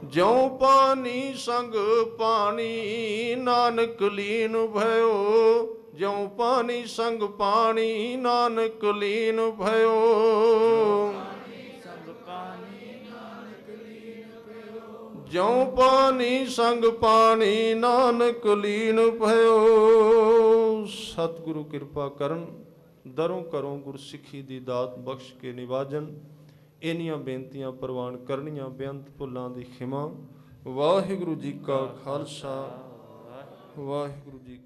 ਜਿਉ ਪਾਣੀ ਸੰਗ ਪਾਣੀ ਨਾਨਕ ਲੀਨ ਭਇਓ, ਜਿਉ ਪਾਣੀ ਸੰਗ ਪਾਣੀ ਨਾਨਕ ਲੀਨ ਭਇਓ। ਜਿਉ ਪਾਣੀ ਸੰਗ ਪਾਣੀ ਨਾਨਕ ਲੀਨ ਭਇਓ। ਸਤਿਗੁਰੂ ਕਿਰਪਾ ਕਰਨ, ਦਰੋਂ ਕਰੋ ਗੁਰਸਿੱਖੀ ਦੀ ਦਾਤ ਬਖਸ਼ ਕੇ ਨਿਵਾਜਨ। ਇੰਨੀਆਂ ਬੇਨਤੀਆਂ ਪ੍ਰਵਾਨ ਕਰਨੀਆਂ, ਬੇਅੰਤ ਭੁੱਲਾਂ ਦੀ ਖਿਮਾ। ਵਾਹਿਗੁਰੂ ਜੀ ਕਾ ਖਾਲਸਾ, ਵਾਹਿਗੁਰੂ ਜੀ